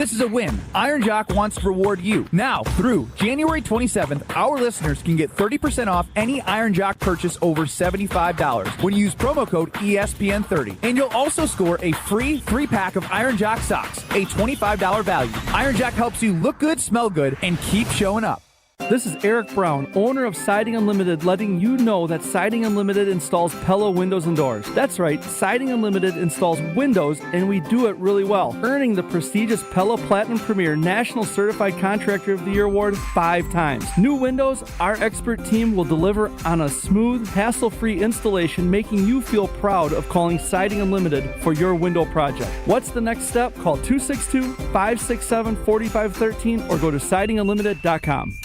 This is a win. Iron Jock wants to reward you. Now, through January 27th, our listeners can get 30% off any Iron Jock purchase over $75 when you use promo code ESPN30. And you'll also score a free 3-pack of Iron Jock socks, a $25 value. Iron Jock helps you look good, smell good, and keep showing up. This is Eric Brown, owner of Siding Unlimited, letting you know that Siding Unlimited installs Pella windows and doors. That's right, Siding Unlimited installs windows, and we do it really well, earning the prestigious Pella Platinum Premier National Certified Contractor of the Year award 5 times. New windows, our expert team will deliver on a smooth, hassle-free installation, making you feel proud of calling Siding Unlimited for your window project. What's the next step? Call 262-567-4513 or go to sidingunlimited.com.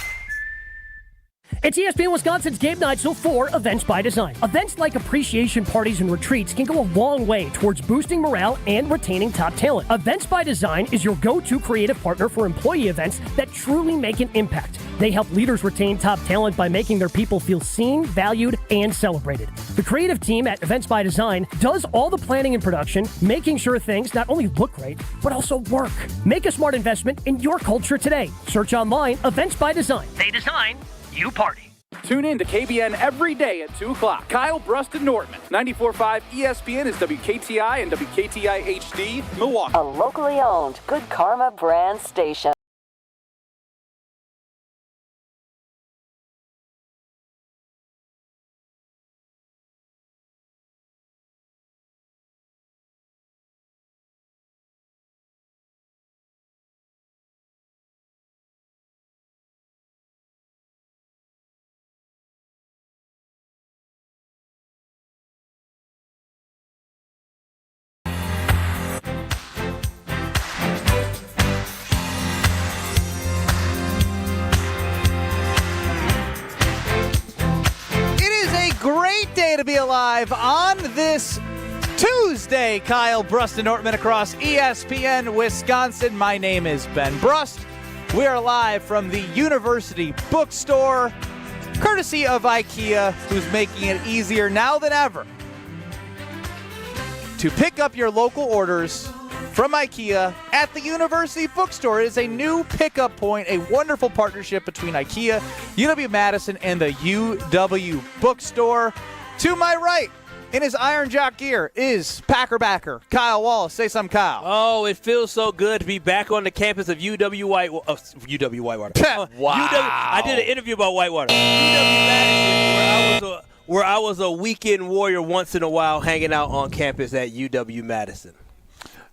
It's ESPN Wisconsin's Game Night Show for Events by Design. Events like appreciation parties and retreats can go a long way towards boosting morale and retaining top talent. Events by Design is your go-to creative partner for employee events that truly make an impact. They help leaders retain top talent by making their people feel seen, valued, and celebrated. The creative team at Events by Design does all the planning and production, making sure things not only look great, but also work. Make a smart investment in your culture today. Search online, Events by Design. They design, you party. Tune in to KBN every day at 2 o'clock. Kyle Brust and Nortman. 94.5 ESPN is WKTI and WKTI HD, Milwaukee. A locally owned Good Karma brand station. Great day to be alive on this Tuesday. Kyle Brust and Nortman across ESPN Wisconsin. My name is Ben Brust. We are live from the University Bookstore, courtesy of IKEA, who's making it easier now than ever to pick up your local orders from IKEA at the University Bookstore. It is a new pickup point, a wonderful partnership between IKEA, UW-Madison, and the UW Bookstore. To my right, in his Iron Jock gear, is Packer backer Kyle Wallace. Say something, Kyle. Oh, it feels so good to be back on the campus of UW Whitewater. Wow. I did an interview about Whitewater. UW-Madison, where I was a weekend warrior once in a while hanging out on campus at UW-Madison.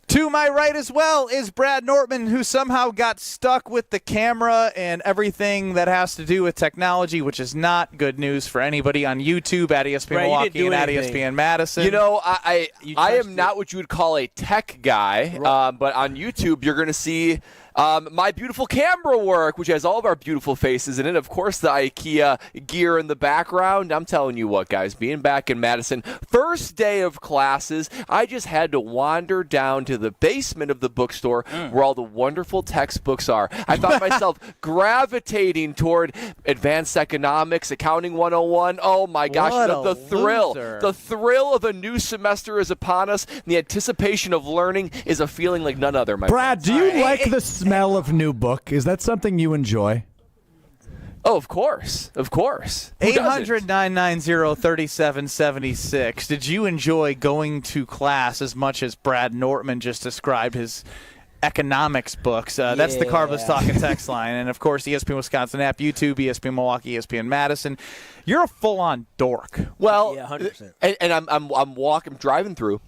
To my right as well is Brad Nortman, who somehow got stuck with the camera and everything that has to do with technology, which is not good news for anybody on YouTube at ESPN Milwaukee and at ESPN Madison. You know, I am not what you would call a tech guy, but on YouTube you're going to see my beautiful camera work, which has all of our beautiful faces in it. Of course, the IKEA gear in the background. I'm telling you what, guys, being back in Madison, first day of classes, I just had to wander down to the basement of the bookstore where all the wonderful textbooks are. I found myself gravitating toward advanced economics, accounting 101. Oh, my gosh, the thrill. The thrill of a new semester is upon us. And the anticipation of learning is a feeling like none other, my Brad, friends. do you like the smell of new book? Is that something you enjoy? Oh, of course. Of course. 800-990-3776. Did you enjoy going to class as much as Brad Nortman just described his economics books? That's the Carbless Talking text line. And, of course, the ESPN Wisconsin app, YouTube, ESPN Milwaukee, ESPN Madison. You're a full-on dork. Well, yeah, 100%. And I'm driving through,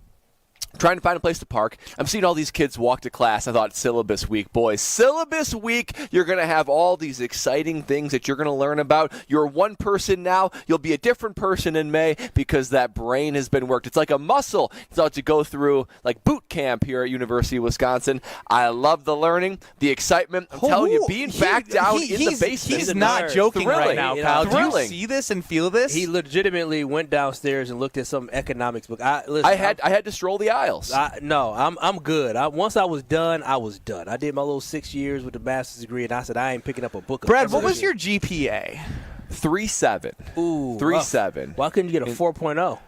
trying to find a place to park. I'm seeing all these kids walk to class. I thought, syllabus week, boys. Syllabus week, you're going to have all these exciting things that you're going to learn about. You're one person now. You'll be a different person in May because that brain has been worked. It's like a muscle. It's all to go through like boot camp here at University of Wisconsin. I love the learning, the excitement. I'm telling you, being back down in the basement. He's not joking right now, pal. Do you Thrilling. see this and feel this? He legitimately went downstairs and looked at some economics book. I had to stroll the aisles. I'm good. Once I was done, I was done. I did my little 6 years with a master's degree, and I said I ain't picking up a book. Brad, what was your GPA? 3.7. Ooh, 3.7. Why couldn't you get a 4.0?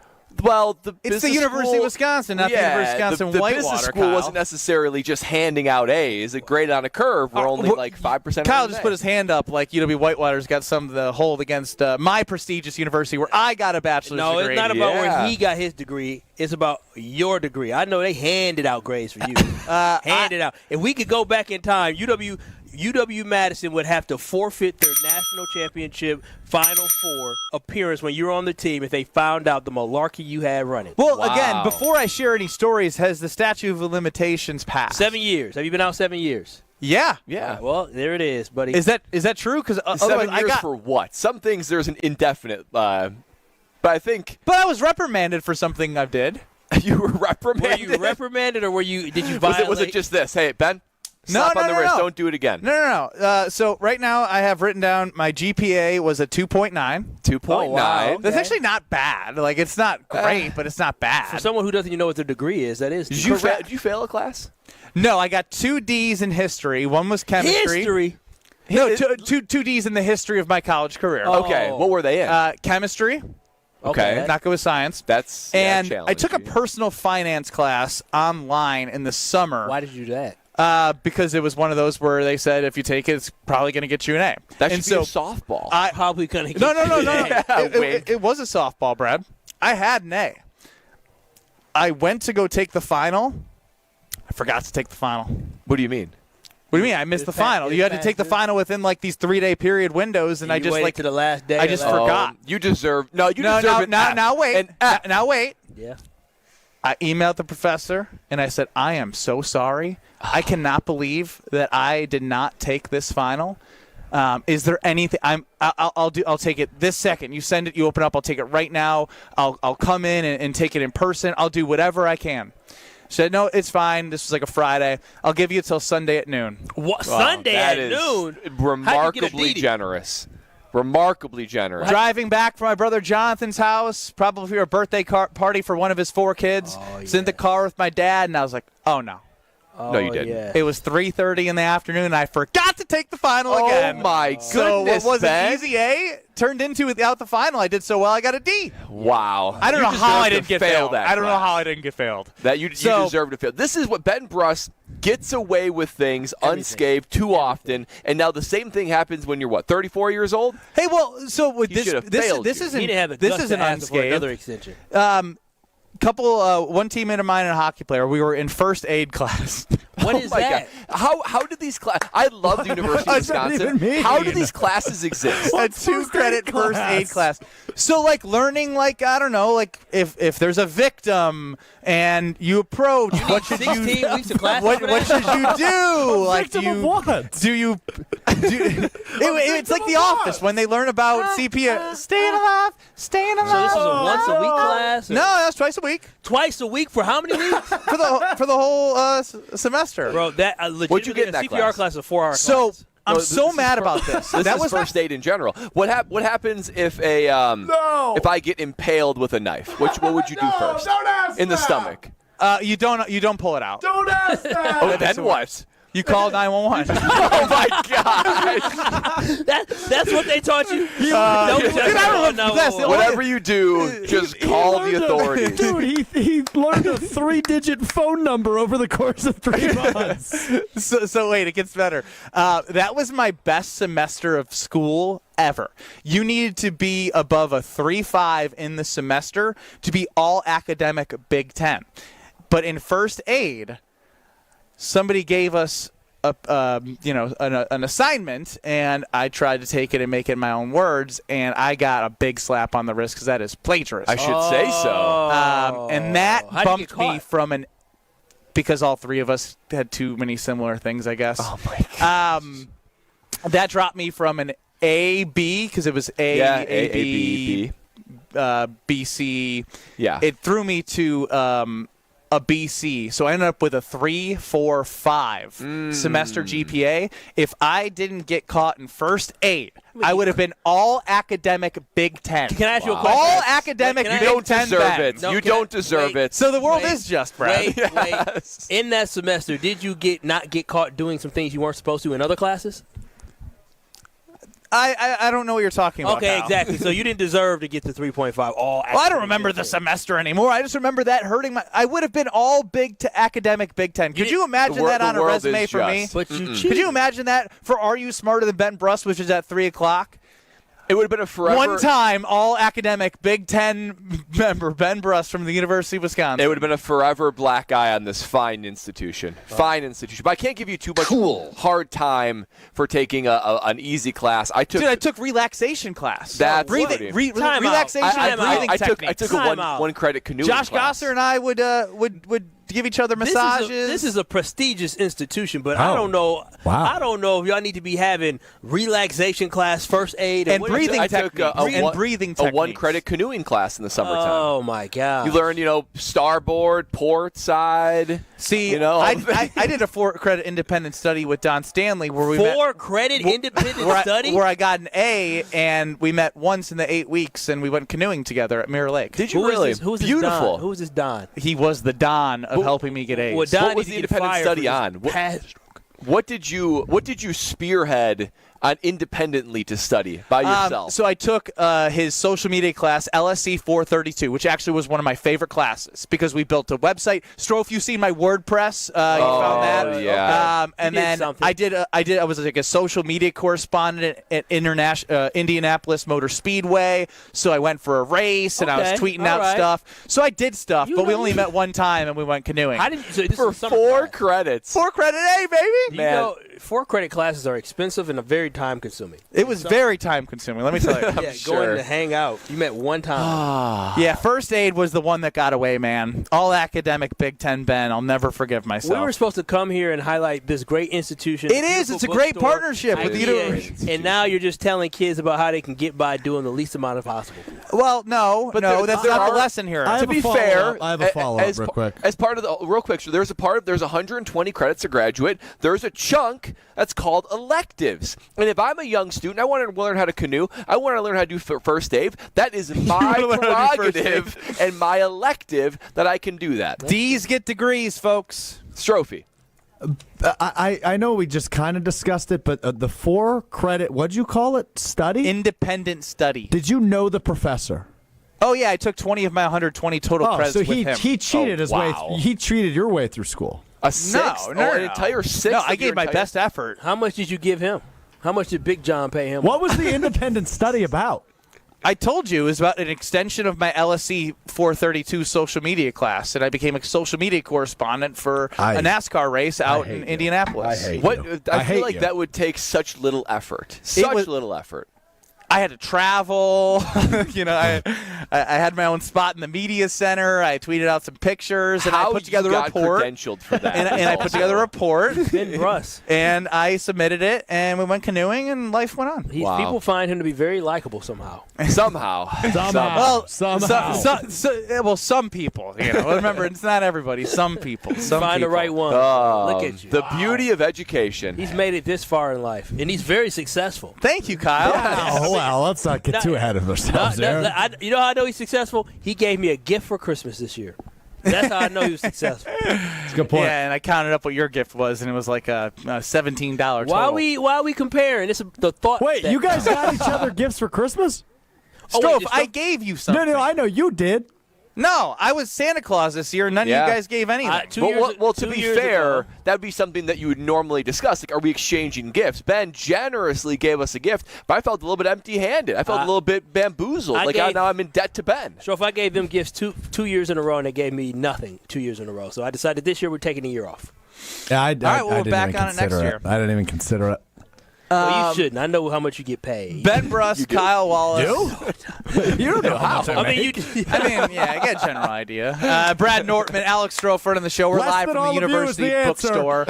Well, it's the University of Wisconsin, not the University of Wisconsin the Whitewater. business school Kyle. wasn't necessarily just handing out A's. It graded on a curve where only like 5%. Kyle just put his hand up like UW Whitewater's got some of the hold against my prestigious university where I got a bachelor's degree. No, it's not about where he got his degree. It's about your degree. I know they handed out grades for you. Handed out. If we could go back in time, UW-Madison would have to forfeit their national championship Final Four appearance when you were on the team if they found out the malarkey you had running. Well, again, before I share any stories, has the statute of limitations passed? 7 years. Have you been out 7 years? Yeah. Right, well, there it is, buddy. Is that true? Because 7 years for what? Some things there's an indefinite. But I think. But I was reprimanded for something I did. You were reprimanded. Were you reprimanded, or did you violate? Was it just this? Hey, Ben. Slap on the wrist. Don't do it again. No. So right now I have written down my GPA was a 2.9. 2.9. Oh, wow. Okay. That's actually not bad. Like, it's not great, but it's not bad. For someone who doesn't even know what their degree is, that is. Did you fail a class? No, I got 2 Ds in history. One was chemistry. History? No, two Ds in the history of my college career. Okay. What were they in? Chemistry. Okay. Not good with science. That's and I took a personal finance class online in the summer. Why did you do that? Because it was one of those where they said if you take it, it's probably going to get you an A. That should be a softball. Probably going to get No. It was a softball, Brad. I had an A. I went to go take the final. I forgot to take the final. What do you mean? What do you mean? I missed the final. You had to take the final within like these 3-day period windows, and I just waited to the last day. I just forgot. You deserve. No, you deserve it. Now wait. Now wait. Yeah. I emailed the professor and I said, I am so sorry. I cannot believe that I did not take this final. Is there anything? I'll take it this second. You send it. You open up. I'll take it right now. I'll come in and take it in person. I'll do whatever I can. She said, no, it's fine. This was like a Friday. I'll give you till Sunday at noon. What? Wow, Sunday at noon? Remarkably generous. Remarkably generous. Driving back from my brother Jonathan's house, probably for a birthday party for one of his 4 kids. Was in the car with my dad, and I was like, oh, no. No, you didn't. Yeah. It was 3:30 in the afternoon, and I forgot to take the final again. Oh, my goodness, So what was Ben? an easy A turned into without the final. I did so well, I got a D. Wow. I don't know how I didn't get failed. failed. I don't know how I didn't get failed. That you deserve to fail. This is what Ben Bruss gets away with things unscathed too often, and now the same thing happens when you're 34 years old? Hey, well, so with this isn't he didn't have the this guts isn't to ask for unscathed. another extension. One teammate of mine and a hockey player, we were in first aid class. What is that? God. How did these classes? I love the University of Wisconsin. How do these classes exist? A 2-credit first aid class. So, like, learning, like, I don't know, like, if there's a victim and you approach, what should 16 weeks of class what should you do? Like, victim of what? It's like The Office when they learn about CPR. Staying alive. So this is a once-a-week class? No, that's twice a week. Twice a week for how many weeks? for the whole semester. Bro, that What'd you get in that CPR class is a 4-hour class. So I'm so mad about this. That was first aid in general. What happens if if I get impaled with a knife? What would you do first? Don't ask in the that. stomach. You don't pull it out. Don't ask that. Then what? You call 911. Oh my gosh! That's what they taught you. Whatever you do, just call the authorities. Dude, he learned a 3-digit phone number over the course of 3 months. So wait, it gets better. That was my best semester of school ever. You needed to be above a 3.5 in the semester to be all academic Big Ten. But in first aid, somebody gave us an assignment, and I tried to take it and make it my own words, and I got a big slap on the wrist because that is plagiarism. I should say so. And that bumped me from because all 3 of us had too many similar things, I guess. Oh my gosh. That dropped me from an A-B because it was A-B, B-C. Yeah. It threw me to a BC. So I ended up with a 3.45 semester GPA. If I didn't get caught in first aid, I would have been all academic Big Ten. Can I ask you a question? All academic You Big don't Ten. deserve it. No, You don't deserve it. So the world is just, Brad. Wait. In that semester, did you not get caught doing some things you weren't supposed to in other classes? I don't know what you're talking about. Okay, now. exactly. So you didn't deserve to get the 3.5. Well, I don't remember the semester anymore. I just remember that hurting my. I would have been all academic Big Ten. Could you imagine that on a resume for me? But you Could you imagine that for Are You Smarter Than Ben Bruss, which is at 3:00? It would have been a forever. One time, all academic Big Ten member Ben Bruss from the University of Wisconsin. It would have been a forever black eye on this fine institution. Fine institution. But I can't give you too much hard time for taking an easy class. I took relaxation class. That's relaxation and breathing techniques. I took a one credit canoeing Josh class. Gosser and I would give each other massages. This is a prestigious institution, but I don't know. Wow. I don't know if y'all need to be having relaxation class, first aid, and breathing I took techniques. a one credit canoeing class in the summertime. Oh my God! You learn, starboard, port side. See, I did a 4-credit independent study with Don Stanley where we met. 4-credit independent study where I got an A, and we met once in the 8 weeks, and we went canoeing together at Mirror Lake. Did you really? Who's Beautiful. Who's this Don? He was the Don of helping me get A's. Well, Don what was the independent study on? What did you spearhead on independently to study by yourself? So I took his social media class, LSC 432, which actually was one of my favorite classes because we built a website. Strofe, you seen my WordPress? You found that? Yeah. And then I was like a social media correspondent at Indianapolis Motor Speedway. So I went for a race and I was tweeting out stuff. So I did stuff, but we only met one time and we went canoeing. For 4 credits. 4-credit A, baby. Man. 4-credit classes are expensive and very time-consuming. It was very time-consuming, let me tell you. Going to hang out. You met one time. Yeah, first aid was the one that got away, man. All academic Big Ten Ben. I'll never forgive myself. We were supposed to come here and highlight this great institution. It is. It's a great partnership with the university. And now you're just telling kids about how they can get by doing the least amount of possible. Well, no, that's not the lesson here. To be fair, I have a follow-up real quick. As part of real quick, so there's 120 credits to graduate. There's a chunk that's called electives. And if I'm a young student, I want to learn how to canoe. I want to learn how to do first aid. That is my prerogative and my elective that I can do that. D's get degrees, folks. Strophe. I know we just kind of discussed it, but the 4-credit, what'd you call it? Study? Independent study. Did you know the professor? Oh, yeah, I took 20 of my 120 total credits with him. So he cheated his way. He cheated your way through school. A sixth? An entire sixth? No, I gave my best effort. How much did you give him? How much did Big John pay him? What was the independent study about? I told you it was about an extension of my LSC 432 social media class, and I became a social media correspondent for a NASCAR race out in Indianapolis. I feel like that would take such little effort. Little effort. I had to travel. I had my own spot in the media center. I tweeted out some pictures, and I put together a report. Credentialed for that. And I put together a report. Ben Bruss. And I submitted it, and we went canoeing, and life went on. People find him to be very likable somehow. Somehow. Well, some people. Remember, it's not everybody. Some people. Find the right one. Look at you. The beauty of education. He's made it this far in life, and he's very successful. Thank you, Kyle. Yeah. Well, let's not get too ahead of ourselves there. You know how I know he's successful? He gave me a gift for Christmas this year. That's how I know he was successful. That's a good point. Yeah, and I counted up what your gift was, and it was like a $17 total. Why are we comparing? It's the thought. Wait, you guys got each other gifts for Christmas? I gave you something. No, I know you did. No, I was Santa Claus this year, and none of you guys gave anything. To be fair, that would be something that you would normally discuss. Like, are we exchanging gifts? Ben generously gave us a gift, but I felt a little bit empty-handed. I felt a little bit bamboozled. Now I'm in debt to Ben. So if I gave them gifts two years in a row, and they gave me nothing 2 years in a row, so I decided this year we're taking a year off. Yeah, all right, we're back on it next year. I didn't even consider it. Well, you shouldn't. I know how much you get paid. Ben Bruss, Kyle Wallace. You don't know how much I mean, I get a general idea. Brad Nortman, Alex Stroford on the show. We're live from the University Bookstore.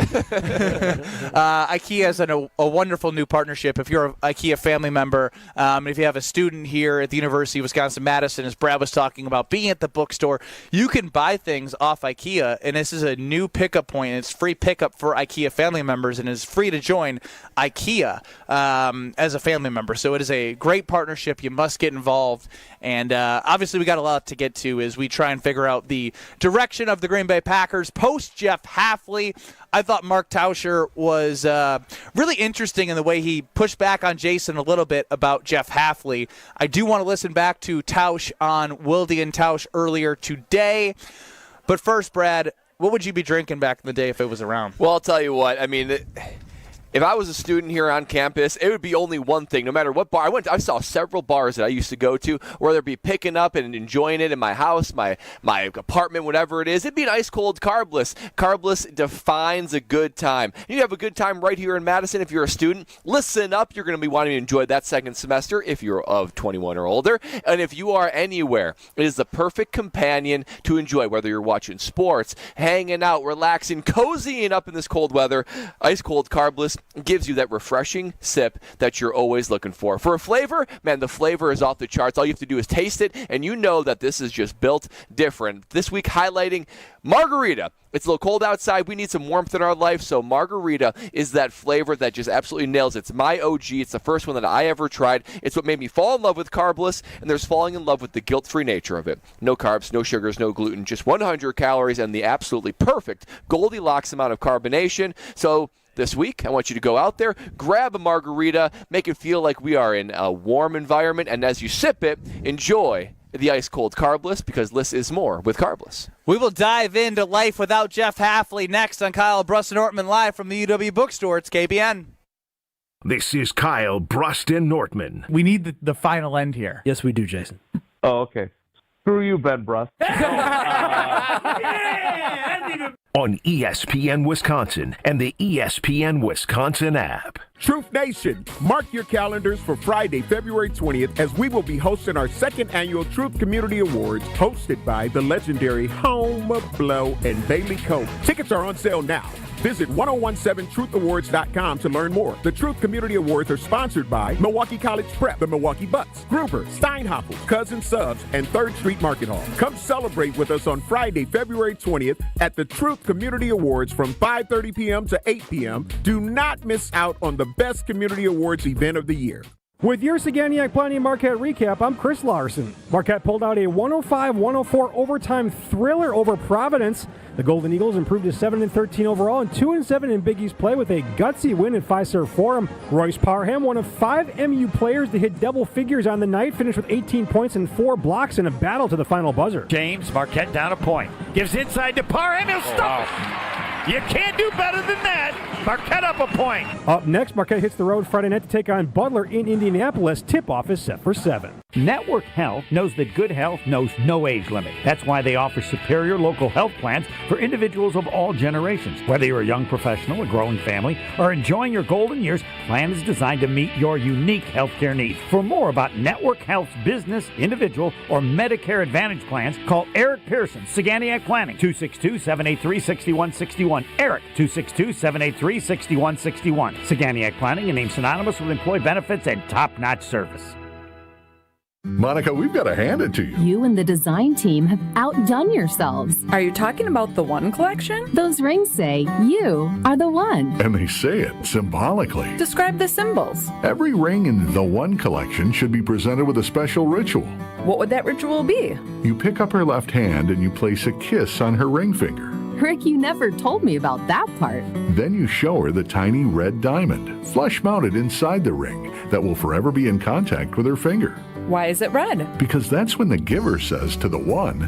IKEA has a wonderful new partnership. If you're an IKEA family member, and if you have a student here at the University of Wisconsin-Madison, as Brad was talking about being at the bookstore, you can buy things off IKEA, and this is a new pickup point. It's free pickup for IKEA family members, and it's free to join IKEA. IKEA as a family member. So it is a great partnership. You must get involved. And obviously we got a lot to get to as we try and figure out the direction of the Green Bay Packers post Jeff Hafley. I thought Mark Tauscher was really interesting in the way he pushed back on Jason a little bit about Jeff Hafley. I do want to listen back to Tausch on Wilde and Tausch earlier today. But first, Brad, what would you be drinking back in the day if it was around? Well, I'll tell you what. I mean, if I was a student here on campus, it would be only one thing, no matter what bar. I saw several bars that I used to go to, whether it be picking up and enjoying it in my house, my apartment, whatever it is. It'd be an ice-cold carbless. Carbless defines a good time. You have a good time right here in Madison if you're a student. Listen up. You're going to be wanting to enjoy that second semester if you're of 21 or older. And if you are anywhere, it is the perfect companion to enjoy, whether you're watching sports, hanging out, relaxing, cozying up in this cold weather. Ice-cold carbless gives you that refreshing sip that you're always looking for. For a flavor, man, the flavor is off the charts. All you have to do is taste it, and you know that this is just built different. This week highlighting margarita. It's a little cold outside. We need some warmth in our life, so margarita is that flavor that just absolutely nails it. It's my OG. It's the first one that I ever tried. It's what made me fall in love with carbless, and there's falling in love with the guilt-free nature of it. No carbs, no sugars, no gluten, just 100 calories and the absolutely perfect Goldilocks amount of carbonation. So this week, I want you to go out there, grab a margarita, make it feel like we are in a warm environment, and as you sip it, enjoy the ice-cold carbless, because less is more with carbless. We will dive into life without Jeff Hafley next on Kyle Brust-Nortman live from the UW Bookstore. It's KBN. This is Kyle Brust-Nortman. We need the final end here. Yes, we do, Jason. Oh, okay. Screw you, Ben Brust. On ESPN Wisconsin and the ESPN Wisconsin app. Truth Nation, mark your calendars for Friday, February 20th, as we will be hosting our second annual Truth Community Awards, hosted by the legendary Home, Blow, and Bailey Combs. Tickets are on sale now. Visit 1017truthawards.com to learn more. The Truth Community Awards are sponsored by Milwaukee College Prep, the Milwaukee Bucks, Gruber, Steinhoffel, Cousin Subs, and 3rd Street Market Hall. Come celebrate with us on Friday, February 20th at the Truth Community Awards from 5:30 p.m. to 8 p.m. Do not miss out on the best community awards event of the year. With your Saganiac Planning Marquette recap, I'm Chris Larson. Marquette pulled out a 105-104 overtime thriller over Providence. The Golden Eagles improved to 7-13 overall and 2-7 in Big East play with a gutsy win at Fiserv Forum. Royce Parham, one of 5 MU players to hit double figures on the night, finished with 18 points and 4 blocks in a battle to the final buzzer. James, Marquette down a point. Gives inside to Parham. He'll stop it. You can't do better than that. Marquette up a point. Up next, Marquette hits the road Friday night to take on Butler in Indianapolis. Tip-off is set for 7. Network Health knows that good health knows no age limit. That's why they offer superior local health plans for individuals of all generations. Whether you're a young professional, a growing family, or enjoying your golden years, plan is designed to meet your unique healthcare needs. For more about Network Health's business, individual, or Medicare Advantage plans, call Eric Pearson, Saganiac Planning, 262-783-6161. Eric, 262-783-6161. Saganiac Planning, a name synonymous with employee benefits and top-notch service. Monica, we've got to hand it to you. You and the design team have outdone yourselves. Are you talking about the One collection? Those rings say you are the one. And they say it symbolically. Describe the symbols. Every ring in the One collection should be presented with a special ritual. What would that ritual be? You pick up her left hand and you place a kiss on her ring finger. Rick, you never told me about that part. Then you show her the tiny red diamond, flush mounted inside the ring, that will forever be in contact with her finger. Why is it red? Because that's when the giver says to the one,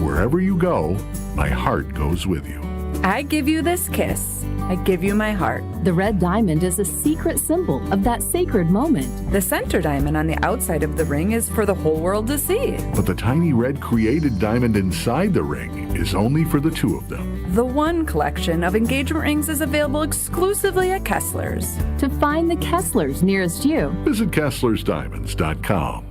wherever you go, my heart goes with you. I give you this kiss. I give you my heart. The red diamond is a secret symbol of that sacred moment. The center diamond on the outside of the ring is for the whole world to see. But the tiny red created diamond inside the ring is only for the two of them. The One collection of engagement rings is available exclusively at Kessler's. To find the Kessler's nearest you, visit KesslersDiamonds.com.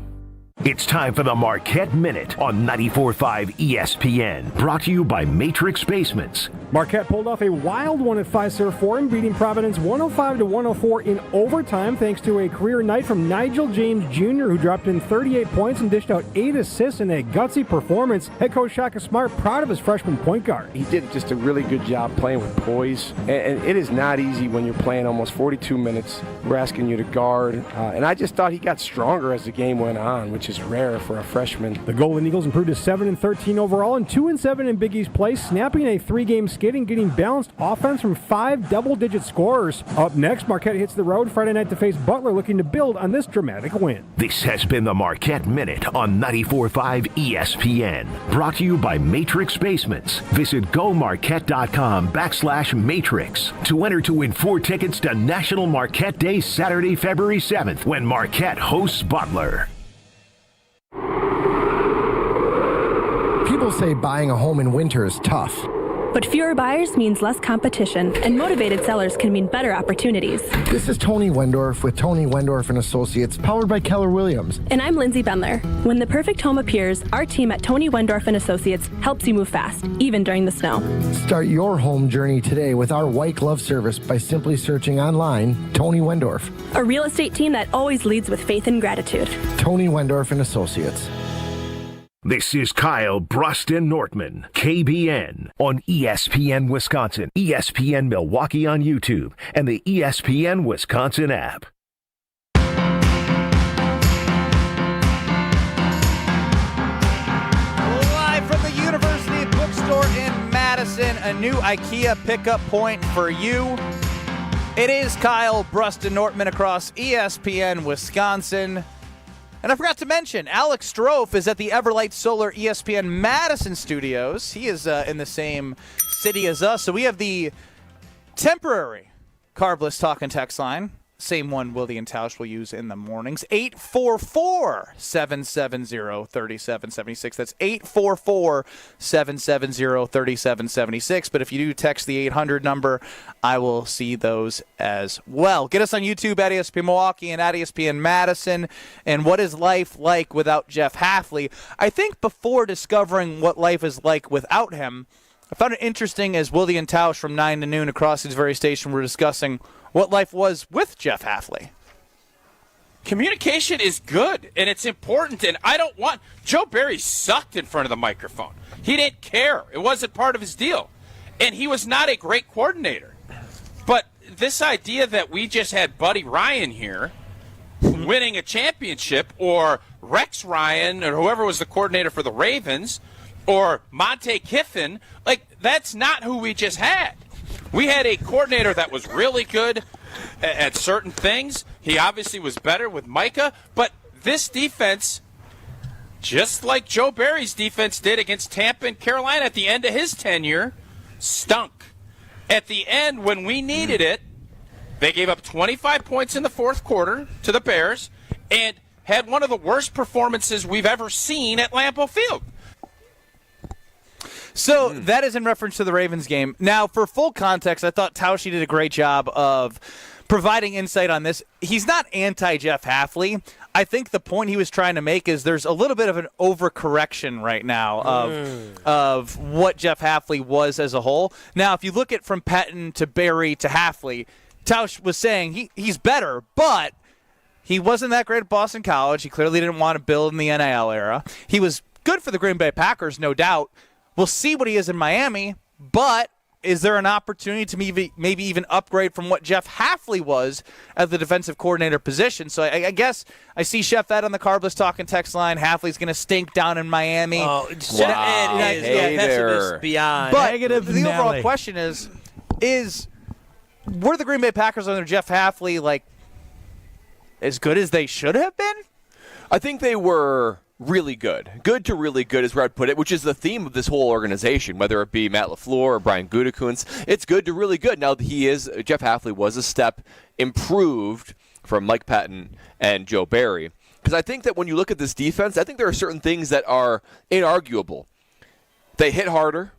It's time for the Marquette Minute on 94.5 ESPN. Brought to you by Matrix Basements. Marquette pulled off a wild one at Fiserv Forum, beating Providence 105-104 in overtime thanks to a career night from Nigel James Jr., who dropped in 38 points and dished out 8 assists in a gutsy performance. Head coach Shaka Smart proud of his freshman point guard. He did just a really good job playing with poise, and it is not easy when you're playing almost 42 minutes. We're asking you to guard, and I just thought he got stronger as the game went on, which is rare for a freshman. The Golden Eagles improved to 7-13 overall and 2-7 in Big East play, snapping a 3-game skid and getting balanced offense from 5 double-digit scorers. Up next, Marquette hits the road Friday night to face Butler, looking to build on this dramatic win. This has been the Marquette Minute on 94.5 ESPN. Brought to you by Matrix Basements. Visit gomarquette.com/matrix to enter to win 4 tickets to National Marquette Day Saturday, February 7th, when Marquette hosts Butler. People say buying a home in winter is tough. But fewer buyers means less competition, and motivated sellers can mean better opportunities. This is Tony Wendorf with Tony Wendorf & Associates, powered by Keller Williams. And I'm Lindsay Bendler. When the perfect home appears, our team at Tony Wendorf & Associates helps you move fast, even during the snow. Start your home journey today with our white glove service by simply searching online Tony Wendorf. A real estate team that always leads with faith and gratitude. Tony Wendorf & Associates. This is Kyle Bruston Nortman, KBN, on ESPN Wisconsin, ESPN Milwaukee on YouTube, and the ESPN Wisconsin app. Live from the University Bookstore in Madison, a new IKEA pickup point for you. It is Kyle Bruston Nortman across ESPN Wisconsin. And I forgot to mention, Alex Strofe is at the Everlight Solar ESPN Madison studios. He is in the same city as us. So we have the temporary Carbless talk and text line. Same one Willie and Tausch will use in the mornings. 844-770-3776. That's 844-770-3776. But if you do text the 800 number, I will see those as well. Get us on YouTube at ESPN Milwaukee and at ESPN Madison. And what is life like without Jeff Hafley? I think before discovering what life is like without him, I found it interesting as Willie and Tausch from 9 to noon across these very station were discussing what life was with Jeff Hafley. Communication is good, and it's important, and I don't want... Joe Barry sucked in front of the microphone. He didn't care. It wasn't part of his deal. And he was not a great coordinator. But this idea that we just had Buddy Ryan here winning a championship, or Rex Ryan, or whoever was the coordinator for the Ravens, or Monte Kiffin, like, that's not who we just had. We had a coordinator that was really good at certain things. He obviously was better with Micah, but this defense, just like Joe Barry's defense did against Tampa and Carolina at the end of his tenure, stunk. At the end, when we needed it, they gave up 25 points in the fourth quarter to the Bears and had one of the worst performances we've ever seen at Lambeau Field. So that is in reference to the Ravens game. Now, for full context, I thought Tausch did a great job of providing insight on this. He's not anti-Jeff Hafley. I think the point he was trying to make is there's a little bit of an overcorrection right now of what Jeff Hafley was as a whole. Now, if you look at from Patton to Barry to Hafley, Tausch was saying he's better, but he wasn't that great at Boston College. He clearly didn't want to build in the NIL era. He was good for the Green Bay Packers, no doubt. We'll see what he is in Miami, but is there an opportunity to maybe even upgrade from what Jeff Hafley was at the defensive coordinator position? So I guess I see Chef Ed on the Carbless talking text line. Hafley's going to stink down in Miami. Oh, Chef Ed is pessimist beyond. But the overall question is were the Green Bay Packers under Jeff Hafley like as good as they should have been? I think they were really good. Good to really good is where I'd put it, which is the theme of this whole organization, whether it be Matt LaFleur or Brian Gutekunst. It's good to really good. Now, Jeff Hafley was a step improved from Mike Patton and Joe Barry. Because I think that when you look at this defense, I think there are certain things that are inarguable. They hit harder.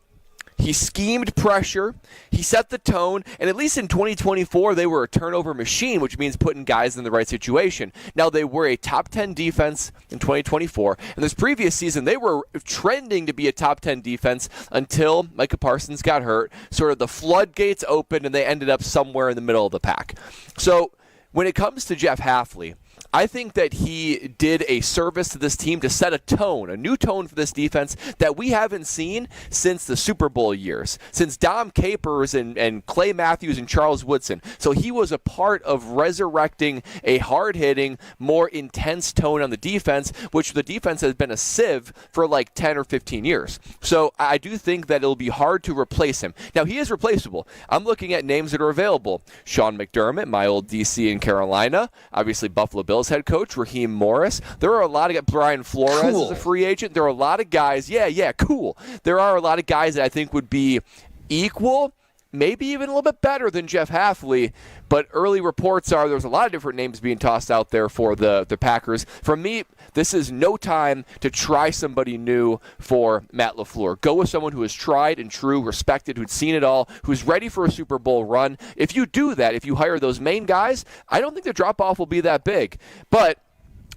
He schemed pressure. He set the tone. And at least in 2024, they were a turnover machine, which means putting guys in the right situation. Now, they were a top 10 defense in 2024. And this previous season, they were trending to be a top 10 defense until Micah Parsons got hurt. Sort of the floodgates opened, and they ended up somewhere in the middle of the pack. So when it comes to Jeff Hafley, I think that he did a service to this team to set a tone, a new tone for this defense that we haven't seen since the Super Bowl years, since Dom Capers and Clay Matthews and Charles Woodson. So he was a part of resurrecting a hard-hitting, more intense tone on the defense, which the defense has been a sieve for like 10 or 15 years. So I do think that it'll be hard to replace him. Now, he is replaceable. I'm looking at names that are available. Sean McDermott, my old DC in Carolina, obviously Buffalo Bills head coach, Raheem Morris. There are a lot of guys. Brian Flores is a free agent. There are a lot of guys. Yeah, cool. There are a lot of guys that I think would be equal, maybe even a little bit better than Jeff Hafley. But early reports are there's a lot of different names being tossed out there for the Packers. For me, this is no time to try somebody new for Matt LaFleur. Go with someone who has tried and true, respected, who's seen it all, who's ready for a Super Bowl run. If you do that, if you hire those main guys, I don't think the drop-off will be that big. But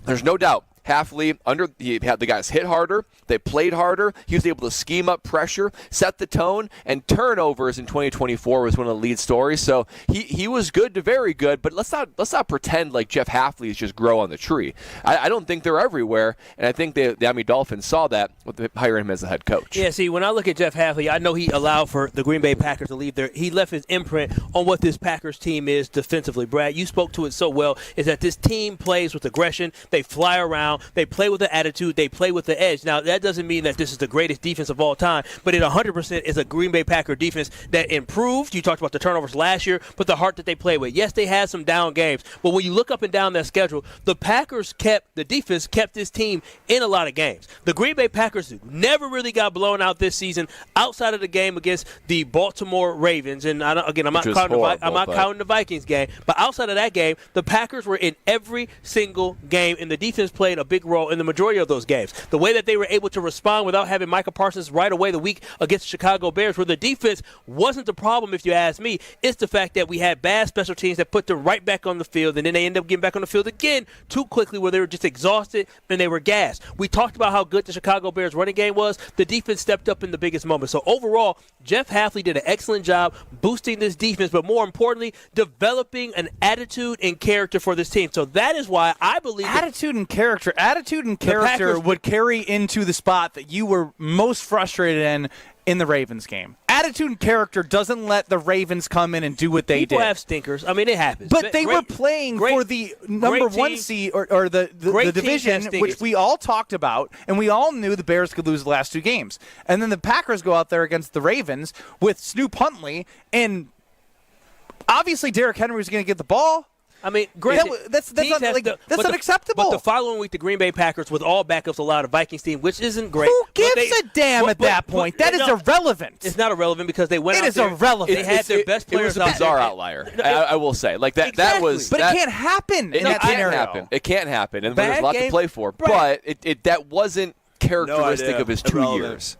there's no doubt. Hafley, he had the guys hit harder. They played harder. He was able to scheme up pressure, set the tone, and turnovers in 2024 was one of the lead stories. So he was good to very good, but let's not pretend like Jeff Hafley is just grow on the tree. I don't think they're everywhere, and I think the Miami Dolphins saw that with hiring him as the head coach. Yeah, see, when I look at Jeff Hafley, I know he allowed for the Green Bay Packers to leave there. He left his imprint on what this Packers team is defensively. Brad, you spoke to it so well, is that this team plays with aggression. They fly around. They play with the attitude. They play with the edge. Now, that doesn't mean that this is the greatest defense of all time, but it 100% is a Green Bay Packer defense that improved. You talked about the turnovers last year, but the heart that they play with. Yes, they had some down games, but when you look up and down that schedule, the defense kept this team in a lot of games. The Green Bay Packers never really got blown out this season outside of the game against the Baltimore Ravens. And I'm not counting the Vikings game, but outside of that game, the Packers were in every single game, and the defense played a big role in the majority of those games. The way that they were able to respond without having Micah Parsons right away the week against the Chicago Bears, where the defense wasn't the problem, if you ask me. It's the fact that we had bad special teams that put them right back on the field, and then they ended up getting back on the field again too quickly, where they were just exhausted and they were gassed. We talked about how good the Chicago Bears running game was. The defense stepped up in the biggest moment. So overall, Jeff Hafley did an excellent job boosting this defense, but more importantly, developing an attitude and character for this team. So that is why I believe attitude and character would carry into the spot that you were most frustrated in the Ravens game. Attitude and character doesn't let the Ravens come in and do what they did. People have stinkers. I mean, it happens. But they were playing for the number one seed or the division, which we all talked about, and we all knew the Bears could lose the last two games. And then the Packers go out there against the Ravens with Snoop Huntley, and obviously Derrick Henry was going to get the ball. I mean, granted, that's unacceptable. But the following week, the Green Bay Packers, with all backups, allowed a Vikings team, which isn't great. Who gives a damn at that point? That is irrelevant. It's not irrelevant because they went out there. It is irrelevant. They had their best players out there. It was a bizarre outlier. I will say. Like that. Exactly. That was. But it can't happen in that scenario. It can't happen. And there's a lot to play for. Right. But that wasn't characteristic of his 2 years.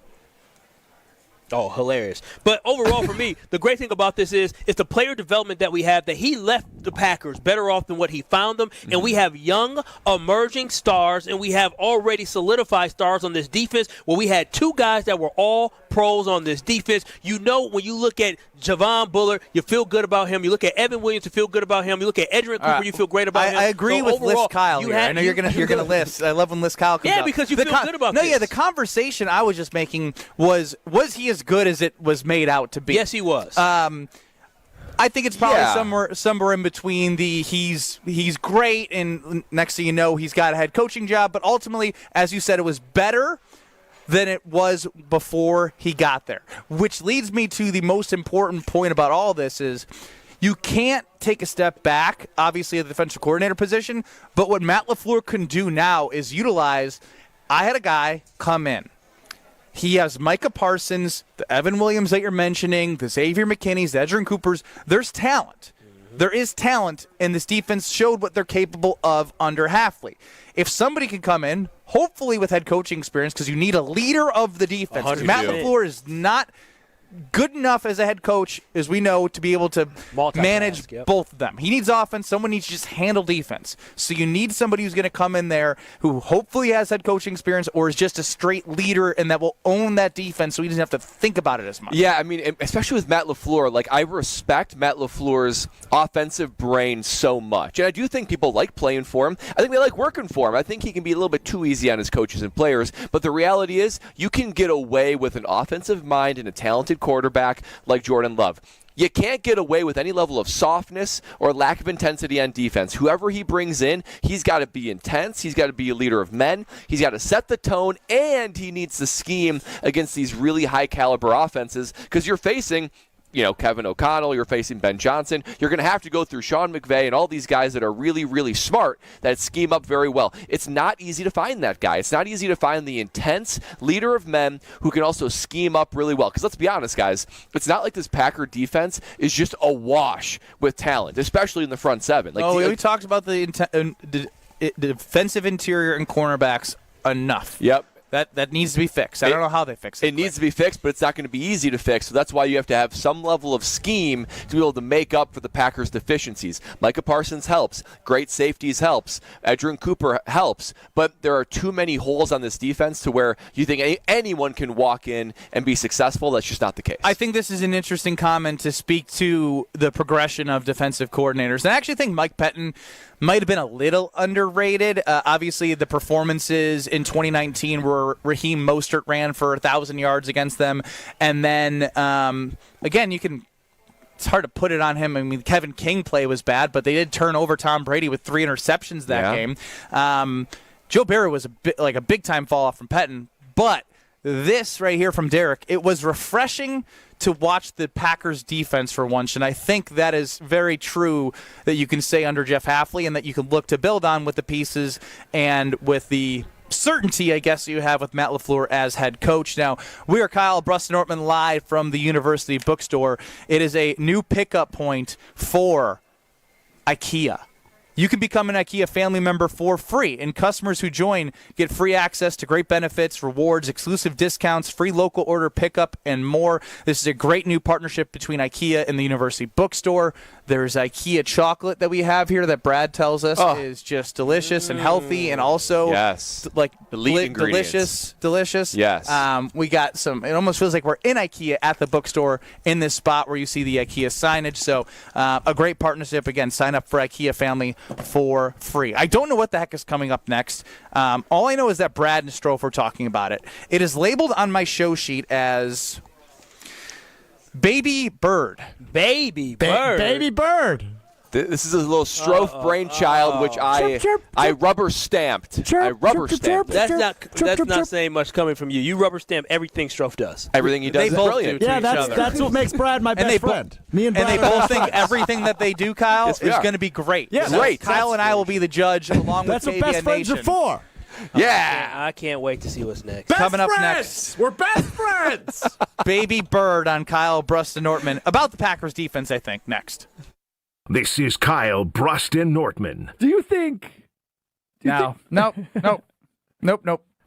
Oh, hilarious. But overall, for me, the great thing about this is the player development that we have, that he left the Packers better off than what he found them. And we have young, emerging stars, and we have already solidified stars on this defense, where we had two guys that were all pros on this defense. You know, when you look at Javon Bullard, you feel good about him. You look at Evan Williams, you feel good about him. You look at Edrin Cooper, you feel great about him. I agree with List Kyle here. I know you're gonna list. I love when List Kyle comes out. Yeah, because you feel good about this. No, yeah, the conversation I was just making was he as good as it was made out to be? Yes, he was. I think it's probably somewhere in between the he's great, and next thing you know, he's got a head coaching job. But ultimately, as you said, it was better than it was before he got there. Which leads me to the most important point about all this is you can't take a step back, obviously, at the defensive coordinator position. But what Matt LaFleur can do now is utilize, I had a guy come in. He has Micah Parsons, the Evan Williams that you're mentioning, the Xavier McKinney's, the Edrin Coopers. There's talent. There is talent, and this defense showed what they're capable of under Hafley. If somebody can come in, hopefully with head coaching experience, because you need a leader of the defense. Matt LaFleur is not good enough as a head coach, as we know, to be able to manage both of them. He needs offense. Someone needs to just handle defense. So you need somebody who's going to come in there who hopefully has head coaching experience or is just a straight leader and that will own that defense so he doesn't have to think about it as much. Yeah, I mean, especially with Matt LaFleur, like I respect Matt LaFleur's offensive brain so much. And I do think people like playing for him. I think they like working for him. I think he can be a little bit too easy on his coaches and players. But the reality is you can get away with an offensive mind and a talented quarterback like Jordan Love. You can't get away with any level of softness or lack of intensity on defense. Whoever he brings in, he's got to be intense. He's got to be a leader of men. He's got to set the tone, and he needs to scheme against these really high-caliber offenses because you're facing Kevin O'Connell, you're facing Ben Johnson. You're going to have to go through Sean McVay and all these guys that are really, really smart that scheme up very well. It's not easy to find that guy. It's not easy to find the intense leader of men who can also scheme up really well. Because let's be honest, guys, it's not like this Packer defense is just awash with talent, especially in the front seven. We talked about the defensive interior and cornerbacks enough. Yep. That needs to be fixed. I don't know how they fix it. It needs to be fixed, but it's not going to be easy to fix. So that's why you have to have some level of scheme to be able to make up for the Packers' deficiencies. Micah Parsons helps. Great safeties helps. Edgerrin Cooper helps. But there are too many holes on this defense to where you think anyone can walk in and be successful. That's just not the case. I think this is an interesting comment to speak to the progression of defensive coordinators. And I actually think Mike Pettin might have been a little underrated. Obviously, the performances in 2019 where Raheem Mostert ran for 1,000 yards against them. And then, again, it's hard to put it on him. I mean, Kevin King play was bad, but they did turn over Tom Brady with 3 interceptions that game. Joe Barry was a big-time fall-off from Pettin. But this right here from Derek, it was refreshing to watch the Packers defense for once, and I think that is very true that you can say under Jeff Hafley and that you can look to build on with the pieces and with the certainty, I guess, you have with Matt LaFleur as head coach. Now, we are Kyle Brust-Nortman live from the University Bookstore. It is a new pickup point for IKEA. You can become an IKEA family member for free, and customers who join get free access to great benefits, rewards, exclusive discounts, free local order pickup, and more. This is a great new partnership between IKEA and the University Bookstore. There's IKEA chocolate that we have here that Brad tells us is just delicious and healthy, and also delicious. Yes. We got some. It almost feels like we're in IKEA at the bookstore in this spot where you see the IKEA signage. So a great partnership. Again, sign up for IKEA Family for free. I don't know what the heck is coming up next. All I know is that Brad and Strofe are talking about it. It is labeled on my show sheet as Baby Bird. Baby Bird. This is a little Strofe brainchild, which I rubber stamped. That's not saying much coming from you. You rubber stamp everything Strofe does. Everything he does is brilliant. Yeah, that's what makes Brad my best friend. Me and Brad. And they both think everything that they do, Kyle, is going to be great. Yeah, great. Kyle and I will be the judge along with KBN Nation. That's what best friends are for. Yeah. I can't wait to see what's next. Coming up next. We're best friends. Baby Bird on Kyle Brust-Nortman. About the Packers defense, I think, next. This is Kyle Brust-Nortman. Do you think? Nope.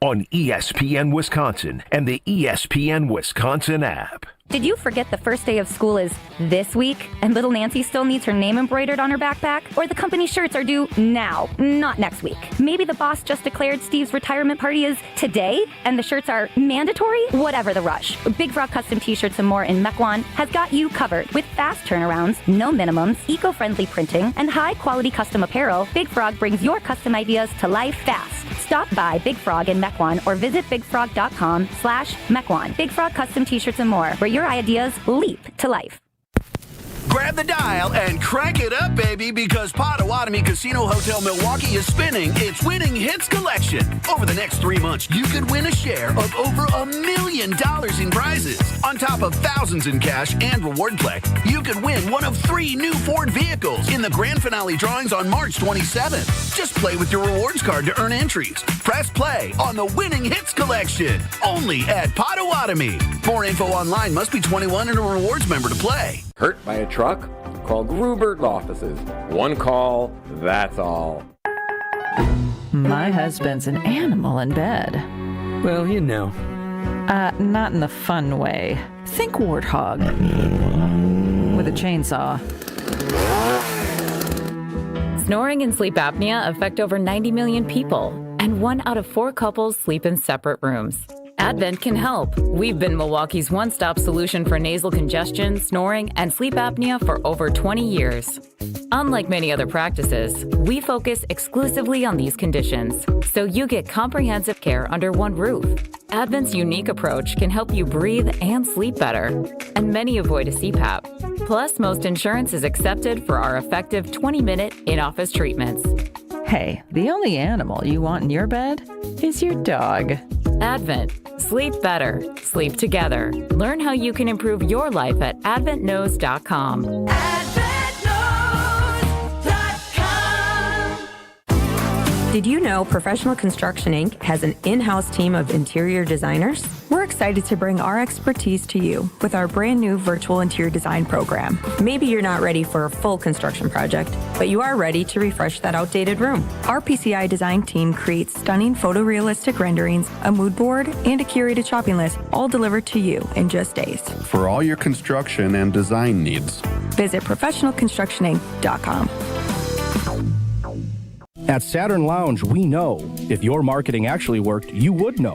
On ESPN Wisconsin and the ESPN Wisconsin app. Did you forget the first day of school is this week and little Nancy still needs her name embroidered on her backpack? Or the company shirts are due now, not next week? Maybe the boss just declared Steve's retirement party is today and the shirts are mandatory? Whatever the rush, Big Frog Custom T-shirts and more in Mequon has got you covered. With fast turnarounds, no minimums, eco-friendly printing, and high-quality custom apparel, Big Frog brings your custom ideas to life fast. Stop by Big Frog in Mequon or visit bigfrog.com/Mequon. Big Frog Custom T-shirts and more, where your ideas leap to life. Grab the dial and crank it up, baby, because Potawatomi Casino Hotel Milwaukee is spinning its Winning Hits collection. Over the next 3 months, you could win a share of over $1 million in prizes. On top of thousands in cash and reward play, you could win one of 3 new Ford vehicles in the grand finale drawings on March 27th. Just play with your rewards card to earn entries. Press play on the Winning Hits collection, only at Potawatomi. More info online. Must be 21 and a rewards member to play. Hurt by a truck? Call Gruber's offices. One call, that's all. My husband's an animal in bed. Well, Not in the fun way. Think warthog. With a chainsaw. Snoring and sleep apnea affect over 90 million people, and 1 out of 4 couples sleep in separate rooms. Advent can help. We've been Milwaukee's one-stop solution for nasal congestion, snoring, and sleep apnea for over 20 years. Unlike many other practices, we focus exclusively on these conditions, so you get comprehensive care under one roof. Advent's unique approach can help you breathe and sleep better, and many avoid a CPAP. Plus, most insurance is accepted for our effective 20-minute in-office treatments. Hey, the only animal you want in your bed is your dog. Advent. Sleep better. Sleep together. Learn how you can improve your life at adventknows.com. Did you know Professional Construction Inc. has an in-house team of interior designers? We're excited to bring our expertise to you with our brand new virtual interior design program. Maybe you're not ready for a full construction project, but you are ready to refresh that outdated room. Our PCI design team creates stunning photorealistic renderings, a mood board, and a curated shopping list, all delivered to you in just days. For all your construction and design needs, visit professionalconstructioninc.com. At Saturn Lounge, we know if your marketing actually worked, you would know.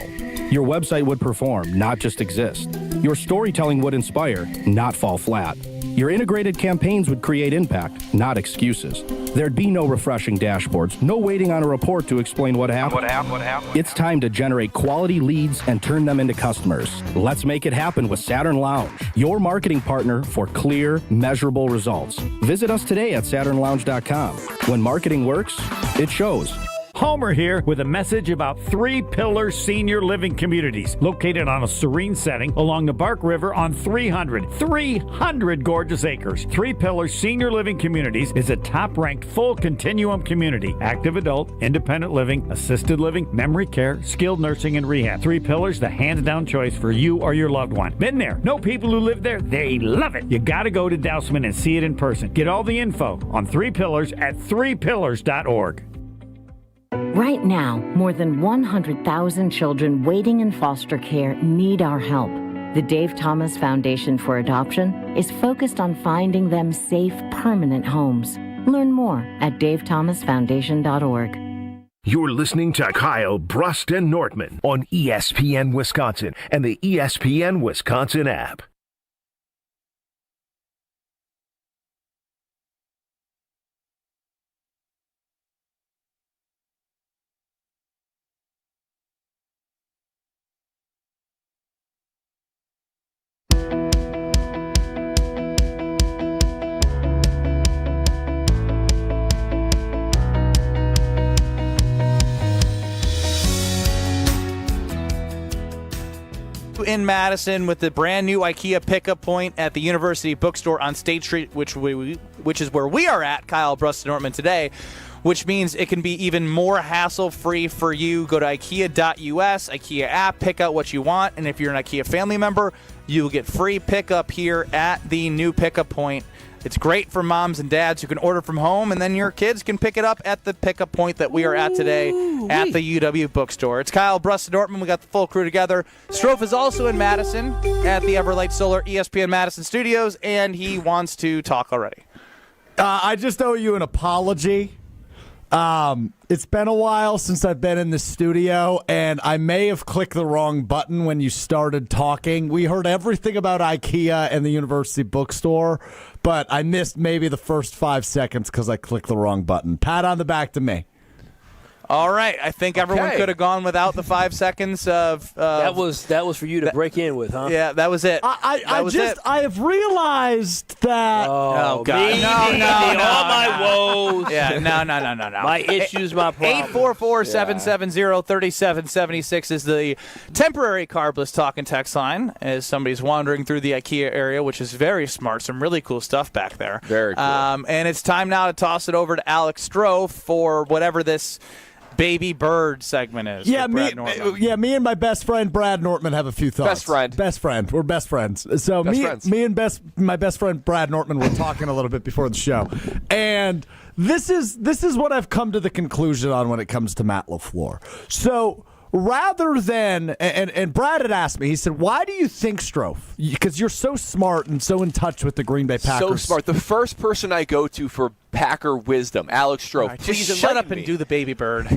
Your website would perform, not just exist. Your storytelling would inspire, not fall flat. Your integrated campaigns would create impact, not excuses. There'd be no refreshing dashboards, no waiting on a report to explain what happened. It's time to generate quality leads and turn them into customers. Let's make it happen with Saturn Lounge, your marketing partner for clear, measurable results. Visit us today at SaturnLounge.com. When marketing works, it shows. Homer here with a message about 3 Pillar Senior Living Communities located on a serene setting along the Bark River on 300 gorgeous acres. 3 Pillar Senior Living Communities is a top-ranked full continuum community. Active adult, independent living, assisted living, memory care, skilled nursing, and rehab. 3 Pillars, the hands-down choice for you or your loved one. Been there. Know people who live there. They love it. You gotta go to Dousman and see it in person. Get all the info on 3 Pillars at 3pillars.org. Right now, more than 100,000 children waiting in foster care need our help. The Dave Thomas Foundation for Adoption is focused on finding them safe, permanent homes. Learn more at davethomasfoundation.org. You're listening to Kyle Brust and Nortman on ESPN Wisconsin and the ESPN Wisconsin app. In Madison with the brand new IKEA pickup point at the University Bookstore on State Street, which is where we are at, Kyle Brust and Nortman today, which means it can be even more hassle-free for you. Go to IKEA.us, IKEA app, pick out what you want, and if you're an IKEA family member, you will get free pickup here at the new pickup point. It's great for moms and dads who can order from home, and then your kids can pick it up at the pickup point that we are at today at the UW Bookstore. It's Kyle Brust and Nortman. We got the full crew together. Strofe is also in Madison at the Everlight Solar ESPN Madison Studios, and he wants to talk already. I just owe you an apology. It's been a while since I've been in the studio, and I may have clicked the wrong button when you started talking. We heard everything about IKEA and the University Bookstore, but I missed maybe the first 5 seconds because I clicked the wrong button. Pat on the back to me. All right. I think everyone could have gone without the 5 seconds of that was for you to break in with, huh? Yeah, that was it. I have realized that. Oh, God. All my woes. Yeah, no. My issues, my problems. 844-770-3776 is the temporary carbless talk and text line as somebody's wandering through the IKEA area, which is very smart. Some really cool stuff back there. Very cool. And it's time now to toss it over to Alex Strofe for whatever this baby bird segment is. Me and my best friend Brad Nortman have a few thoughts. Best friend. We're best friends. So me and my best friend Brad Nortman were talking a little bit before the show, and this is what I've come to the conclusion on when it comes to Matt LaFleur. So rather than, and Brad had asked me, he said, why do you think, Strofe? Because you're so smart and so in touch with the Green Bay Packers. So smart. The first person I go to for Packer wisdom, Alex Strofe. Right, Please just shut up me. and do the baby bird.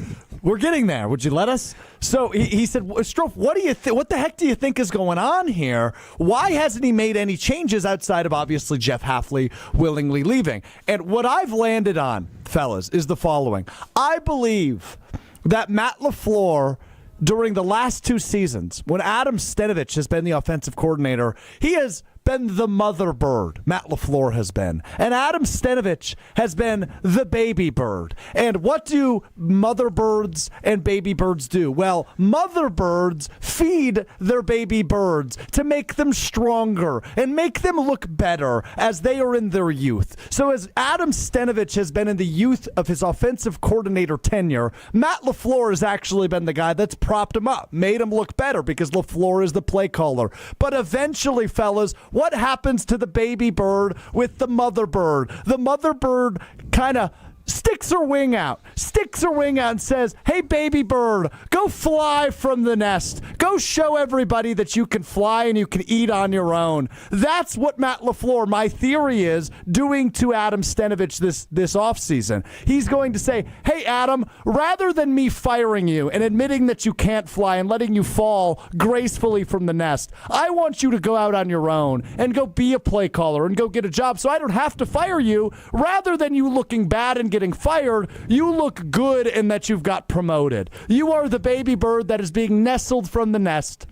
We're getting there. Would you let us? So he said, Strofe, what the heck do you think is going on here? Why hasn't he made any changes outside of obviously Jeff Hafley willingly leaving? And what I've landed on, fellas, is the following. I believe that Matt LaFleur, during the last 2 seasons, when Adam Stenavich has been the offensive coordinator, he has been the mother bird. Matt LaFleur has been. And Adam Stenavich has been the baby bird. And what do mother birds and baby birds do? Well, mother birds feed their baby birds to make them stronger and make them look better as they are in their youth. So as Adam Stenavich has been in the youth of his offensive coordinator tenure, Matt LaFleur has actually been the guy that's propped him up, made him look better because LaFleur is the play caller. But eventually, fellas, what happens to the baby bird with the mother bird? The mother bird kind of sticks her wing out and says, hey, baby bird, go fly from the nest. Go show everybody that you can fly and you can eat on your own. That's what Matt LaFleur, my theory is, doing to Adam Stenavich this offseason. He's going to say, hey, Adam, rather than me firing you and admitting that you can't fly and letting you fall gracefully from the nest, I want you to go out on your own and go be a play caller and go get a job so I don't have to fire you. Rather than you looking bad and getting fired, you look good in that you've got promoted. You are the baby bird that is being nestled from the nest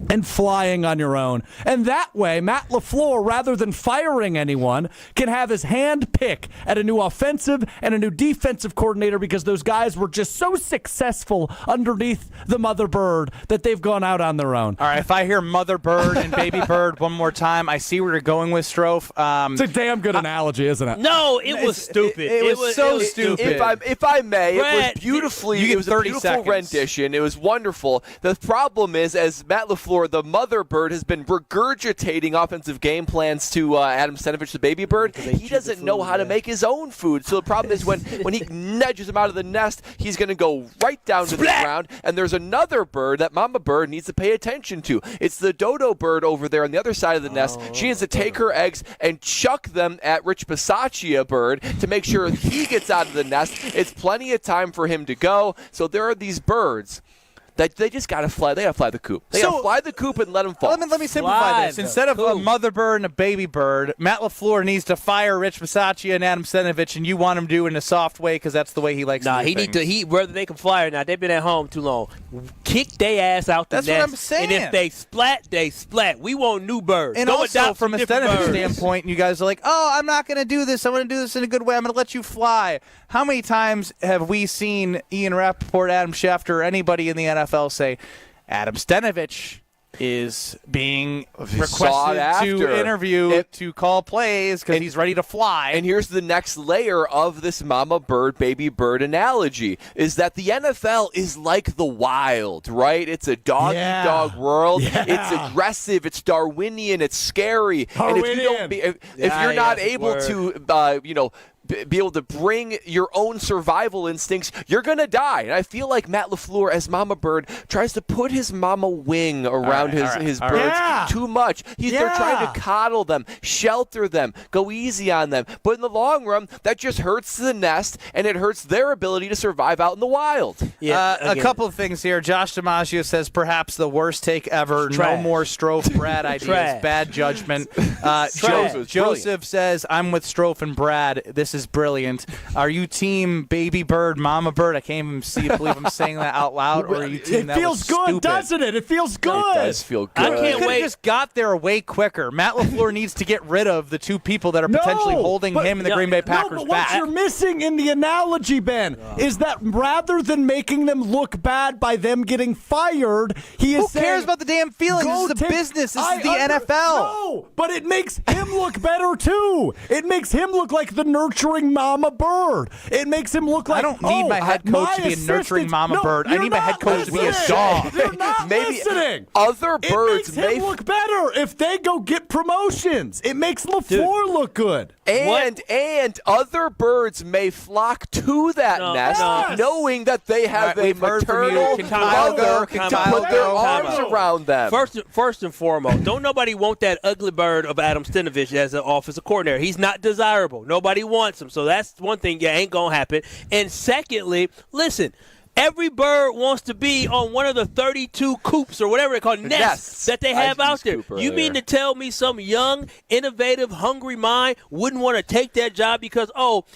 and flying on your own. And that way, Matt LaFleur, rather than firing anyone, can have his hand pick at a new offensive and a new defensive coordinator because those guys were just so successful underneath the mother bird that they've gone out on their own. All right, if I hear mother bird and baby bird one more time, I see where you're going with, Strofe. It's a damn good analogy, isn't it? No, it was stupid. It was so stupid. If I may, Brad, it was beautifully. You get It was a 30 beautiful seconds. rendition. It was wonderful. The problem is, as Matt LaFleur, the mother bird, has been regurgitating offensive game plans to Adam Stenavich, the baby bird. He doesn't know how to make his own food. So the problem is when he nudges him out of the nest, he's going to go right down to the ground. And there's another bird that mama bird needs to pay attention to. It's the dodo bird over there on the other side of the nest. She needs to take her eggs and chuck them at Rich Bisaccia bird to make sure he gets out of the nest. It's plenty of time for him to go. So there are these birds that they just got to fly. They got to fly the coop. They got to fly the coop and let them fall. Let me simplify this. Instead of a mother bird and a baby bird, Matt LaFleur needs to fire Rich Bisaccia and Adam Stenavich, and you want him to do it in a soft way because that's the way he likes to do things. Whether they can fly or not, they've been at home too long. Kick their ass out the nest. That's what I'm saying. And if they splat, they splat. We want new birds. And Go also, adopt from a some different Stenavich birds. standpoint, you guys are like, oh, I'm not going to do this. I'm going to do this in a good way. I'm going to let you fly. How many times have we seen Ian Rappaport, Adam Schefter, or anybody in the NFL say, Adam Stenavich is being requested to interview, to call plays because he's ready to fly. And here's the next layer of this mama bird, baby bird analogy, is that the NFL is like the wild, right? It's a dog-eat-dog world. Yeah. It's aggressive. It's Darwinian. It's scary. And if you don't if you're not able to, be able to bring your own survival instincts, you're going to die. And I feel like Matt LaFleur, as Mama Bird, tries to put his mama wing around his birds too much. They're trying to coddle them, shelter them, go easy on them. But in the long run, that just hurts the nest, and it hurts their ability to survive out in the wild. A couple of things here. Josh DiMaggio says perhaps the worst take ever. No more Strofe Brad ideas. Bad judgment. Joseph says, I'm with Strofe and Brad. This is brilliant. Are you team baby bird, mama bird? I can't even believe I'm saying that out loud. Or are you team that feels good, stupid? doesn't it? It feels good. It does feel good. I can't wait. Just got there way quicker. Matt LaFleur needs to get rid of the two people that are potentially holding him and the Green Bay Packers but back. What you're missing in the analogy, Ben, is that rather than making them look bad by them getting fired, he is saying, Who cares about the damn feelings? This is a business. This is the NFL. No, but it makes him look better, too. It makes him look like the nurturing mama bird. It makes him look like, I don't need my head coach to be a nurturing mama bird. I need my head coach to be a dog. You're not listening. Other birds it makes him look better if they go get promotions. It makes LaFleur look good. And other birds may flock to that nest, knowing that they have a maternal mother to put their arms around them. First and foremost, don't nobody want that ugly bird of Adam Stenavich as an offensive coordinator. He's not desirable. Nobody wants him. So that's one thing that ain't going to happen. And secondly, listen, every bird wants to be on one of the 32 coops or whatever they call nests that they have out there. You mean to tell me some young, innovative, hungry mind wouldn't want to take that job because,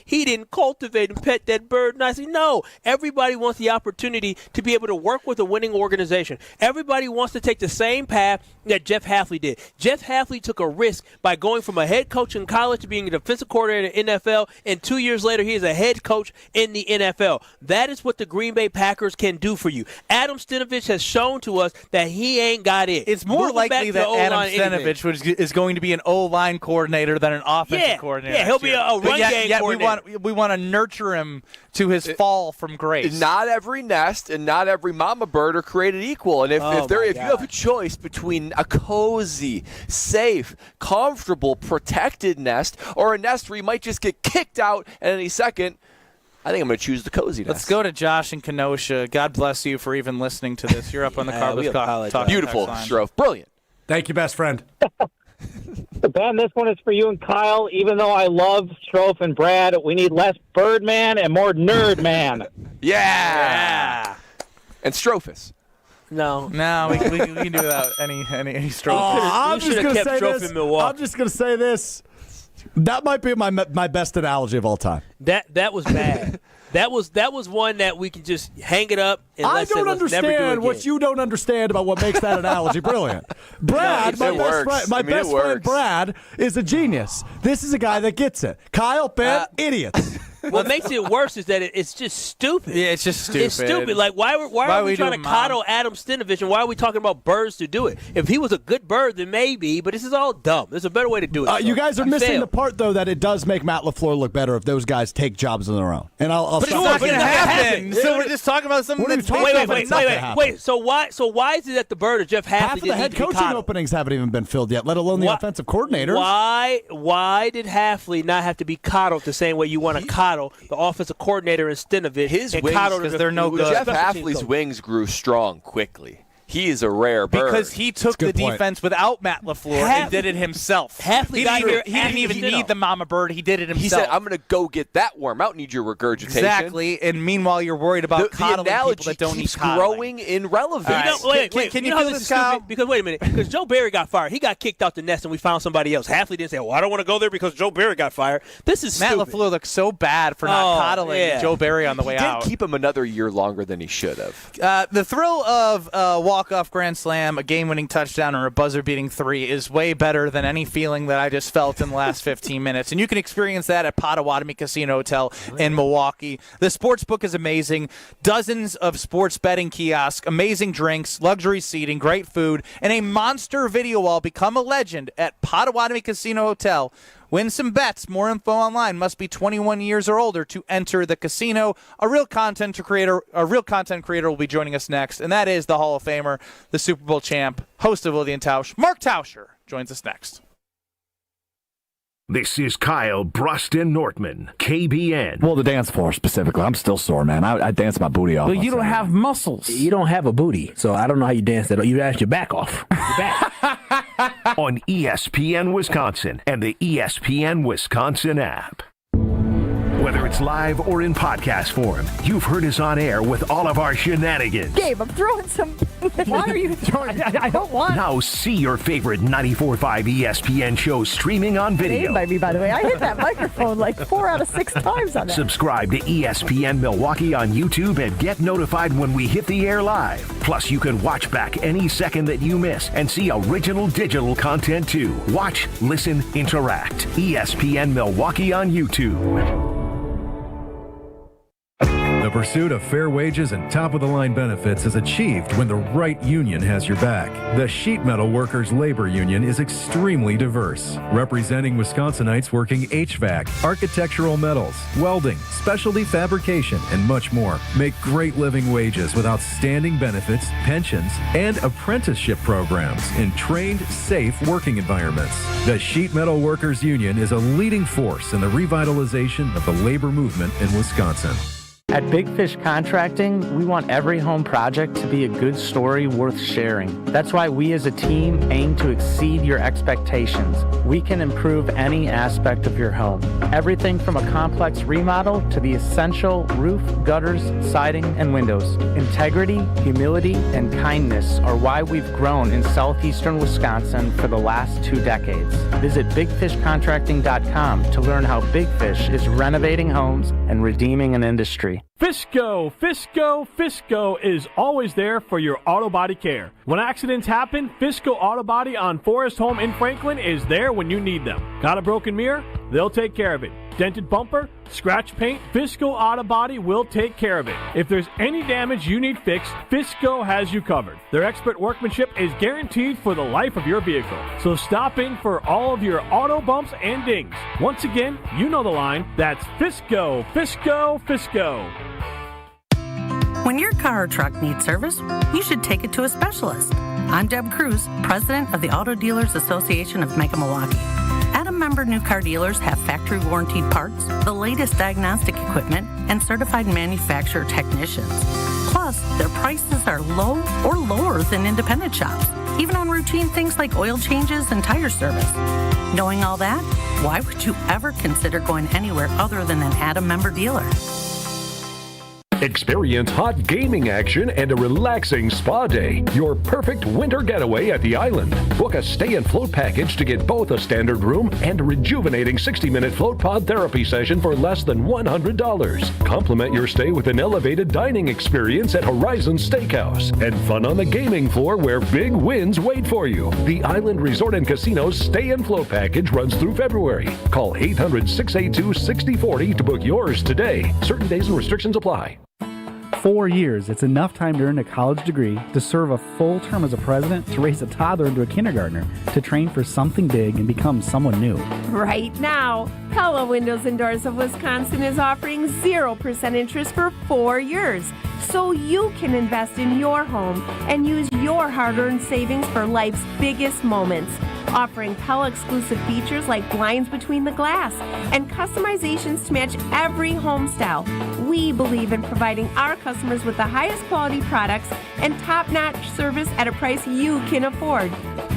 he didn't cultivate and pet that bird nicely? No. Everybody wants the opportunity to be able to work with a winning organization. Everybody wants to take the same path that Jeff Hafley did. Jeff Hafley took a risk by going from a head coach in college to being a defensive coordinator in the NFL, and 2 years later he is a head coach in the NFL. That is what the Green Bay Packers can do for you. Adam Stenavich has shown to us that he ain't got it. It's more likely that Adam Stenavich is going to be an O-line coordinator than an offensive coordinator. Yeah, he'll be a run game coordinator. We want to nurture him to his fall from grace. Not every nest and not every mama bird are created equal. And if you have a choice between a cozy, safe, comfortable, protected nest or a nest where you might just get kicked out at any second, I think I'm going to choose the cozy nest. Let's go to Josh in Kenosha. God bless you for even listening to this. You're up on the Carlos Talk. Beautiful, Strofe. Brilliant. Thank you, best friend. Ben, this one is for you and Kyle. Even though I love Strofe and Brad, we need less Birdman and more Nerdman. Yeah. And Strophus. No, we can do without any Strofe. I'm just going to say this. I'm just going to say this. That might be my best analogy of all time. That was bad. That was one that we can just hang it up and I don't understand what you don't understand about what makes that analogy brilliant. Brad, my best friend Brad is a genius. This is a guy that gets it. Kyle, Ben, idiots. What makes it worse is that it's just stupid. Yeah, it's just stupid. It's stupid. Like, why are we trying to coddle Adam Stenavich, and why are we talking about birds to do it? If he was a good bird, then maybe, but this is all dumb. There's a better way to do it. You guys are missing the part, though, that it does make Matt LaFleur look better if those guys take jobs on their own. And I'll but it's not going to happen. So we're just talking about something that's Wait. So why is it that the bird of Jeff Hafley half of the head coaching openings haven't even been filled yet, let alone the offensive coordinators? Why did Hafley not have to be coddled the same way you want to coddle the offensive coordinator in Stenavich? His wings, because they're no good. Jeff Hafley's wings grew strong quickly. He is a rare bird. Because he took the defense without Matt LaFleur and did it himself. Hafley got here. He didn't even need the mama bird. He did it himself. He said, I'm going to go get that worm. I don't need your regurgitation. Exactly. And meanwhile, you're worried about coddling people that don't need coddling. Growing in relevance. Can you feel this, Kyle? Because wait a minute. Because Joe Barry got fired. He got kicked out the nest, and we found somebody else. Hafley didn't say, I don't want to go there because Joe Barry got fired. This is Matt stupid. LaFleur looks so bad for not coddling Joe Barry on the way out. He did keep him another year longer than he should have. The thrill of a walk-off grand slam, a game-winning touchdown, or a buzzer-beating 3 is way better than any feeling that I just felt in the last 15 minutes. And you can experience that at Potawatomi Casino Hotel in Milwaukee. The sportsbook is amazing. Dozens of sports betting kiosks, amazing drinks, luxury seating, great food, and a monster video wall. Become a legend at Potawatomi Casino Hotel. Win some bets. More info online. Must be 21 years or older to enter the casino. A real content creator will be joining us next, and that is the Hall of Famer, the Super Bowl champ, host of Willie and Tausch, Mark Tauscher, joins us next. This is Kyle Bruston Nortman, KBN. Well, the dance floor specifically. I'm still sore, man. I dance my booty off. Well, you don't have muscles. You don't have a booty, so I don't know how you dance that. You dance your back off. Your back. On ESPN Wisconsin and the ESPN Wisconsin app. Whether it's live or in podcast form, you've heard us on air with all of our shenanigans. Gabe, I'm throwing some. Why are you throwing? I don't want. Now see your favorite 94.5 ESPN shows streaming on video. Gabe by me, by the way. I hit that microphone like 4 out of 6 times on that. Subscribe to ESPN Milwaukee on YouTube and get notified when we hit the air live. Plus, you can watch back any second that you miss and see original digital content too. Watch, listen, interact. ESPN Milwaukee on YouTube. The The pursuit of fair wages and top-of-the-line benefits is achieved when the right union has your back. The Sheet Metal Workers Labor Union is extremely diverse, representing Wisconsinites working HVAC, architectural metals, welding, specialty fabrication, and much more. Make great living wages with outstanding benefits, pensions, and apprenticeship programs in trained, safe working environments. The Sheet Metal Workers Union is a leading force in the revitalization of the labor movement in Wisconsin. At Big Fish Contracting, we want every home project to be a good story worth sharing. That's why we as a team aim to exceed your expectations. We can improve any aspect of your home. Everything from a complex remodel to the essential roof, gutters, siding, and windows. Integrity, humility, and kindness are why we've grown in southeastern Wisconsin for the last 2 decades. Visit bigfishcontracting.com to learn how Big Fish is renovating homes and redeeming an industry. Fisco is always there for your auto body care. When accidents happen, Fisco Auto Body on Forest Home in Franklin is there when you need them. Got a broken mirror? They'll take care of it. Dented bumper? Scratch paint? Fisco Auto Body will take care of it. If there's any damage you need fixed, Fisco has you covered. Their expert workmanship is guaranteed for the life of your vehicle. So stop in for all of your auto bumps and dings. Once again, you know the line. That's Fisco. When your car or truck needs service, you should take it to a specialist. I'm Deb Cruz, president of the Auto Dealers Association of Mega Milwaukee. Adam member new car dealers have factory warranted parts, the latest diagnostic equipment, and certified manufacturer technicians. Plus, their prices are low or lower than independent shops, even on routine things like oil changes and tire service. Knowing all that, why would you ever consider going anywhere other than an Adam member dealer? Experience hot gaming action and a relaxing spa day. Your perfect winter getaway at the island. Book a stay and float package to get both a standard room and a rejuvenating 60-minute float pod therapy session for less than $100. Complement your stay with an elevated dining experience at Horizon Steakhouse and fun on the gaming floor where big wins wait for you. The Island Resort and Casino's stay and float package runs through February. Call 800-682-6040 to book yours today. Certain days and restrictions apply. 4 years, it's enough time to earn a college degree, to serve a full term as a president, to raise a toddler into a kindergartner, to train for something big and become someone new. Right now, Pella Windows and Doors of Wisconsin is offering 0% interest for 4 years, so you can invest in your home and use your hard-earned savings for life's biggest moments. Offering Pella exclusive features like blinds between the glass and customizations to match every home style. We believe in providing our customers with the highest quality products and top-notch service at a price you can afford.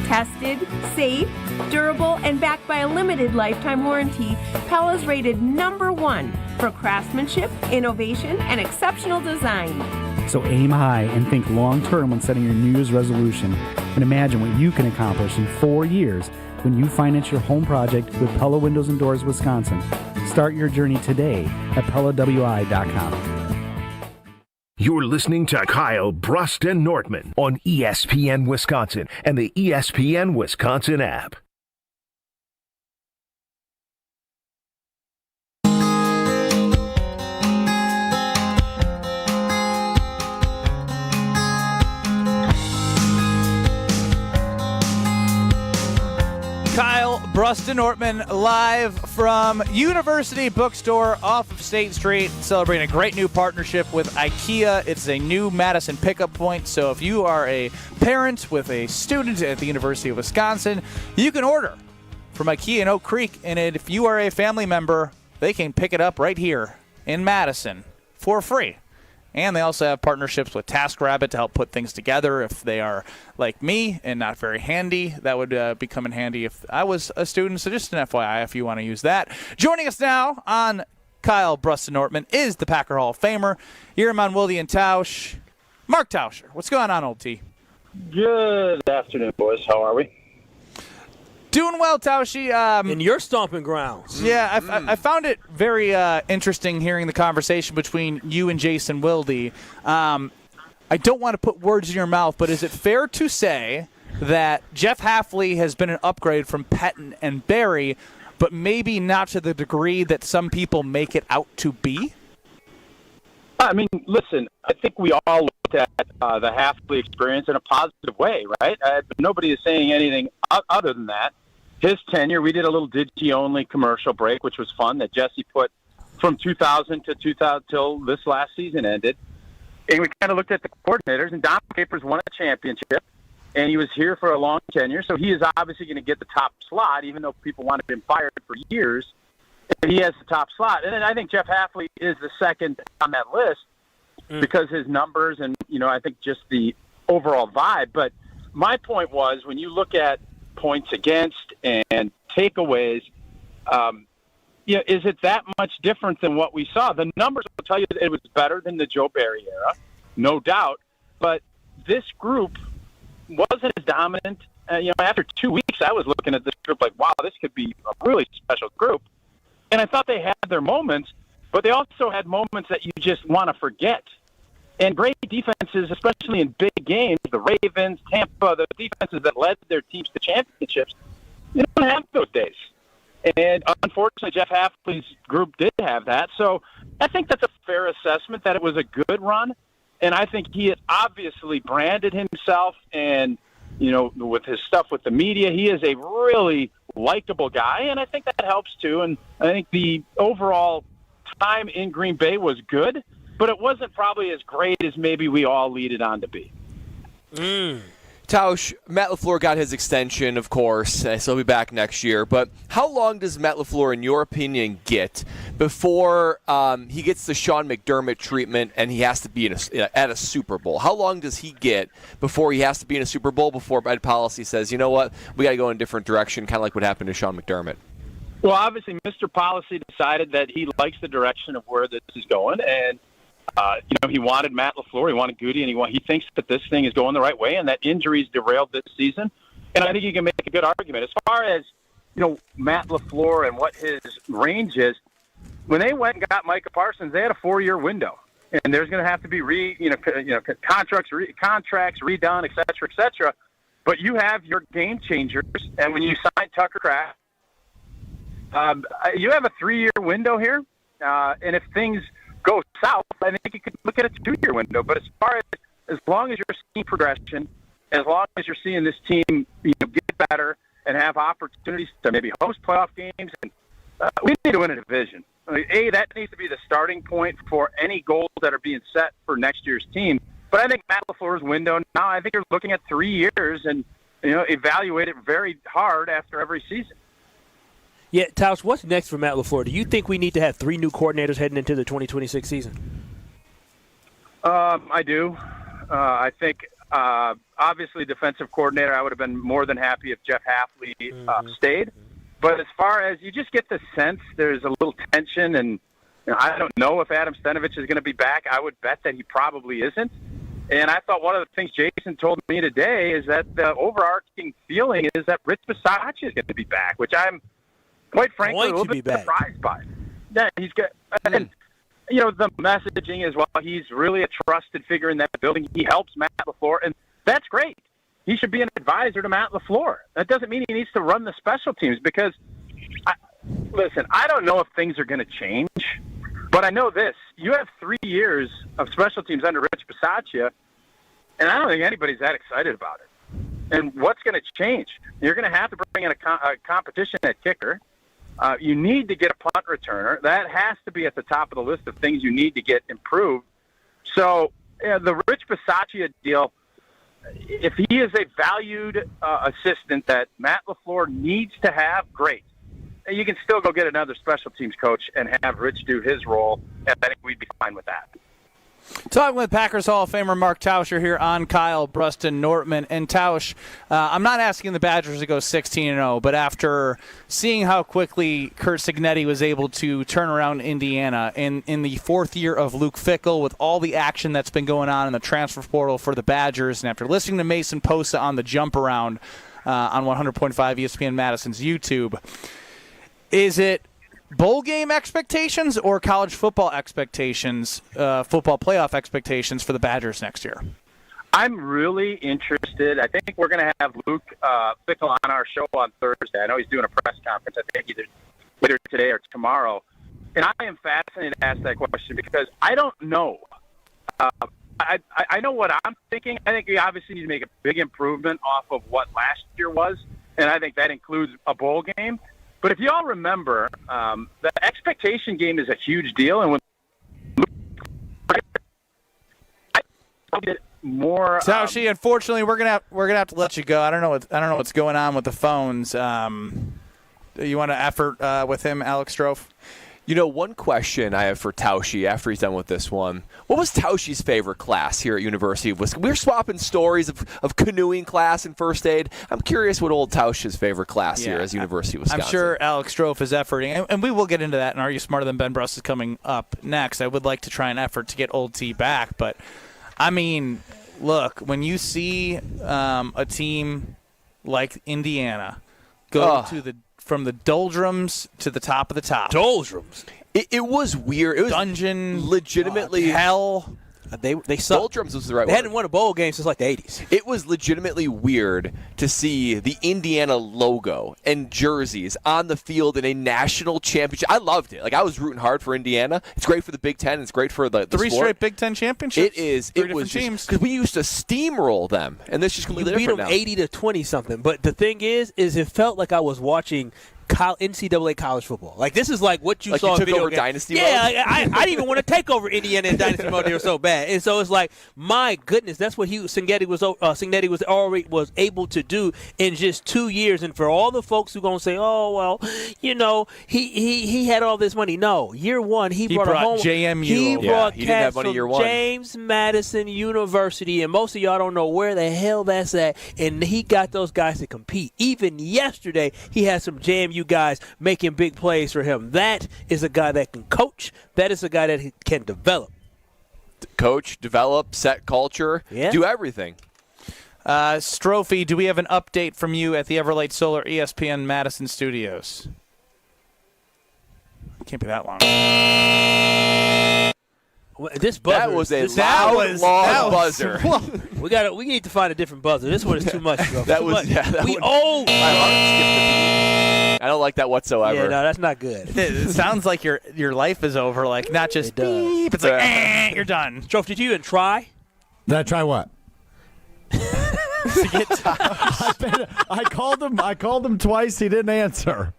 Tested, safe, durable, and backed by a limited lifetime warranty, Pella is rated #1 for craftsmanship, innovation, and exceptional design. So aim high and think long-term when setting your New Year's resolution. And imagine what you can accomplish in 4 years when you finance your home project with Pella Windows and Doors Wisconsin. Start your journey today at PellaWI.com. You're listening to Kyle Brust and Nortman on ESPN Wisconsin and the ESPN Wisconsin app. Kyle Brust and Nortman live from University Bookstore off of State Street, celebrating a great new partnership with IKEA. It's a new Madison pickup point, so if you are a parent with a student at the University of Wisconsin, you can order from IKEA in Oak Creek, and if you are a family member, they can pick it up right here in Madison for free. And they also have partnerships with TaskRabbit to help put things together. If they are like me and not very handy, that would be coming handy if I was a student. So just an FYI if you want to use that. Joining us now on Kyle Brust and Nortman is the Packer Hall of Famer, Yerman Willian Tausch, Mark Tauscher. What's going on, old T? Good afternoon, boys. How are we? Doing well, Tauschi. In your stomping grounds. Yeah, I found it very interesting hearing the conversation between you and Jason Wilde. I don't want to put words in your mouth, but is it fair to say that Jeff Hafley has been an upgrade from Pettine and Barry, but maybe not to the degree that some people make it out to be? I mean, listen, I think we all looked at the Hafley experience in a positive way, right? Nobody is saying anything other than that. His tenure, we did a little Digi-only commercial break, which was fun, that Jesse put from 2000 to 2000 till this last season ended. And we kind of looked at the coordinators, and Don Capers won a championship, and he was here for a long tenure, so he is obviously going to get the top slot, even though people wanted him fired for years. And he has the top slot. And then I think Jeff Hafley is the second on that list because his numbers and, I think just the overall vibe. But my point was, when you look at points against and takeaways, is it that much different than what we saw? The numbers will tell you that it was better than the Joe Barry era, no doubt. But this group wasn't as dominant. After 2 weeks, I was looking at this group like, wow, this could be a really special group. And I thought they had their moments, but they also had moments that you just want to forget. And great defenses, especially in big games, the Ravens, Tampa, the defenses that led their teams to championships, you don't have those days. And unfortunately, Jeff Hafley's group did have that. So I think that's a fair assessment that it was a good run. And I think he has obviously branded himself and, with his stuff with the media, he is a really likable guy, and I think that helps too. And I think the overall time in Green Bay was good, but it wasn't probably as great as maybe we all lead it on to be. Tausch, Matt LaFleur got his extension, of course, so he'll be back next year. But how long does Matt LaFleur, in your opinion, get before he gets the Sean McDermott treatment and he has to be at a Super Bowl? How long does he get before he has to be in a Super Bowl, before Ed Policy says, you know what, we got to go in a different direction, kind of like what happened to Sean McDermott? Well, obviously, Mr. Policy decided that he likes the direction of where this is going, and he wanted Matt LaFleur, he wanted Goody, and he thinks that this thing is going the right way and that injuries derailed this season. And I think you can make a good argument. As far as, Matt LaFleur and what his range is, when they went and got Micah Parsons, they had a 4-year window. And there's going to have to be contracts redone, et cetera, But you have your game changers, and when you sign Tucker Kraft, you have a 3-year window here. And if things go south, I think you could look at a 2-year window. But as long as you're seeing progression, as long as you're seeing this team get better and have opportunities to maybe host playoff games, and we need to win a division. That needs to be the starting point for any goals that are being set for next year's team. But I think Matt LaFleur's window now, I think you're looking at 3 years and evaluate it very hard after every season. Yeah, Tausch, what's next for Matt LaFleur? Do you think we need to have 3 new coordinators heading into the 2026 season? I do. I think, obviously, defensive coordinator, I would have been more than happy if Jeff Hafley stayed. But as far as you just get the sense there's a little tension, and I don't know if Adam Stenavich is going to be back. I would bet that he probably isn't. And I thought one of the things Jason told me today is that the overarching feeling is that Rich Bisaccia is going to be back, which I'm quite frankly a little bit surprised by. Yeah, he's good. And, the messaging is, well, he's really a trusted figure in that building. He helps Matt LaFleur, and that's great. He should be an advisor to Matt LaFleur. That doesn't mean he needs to run the special teams because, I don't know if things are going to change, but I know this. You have 3 years of special teams under Rich Bisaccia, and I don't think anybody's that excited about it. And what's going to change? You're going to have to bring in a competition at kicker. You need to get a punt returner. That has to be at the top of the list of things you need to get improved. So the Rich Bisaccia deal, if he is a valued assistant that Matt LaFleur needs to have, great. You can still go get another special teams coach and have Rich do his role, and I think we'd be fine with that. Talking with Packers Hall of Famer Mark Tauscher here on Kyle Bruston Nortman. And Tausch, I'm not asking the Badgers to go 16-0, but after seeing how quickly Curt Cignetti was able to turn around Indiana in the 4th year of Luke Fickell, with all the action that's been going on in the transfer portal for the Badgers, and after listening to Mason Posa on the jump around on 100.5 ESPN Madison's YouTube, is it bowl game expectations or college football expectations, football playoff expectations for the Badgers next year? I'm really interested. I think we're going to have Luke Fickell on our show on Thursday. I know he's doing a press conference, I think either later today or tomorrow. And I am fascinated to ask that question because I don't know I know what I'm thinking. I think we obviously need to make a big improvement off of what last year was, and I think that includes a bowl game. But if you all remember, the expectation game is a huge deal, and when more Taushi, unfortunately, we're gonna have to let you go. I don't know what's going on with the phones. You want to effort with him, Alex Strofe? One question I have for Taushi after he's done with this one. What was Taushi's favorite class here at University of Wisconsin? We're swapping stories of canoeing class and first aid. I'm curious what old Taushi's favorite class here is University of Wisconsin. I'm sure Alex Strofe is efforting, and we will get into that, and Are You Smarter Than Ben Brust is coming up next. I would like to try and effort to get old T back, but, I mean, look, when you see a team like Indiana go from the doldrums to the top of the top. Doldrums. It was weird. It was dungeon, legitimately hell. They sucked. Doldrums was the right They word. hadn't won a bowl game since like the 80s. It was legitimately weird to see the Indiana logo and jerseys on the field in a national championship. I loved it. Like, I was rooting hard for Indiana. It's great for the Big Ten. It's great for the Three sport. straight Big Ten championships. It is. Three It was different just because we used to steamroll them, and this just completely You beat different them now. 80-20 something. But the thing is it felt like I was watching NCAA college football. Like, this is like what you Like saw you in took video over games. Dynasty mode? Yeah, I didn't even want to take over Indiana in Dynasty mode. They were so bad. And so it's like, my goodness, that's what Cignetti was already was able to do in just 2 years. And for all the folks who going to say, oh, well, he had all this money. No, year one, he brought a home. JMU. He brought he didn't have cats money from year one. James Madison University, and most of y'all don't know where the hell that's at. And he got those guys to compete. Even yesterday, he had some JMU guys making big plays for him. That is a guy that can coach. That is a guy that he can develop. Coach, develop, set culture, do everything. Strophe, do we have an update from you at the Everlight Solar ESPN Madison Studios? Can't be that long. This buzzer. That was a long buzzer. We need to find a different buzzer. This one is too much, bro. That too was much. that we one, old. My heart skipped a beat. I don't like that whatsoever. Yeah, no, that's not good. It sounds like your life is over. Like, not just beep. It's like, you're done. Strofe, did you even try? Did I try what? To get tired. I called him twice. He didn't answer.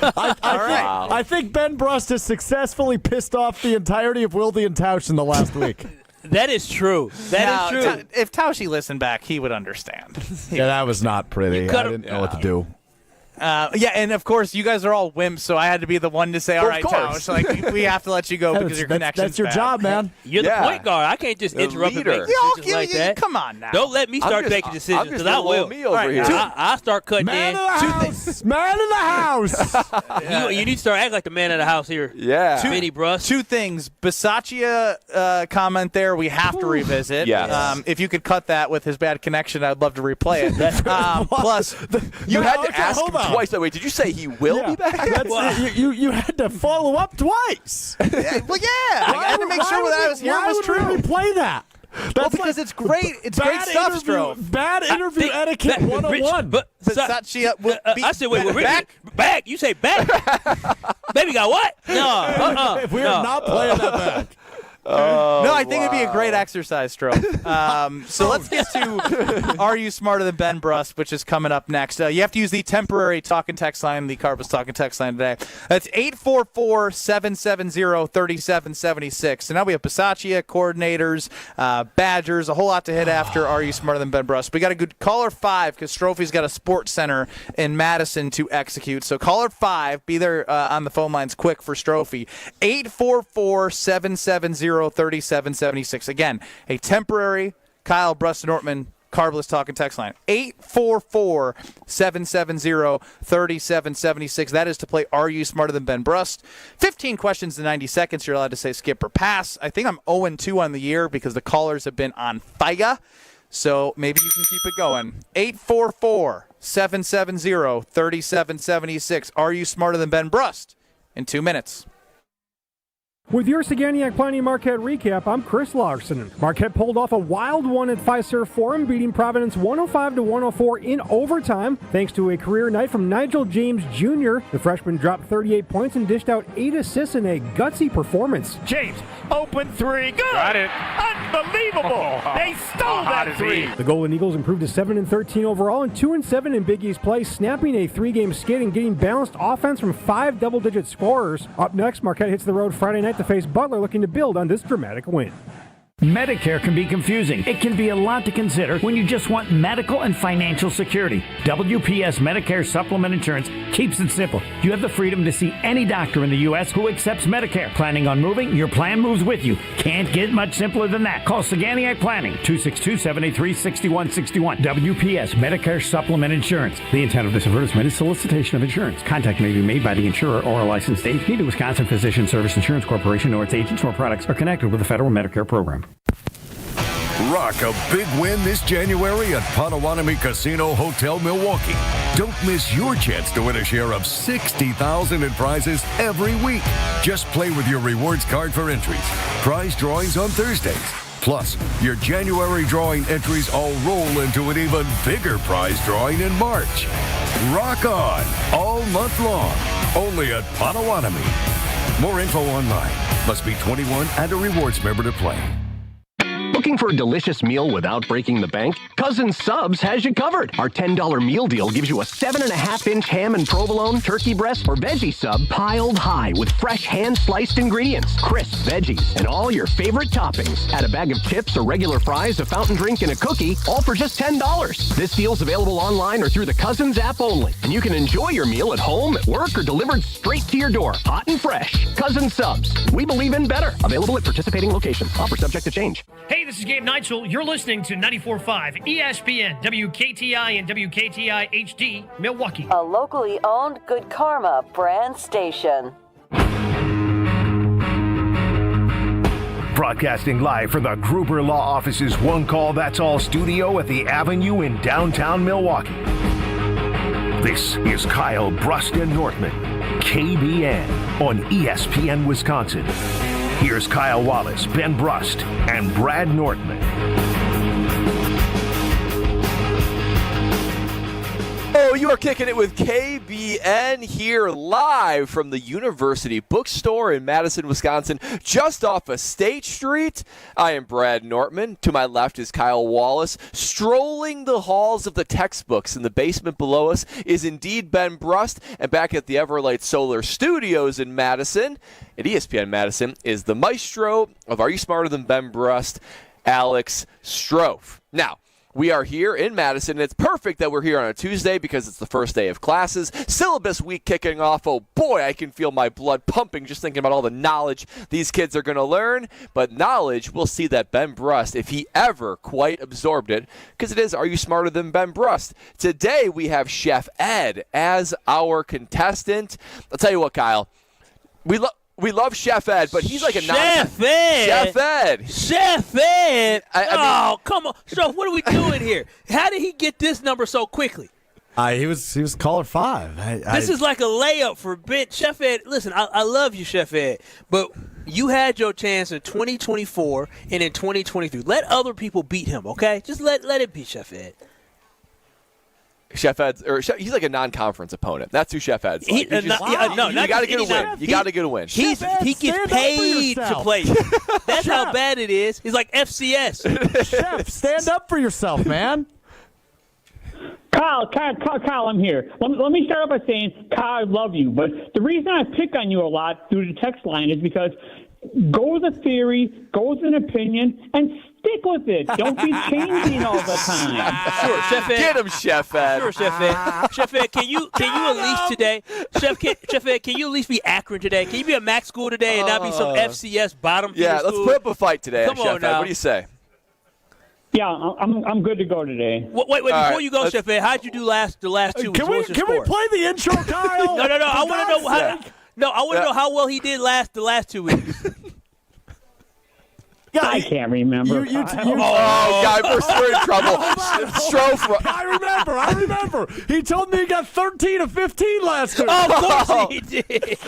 I think Ben Brust has successfully pissed off the entirety of Wilde and Tausch in the last week. That is true. That is true. If Taushi listened back, he would understand. Yeah, that was not pretty. I didn't know what to do. And of course, you guys are all wimps, so I had to be the one to say, all right, Tausch, like, we have to let you go because your connection's That's your bad. job, man. You're the point guard. I can't just interrupt and make decisions like that. Come on now. Don't let me start making decisions because I will. Me over here. I'll start cutting Man in. of the house! Man of the house! You need to start acting like the man of the house here. Yeah. Vinny Brust. Two things. Bisaccia comment there we have to revisit. Yes. If you could cut that with his bad connection, I'd love to replay it. Plus, You had to ask hold him on. twice. Wait, did you say he will be back? You had to follow up twice. I had to make sure what I was hearing was true. Why would we replay that? Well, because it's great. It's great stuff, Strofe. Bad interview etiquette 101. But Bisaccia I said, wait, back? You say back? Baby got what? No. We're not playing that back. No, I think it'd be a great exercise, Strofe. So let's get to Are You Smarter Than Ben Brust, which is coming up next. You have to use the temporary talk and text line, the Carbus talk and text line today. That's 844-770-3776. So now we have Bisaccia, coordinators, Badgers, a whole lot to hit after Are You Smarter Than Ben Brust. We got a good caller 5 because Strophe's got a sports center in Madison to execute. So caller 5, be there on the phone lines quick for Strophe. 844-770-3776. Again, a temporary Kyle Brust-Nortman Carbless talk and text line. 844-770-3776. That is to play Are You Smarter Than Ben Brust? 15 questions in 90 seconds. You're allowed to say skip or pass. I think I'm 0-2 on the year because the callers have been on fire. So maybe you can keep it going. 844-770-3776. Are You Smarter Than Ben Brust? In 2 minutes. With your Saganiac Planning Marquette recap, I'm Chris Larson. Marquette pulled off a wild one at Fiserv Forum, beating Providence 105-104 in overtime. Thanks to a career night from Nigel James Jr., the freshman dropped 38 points and dished out 8 assists in a gutsy performance. James, open three. Good. Got it. Unbelievable. They stole that three. The Golden Eagles improved to 7-13 overall and 2-7 in Big East play, snapping a 3-game skid and getting balanced offense from 5 double-digit scorers. Up next, Marquette hits the road Friday night to face Butler, looking to build on this dramatic win. Medicare can be confusing. It can be a lot to consider when you just want medical and financial security. WPS Medicare Supplement Insurance keeps it simple. You have the freedom to see any doctor in the U.S. who accepts Medicare. Planning on moving? Your plan moves with you. Can't get much simpler than that. Call Saganiac Planning, 262-783-6161. WPS Medicare Supplement Insurance. The intent of this advertisement is solicitation of insurance. Contact may be made by the insurer or a licensed agent. Neither Wisconsin Physician Service Insurance Corporation nor its agents or products are connected with the federal Medicare program. Rock a big win this January at Potawatomi Casino Hotel Milwaukee. Don't miss your chance to win a share of $60,000 in prizes every week. Just play with your rewards card for entries. Prize drawings on Thursdays. Plus, your January drawing entries all roll into an even bigger prize drawing in March. Rock on all month long, only at Potawatomi. More info online. Must be 21 and a rewards member to play. Looking for a delicious meal without breaking the bank? Cousin Subs has you covered. Our $10 meal deal gives you a 7.5-inch ham and provolone, turkey breast, or veggie sub piled high with fresh hand-sliced ingredients, crisp veggies, and all your favorite toppings. Add a bag of chips or regular fries, a fountain drink, and a cookie, all for just $10. This deal's available online or through the Cousins app only. And you can enjoy your meal at home, at work, or delivered straight to your door, hot and fresh. Cousin Subs. We believe in better. Available at participating locations. Offer subject to change. Hey, this is Gabe Neitzel. You're listening to 94.5 ESPN, WKTI, and WKTI HD, Milwaukee. A locally owned Good Karma brand station. Broadcasting live from the Gruber Law Office's One Call That's All studio at the Avenue in downtown Milwaukee. This is Kyle Brust and Nortman, KBN on ESPN Wisconsin. Here's Kyle Wallace, Ben Brust, and Brad Nortman. Oh, you are kicking it with KBN here live from the University Bookstore in Madison, Wisconsin, just off of State Street. I am Brad Nortman. To my left is Kyle Wallace. Strolling the halls of the textbooks in the basement below us is indeed Ben Brust. And back at the Everlight Solar Studios in Madison, at ESPN Madison, is the maestro of Are You Smarter Than Ben Brust, Alex Strofe. Now, we are here in Madison, and it's perfect that we're here on a Tuesday because it's the first day of classes. Syllabus week kicking off. Oh, boy, I can feel my blood pumping just thinking about all the knowledge these kids are going to learn. But knowledge, we'll see that Ben Brust, if he ever quite absorbed it, because it is Are You Smarter Than Ben Brust? Today, we have Chef Ed as our contestant. I'll tell you what, Kyle. We love Chef Ed, but he's like a Chef Ed. Chef Ed. Chef Ed. I mean, come on. So what are we doing here? How did he get this number so quickly? He was caller 5. This is like a layup for Ben. Chef Ed, listen, I love you, Chef Ed, but you had your chance in 2024 and in 2023. Let other people beat him, okay? Just let it be, Chef Ed. Chef Ed's, he's like a non-conference opponent. That's who Chef Ed's like. You got to get a win. You got to get a win. He gets paid to play. That's how bad it is. He's like FCS. Chef, stand up for yourself, man. Kyle, I'm here. Let me start off by saying, Kyle, I love you. But the reason I pick on you a lot through the text line is because go with a theory, go with an opinion, and stick with it. Don't be changing all the time. Sure, Chef Ed. Get him, Chef Ed. Sure, Chef Ed. Chef Ed, can you at least today, Chef Ed, can you at least be Akron today? Can you be a MAC school today and not be some FCS bottom school? Yeah, let's put up a fight today, Come Chef on Ed. now. What do you say? Yeah, I'm good to go today. Wait, before you go, Chef Ed, how'd you do the last 2 weeks? Can we play the intro, Kyle? No. I want to know how. No, I want to know how well he did the last 2 weeks. Yeah, I can't remember. Guy, we're in trouble. Strofe. I remember. He told me he got 13 of 15 last week. Of course he did.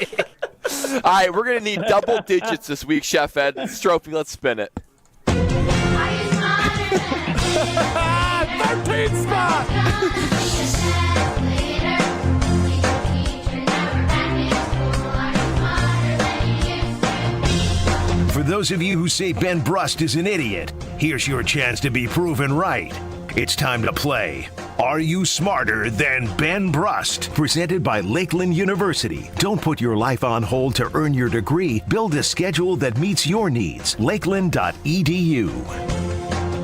All right, we're going to need double digits this week, Chef Ed. Strophy, let's spin it. 13th spot. For those of you who say Ben Brust is an idiot, here's your chance to be proven right. It's time to play Are You Smarter Than Ben Brust? Presented by Lakeland University. Don't put your life on hold to earn your degree. Build a schedule that meets your needs. Lakeland.edu.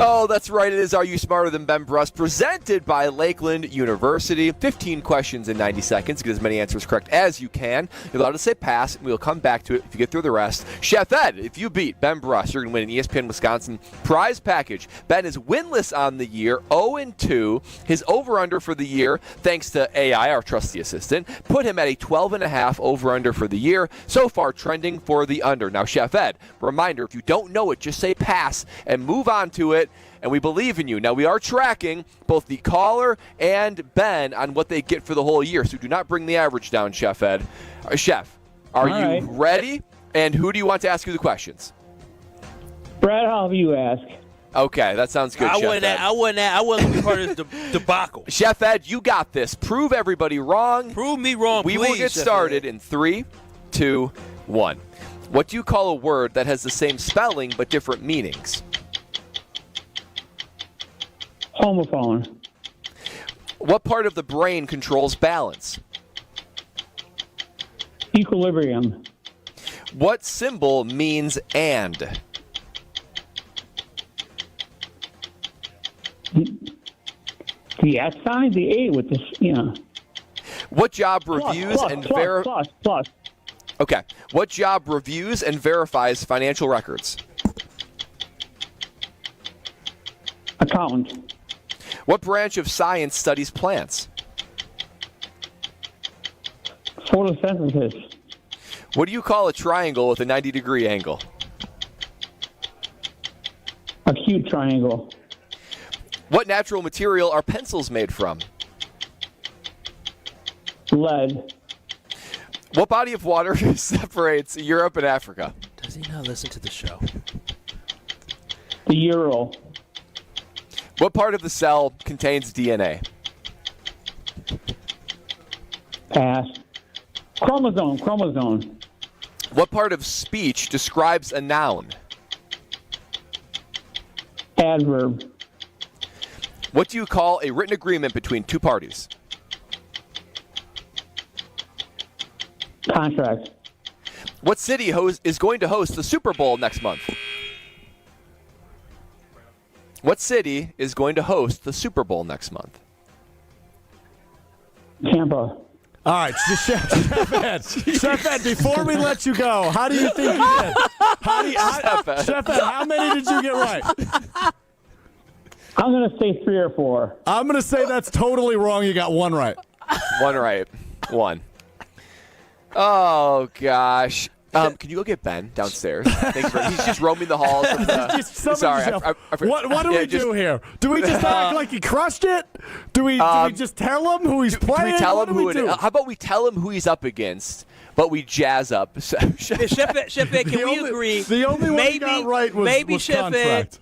Oh, that's right. It is Are You Smarter Than Ben Brust? Presented by Lakeland University. 15 questions in 90 seconds. Get as many answers correct as you can. You're allowed to say pass, and we'll come back to it if you get through the rest. Chef Ed, if you beat Ben Brust, you're going to win an ESPN Wisconsin prize package. Ben is winless on the year, 0-2. His over-under for the year, thanks to AI, our trusty assistant, put him at a 12.5 over-under for the year. So far, trending for the under. Now, Chef Ed, reminder, if you don't know it, just say pass and move on to it. And we believe in you. Now, we are tracking both the caller and Ben on what they get for the whole year, so do not bring the average down, Chef Ed. Chef, are you ready? And who do you want to ask you the questions? Brad, how have you ask? Okay, that sounds good, Chef Ed. I wasn't be part of this debacle. Chef Ed, you got this. Prove everybody wrong. Prove me wrong, We please, will get Chef started Ed. in 3, 2, 1. What do you call a word that has the same spelling but different meanings? Homophone. What part of the brain controls balance? Equilibrium. What symbol means and? The S sign, the A with this, What job reviews plus. Okay. What job reviews and verifies financial records? Accountant. What branch of science studies plants? Photosynthesis. What do you call a triangle with a 90-degree angle? Acute triangle. What natural material are pencils made from? Lead. What body of water separates Europe and Africa? Does he not listen to the show? The Euro. What part of the cell contains DNA? Pass. Chromosome. What part of speech describes a noun? Adverb. What do you call a written agreement between two parties? Contract. What city is going to host the Super Bowl next month? What city is going to host the Super Bowl next month? Tampa. All right, Chef Ed. Chef Ed, before we let you go, how do you think you did? Chef Ed, how many did you get right? I'm going to say 3 or 4. I'm going to say that's totally wrong. You got 1 right. 1 right. 1. Oh, gosh. Can you go get Ben downstairs? He's just roaming the halls. Sorry. What do we do here? Do we just act like he crushed it? Do we just tell him who he's playing? Do we tell him How about we tell him who he's up against, but we jazz up? Chef Ed, can we agree? The only one he got right was contract.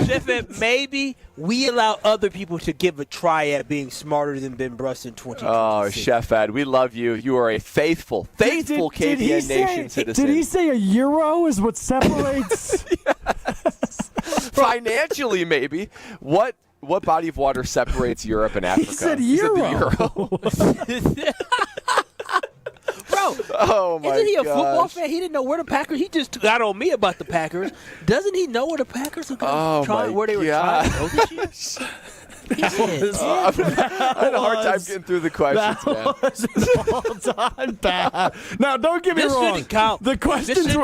Chef Ed, maybe we allow other people to give a try at being smarter than Ben Brust in 2026. Oh, Chef Ed, we love you. You are a faithful KPN Nation citizen. Did he say a euro is what separates? Financially, maybe. What body of water separates Europe and Africa? He said euro. Bro, isn't he a football fan? He didn't know where the Packers. He just got on me about the Packers. Doesn't he know where the Packers are going? Where they were trying to go this year? I had a hard time getting through the questions, man. Was all time bad. Now, don't get me wrong. Shouldn't count. The questions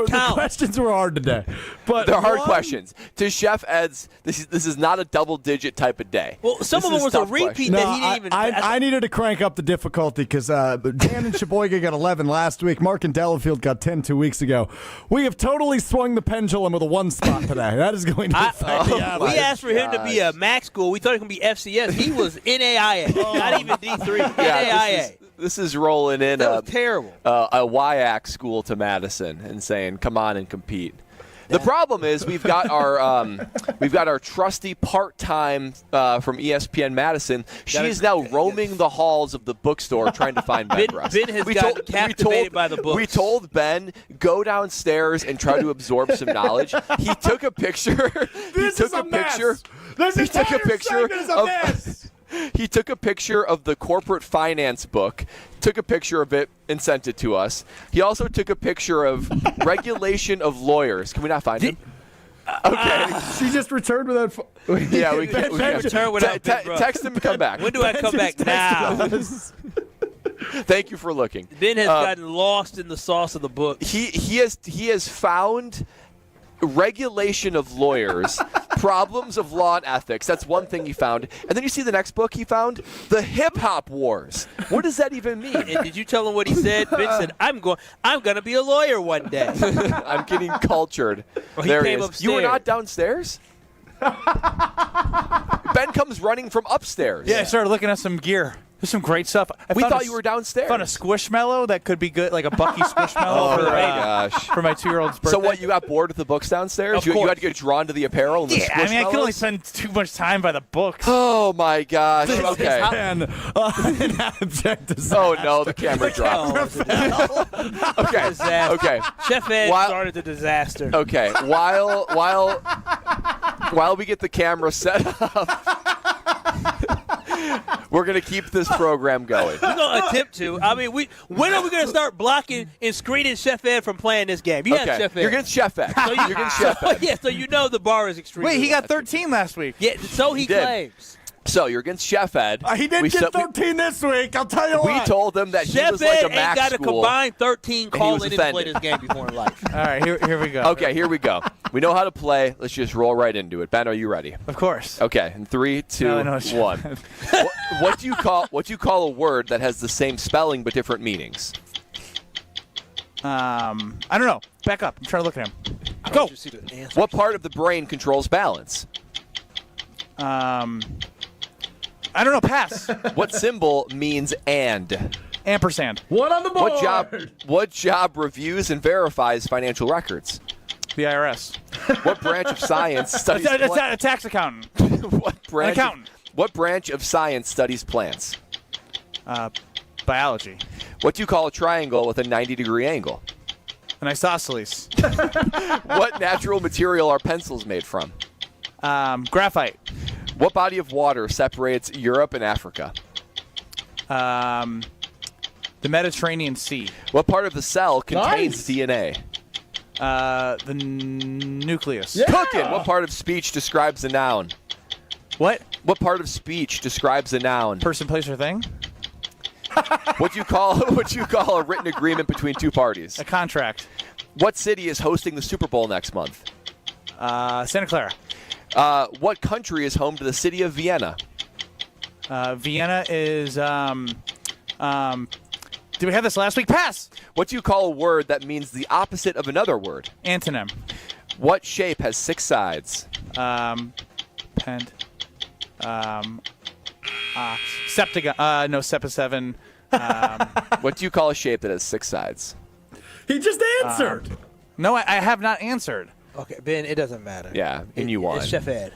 were hard today, but they're hard questions. To Chef Ed's, this is not a double-digit type of day. Well, some of them was a repeat that he didn't even. I needed to crank up the difficulty because Dan and Sheboygan got 11 last week. Mark and Delafield got 10 2 weeks ago. We have totally swung the pendulum with a 1 spot today. That is going to affect the average. We asked for him to be a MAC school. We thought it was going to be FCS. He was NAIA, not even D3. NAIA. This is rolling in That was terrible. A WIAC school to Madison and saying, "Come on and compete." The problem is we've got our trusty part-time from ESPN Madison. She is now roaming the halls of the bookstore trying to find bed rest. Ben has gotten captivated by the books. We told Ben, go downstairs and try to absorb some knowledge. He took a picture. This is a mess. This entire segment is a mess. He took a picture of the corporate finance book, took a picture of it, and sent it to us. He also took a picture of regulation of lawyers. Can we not find him? Okay. She just returned without. Yeah, we can return without. Text him to come back. When do I come back now? Thank you for looking. Ben has gotten lost in the sauce of the book. He has found regulation of lawyers, problems of law and ethics. That's one thing he found. And then you see the next book he found, The Hip Hop Wars. What does that even mean? And did you tell him what he said? Ben said, I'm going to be a lawyer one day. I'm getting cultured. Well, there he came is. upstairs. You were not downstairs? Ben comes running from upstairs. Yeah, I started looking at some gear. There's some great stuff. We thought you were downstairs. I found a Squishmallow that could be good, like a Bucky Squishmallow for my 2-year-old's birthday. So what, you got bored with the books downstairs? Of you course. had to get drawn to the apparel and the Yeah, I mean, I can only Squishmallows? spend too much time by the books. Oh, my gosh. Okay. Oh, no, the camera dropped. Okay. Okay. Chef Ed started the disaster. Okay. While we get the camera set up, we're going to keep this program going. We're going to attempt to. I mean, when are we going to start blocking and screening Chef Ed from playing this game? You have Chef Ed. You're against Chef Ed. So You're against Chef Ed. Yeah, so you know the bar is extremely Wait, he got low. 13 last week. Yeah, so he did. claims. So you're against Chef Ed. He didn't get 13 this week. I'll tell you We what. told him that he Chef was like Ed a Mac ain't got a school. combined 13 and he call was in and play offended. this game before in life. All right, here we go. Okay, here we go. We know how to play. Let's just roll right into it. Ben, are you ready? Of course. Okay, in 3, 2, No, I know it's 1. What do you call a word that has the same spelling but different meanings? I don't know. Back up. I'm trying to look at him. Go. What part of the brain controls balance? I don't know. Pass. What symbol means and? Ampersand. One on the board. What job reviews and verifies financial records? The IRS. What branch of science studies a tax accountant. An accountant. What branch of science studies plants? Biology. What do you call a triangle with a 90-degree angle? An isosceles. What natural material are pencils made from? Graphite. What body of water separates Europe and Africa? The Mediterranean Sea. What part of the cell contains DNA? The nucleus. Cooking. What part of speech describes a noun? What? What part of speech describes a noun? Person, place, or thing? What do you call a written agreement between two parties? A contract. What city is hosting the Super Bowl next month? Santa Clara. What country is home to the city of Vienna? Vienna is. Did we have this last week? Pass. What do you call a word that means the opposite of another word? Antonym. What shape has 6 sides? Pent. Septagon. No, Sepa7. What do you call a shape that has 6 sides? He just answered. No, I have not answered. Okay, Ben, it doesn't matter. Yeah, and you won. It's Chef Ed.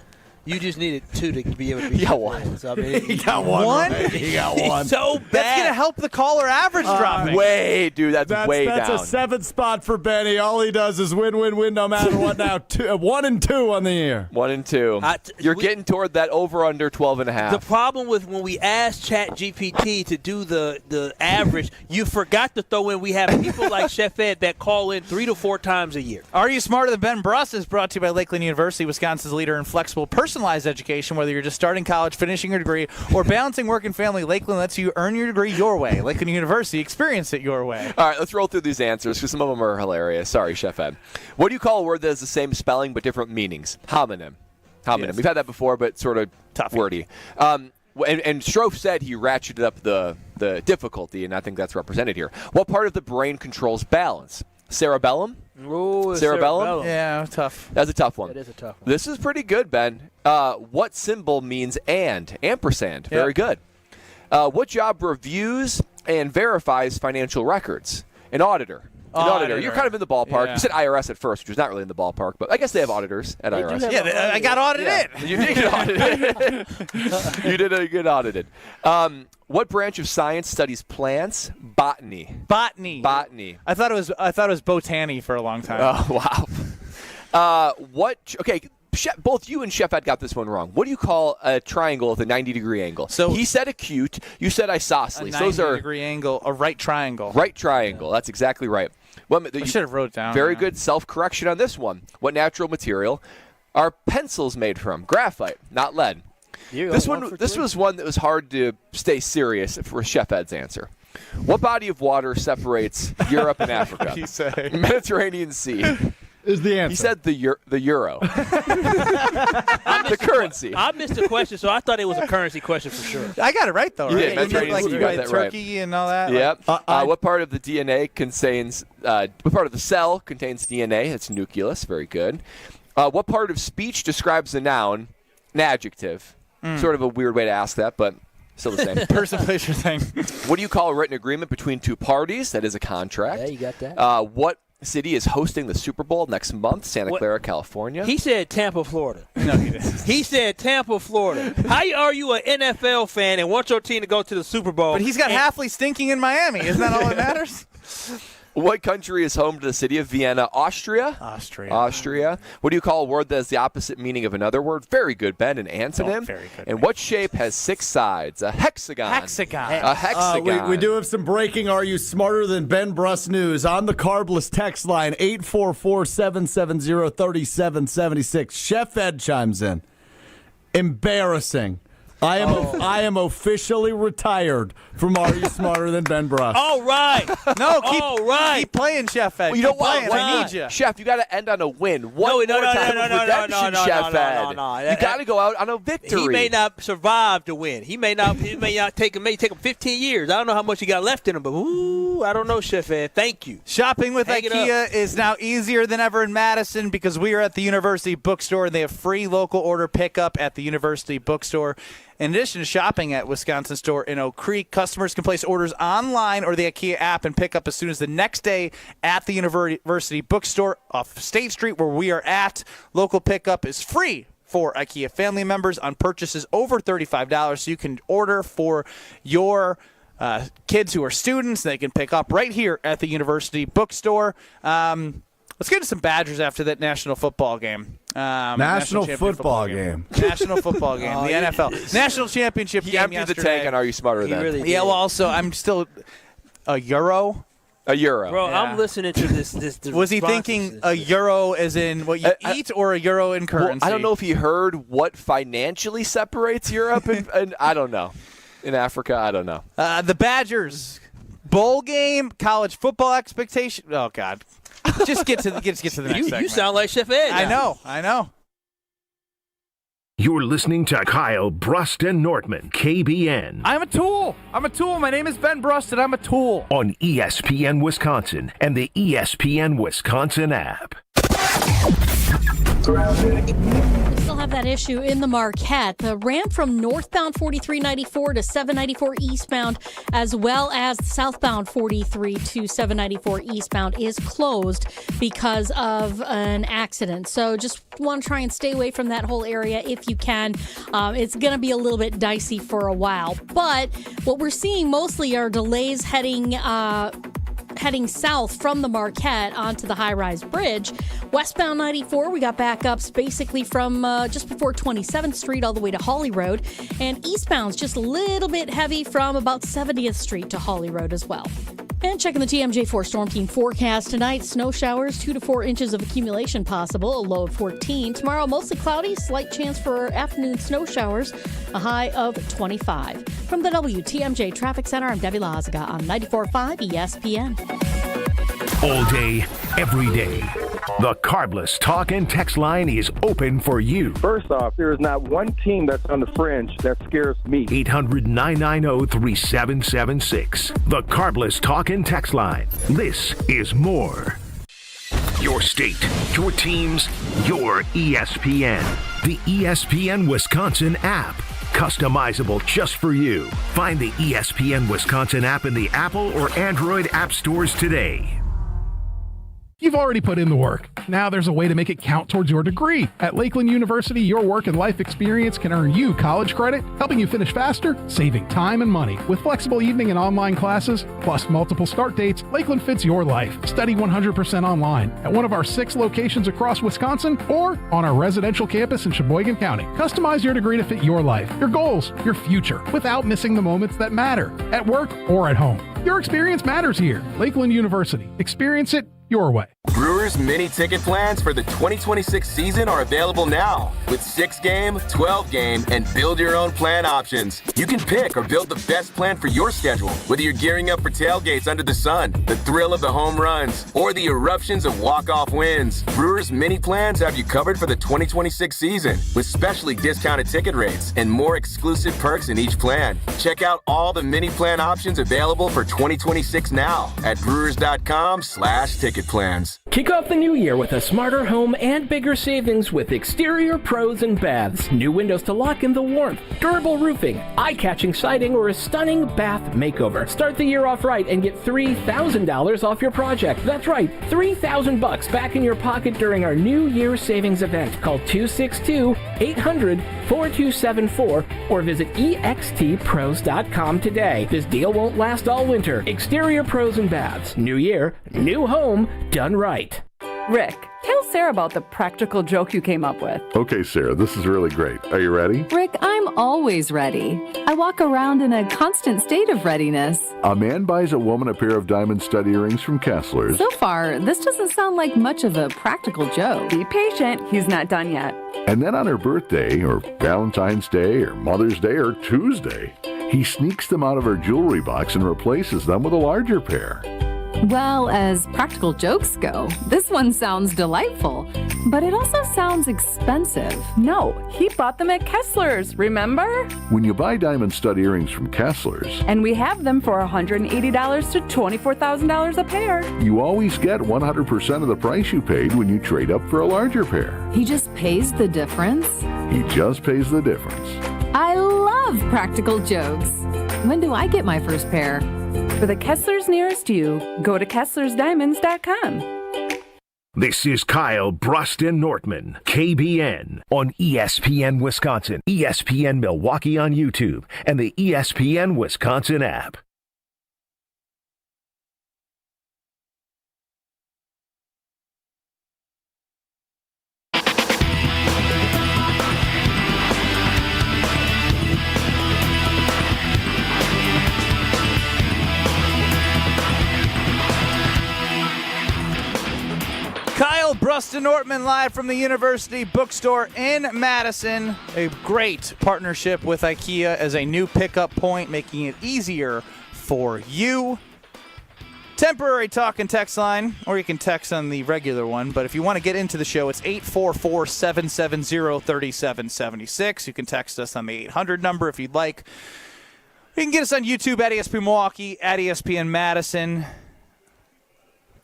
You just needed 2 to be able to be. He got 1. So, I mean, He got one. One? Right. He got one. so bad. That's going to help the caller average dropping. Way, dude, that's way That's down. a 7th spot for Benny. All he does is win, win, win, no matter what. Now 1 and 2 on the year. 1 and 2. You're getting toward that over under 12.5. The problem with when we asked ChatGPT to do the average, you forgot to throw in we have people like Chef Ed that call in 3 to 4 times a year. Are You Smarter Than Ben Bruss is brought to you by Lakeland University, Wisconsin's leader in flexible, personalized education. Whether you're just starting college, finishing your degree, or balancing work and family, Lakeland lets you earn your degree your way. Lakeland University, experience it your way. All right, let's roll through these answers because some of them are hilarious. Sorry, Chef Ed. What do you call a word that has the same spelling but different meanings? Homonym. Homonym. Yes. We've had that before, but sort of Tough. wordy. And Strofe said he ratcheted up the difficulty, and I think that's represented here. What part of the brain controls balance? Cerebellum? Ooh, Cerebellum? Yeah, tough. That's a tough one. That is a tough one. This is pretty good, Ben. What symbol means and? Ampersand. Very good. What job reviews and verifies financial records? An auditor. Auditor. You're kind of in the ballpark. Yeah. You said IRS at first, which was not really in the ballpark, but I guess they have auditors at IRS. Yeah, I got audited. You did get audited. You did get audited. What branch of science studies plants? Botany. Botany. I thought it was botany for a long time. Oh wow. Both you and Chef Ed got this one wrong. What do you call a triangle with a 90-degree angle? So he said acute. You said isosceles. A 90-degree angle, a right triangle. Right triangle. That's exactly right. Well, I should have wrote it down. Very good self-correction on this one. What natural material are pencils made from? Graphite, not lead. This was one that was hard to stay serious for Chef Ed's answer. What body of water separates Europe and Africa? What did he say? Mediterranean Sea. Is the answer. He said the euro. The currency. I missed the question, so I thought it was a currency question for sure. I got it right, though, You right? did. Mediterranean Sea, you got that right. Turkey and all that. Yep. What part of the DNA contains, what part of the cell contains DNA? It's nucleus. Very good. What part of speech describes a noun? An adjective. Sort of a weird way to ask that, but still the same. Person, place, or thing. What do you call a written agreement between two parties? That is a contract. Yeah, you got that. What city is hosting the Super Bowl next month? Santa Clara, California. He said Tampa, Florida. No, he didn't. He said Tampa, Florida. How are you an NFL fan and want your team to go to the Super Bowl? But he's got Hafley stinking in Miami. Isn't that all that matters? What country is home to the city of Vienna? Austria? Austria. What do you call a word that has the opposite meaning of another word? Very good, Ben. An antonym. Very good. And what shape has 6 sides? A hexagon. A hexagon. We do have some breaking Are You Smarter Than Ben Bruss news on the Carbless text line, 844-770-3776. Chef Ed chimes in. Embarrassing. I am officially retired from Are You Smarter Than Ben Bruss. All right. No, keep playing, Chef Ed. Well, you know what? I need you. Chef, you got to end on a win. One No, more time of redemption, Chef Ed. You got to go out on a victory. He may not survive to win. It may take him 15 years. I don't know how much he got left in him, but I don't know, Chef Ed. Thank you. Shopping with IKEA is now easier than ever in Madison because we are at the University Bookstore and they have free local order pickup at the University Bookstore. In addition to shopping at Wisconsin Store in Oak Creek, customers can place orders online or the IKEA app and pick up as soon as the next day at the University Bookstore off State Street where we are at. Local pickup is free for IKEA family members on purchases over $35, so you can order for your kids who are students. They can pick up right here at the University Bookstore. Let's get into some Badgers after that national football game. National football game. National football game. The NFL. National championship game emptied yesterday. the tank on Are You Smarter Than? Really yeah, well, also, I'm still a euro. A euro. Bro, Yeah. I'm listening to this. Was he thinking a euro as in what you eat or a euro in currency? Well, I don't know if he heard what financially separates Europe and I don't know. In Africa, I don't know. The Badgers bowl game, college football expectation. Oh God. Just get to the next segment. You sound like Chef Ed. I know. You're listening to Kyle Brust and Nortman, KBN. I'm a tool. My name is Ben Brust, and I'm a tool. On ESPN Wisconsin and the ESPN Wisconsin app. Still have that issue in the Marquette. The ramp from northbound 4394 to 794 eastbound, as well as southbound 43 to 794 eastbound, is closed because of an accident. So just want to try and stay away from that whole area if you can. It's going to be a little bit dicey for a while. But what we're seeing mostly are delays heading south from the Marquette onto the high-rise bridge. Westbound 94, we got backups basically from just before 27th Street all the way to Holly Road. And eastbound's just a little bit heavy from about 70th Street to Holly Road as well. And checking the TMJ4 Storm Team forecast tonight, snow showers, 2 to 4 inches of accumulation possible, a low of 14. Tomorrow, mostly cloudy, slight chance for afternoon snow showers, a high of 25. From the WTMJ Traffic Center, I'm Debbie Lazaga on 94.5 ESPN. All day, every day. The Carbless Talk and Text line is open for you. First off, there is not one team that's on the fringe that scares me. 800-990-3776. The Carbless Talk and Text line. This is more. Your state, your teams, your ESPN. The ESPN Wisconsin app. customizable just for you. Find the ESPN Wisconsin app in the Apple or Android app stores today. You've already put in the work. Now there's a way to make it count towards your degree. At Lakeland University, your work and life experience can earn you college credit, helping you finish faster, saving time and money. With flexible evening and online classes, plus multiple start dates, Lakeland fits your life. Study 100% online at one of our 6 locations across Wisconsin or on our residential campus in Sheboygan County. Customize your degree to fit your life, your goals, your future, without missing the moments that matter, at work or at home. Your experience matters here. Lakeland University. Experience it your way. Brewers mini ticket plans for the 2026 season are available now with 6-game, 12-game, and build your own plan options. You can pick or build the best plan for your schedule, whether you're gearing up for tailgates under the sun, the thrill of the home runs, or the eruptions of walk-off wins. Brewers mini plans have you covered for the 2026 season with specially discounted ticket rates and more exclusive perks in each plan. Check out all the mini plan options available for 2026 now at brewers.com/ticket plans. Kick off the new year with a smarter home and bigger savings with Exterior Pros and Baths. New windows to lock in the warmth, durable roofing, eye-catching siding, or a stunning bath makeover. Start the year off right and get $3,000 off your project. That's right, $3,000 back in your pocket during our New Year savings event. Call 262-800-4274 or visit extpros.com today. This deal won't last all winter. Exterior Pros and Baths. New year, new home, done right. Rick, tell Sarah about the practical joke you came up with. Okay, Sarah, this is really great. Are you ready? Rick, I'm always ready. I walk around in a constant state of readiness. A man buys a woman a pair of diamond stud earrings from Kessler's. So far, this doesn't sound like much of a practical joke. Be patient, he's not done yet. And then on her birthday, or Valentine's Day, or Mother's Day, or Tuesday, he sneaks them out of her jewelry box and replaces them with a larger pair. Well, as practical jokes go, this one sounds delightful, but it also sounds expensive. No, he bought them at Kessler's, remember? When you buy diamond stud earrings from Kessler's, And we have them for $180 to $24,000 a pair. you always get 100% of the price you paid when you trade up for a larger pair. He just pays the difference? He just pays the difference. I love practical jokes. When do I get my first pair? For the Kesslers nearest you, go to KesslersDiamonds.com. This is Kyle Bruston-Nortman, KBN, on ESPN Wisconsin, ESPN Milwaukee on YouTube, and the ESPN Wisconsin app. Kyle Bruston-Nortman live from the University Bookstore in Madison. A great partnership with IKEA as a new pickup point, making it easier for you. Temporary talk and text line, or you can text on the regular one. But if you want to get into the show, it's 844-770-3776. You can text us on the 800 number if you'd like. You can get us on YouTube at ESPN Milwaukee, at ESPN Madison.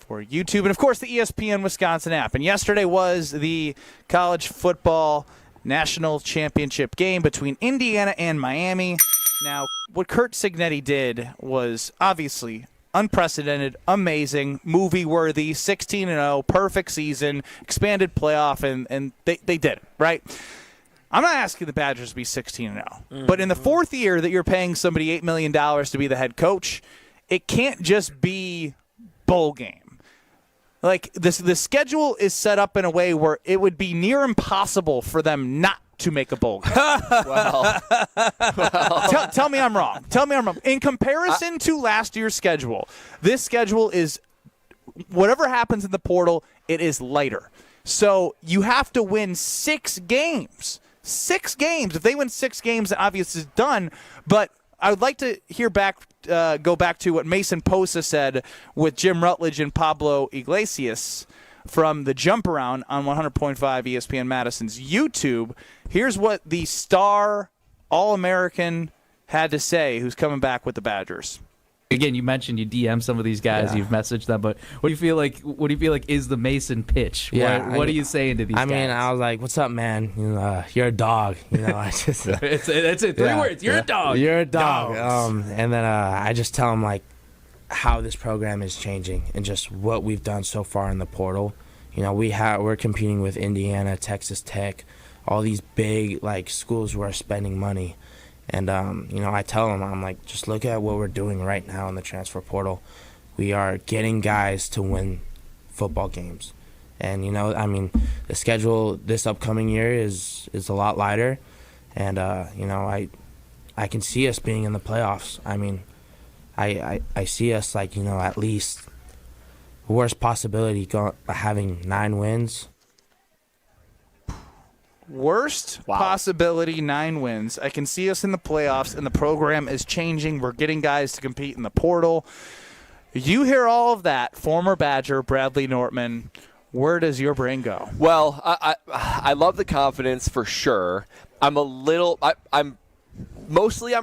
For YouTube, and of course the ESPN Wisconsin app. And yesterday was the college football national championship game between Indiana and Miami. Now, what Curt Cignetti did was obviously unprecedented, amazing, movie-worthy, 16-0, perfect season, expanded playoff, and they did it, right? I'm not asking the Badgers to be 16-0, but in the fourth year that you're paying somebody $8 million to be the head coach, it can't just be bowl game. Like, the schedule is set up in a way where it would be near impossible for them not to make a bowl game. Tell me I'm wrong. Tell me I'm wrong. In comparison to last year's schedule, this schedule is, whatever happens in the portal, it is lighter. So you have to win 6 games. 6 games. If they win 6 games, obviously it's done. But I would like to go back to what Mason Posa said with Jim Rutledge and Pablo Iglesias from the Jump Around on 100.5 ESPN Madison's YouTube. Here's what the star All-American had to say, who's coming back with the Badgers. Again, you mentioned you DM some of these guys, you've messaged them, but what do you feel like? What do you feel like is the Mason pitch? Yeah, what are you saying to these guys? I mean, I was like, "What's up, man? You're a dog." I just that's it. 3 words. You're a dog. You're a dog. And then I just tell them like how this program is changing and just what we've done so far in the portal. We're competing with Indiana, Texas Tech, all these big like schools who are spending money. And, I tell them, I'm like, just look at what we're doing right now in the transfer portal. We are getting guys to win football games. And, the schedule this upcoming year is a lot lighter. And, I can see us being in the playoffs. I mean, I see us, like, at least worst possibility having 9 wins. Worst possibility, 9 wins. I can see us in the playoffs, and the program is changing. We're getting guys to compete in the portal. You hear all of that, former Badger Bradley Nortman. Where does your brain go? Well, I love the confidence for sure. I'm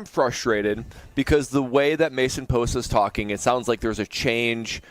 frustrated because the way that Mason Post is talking, it sounds like there's a change.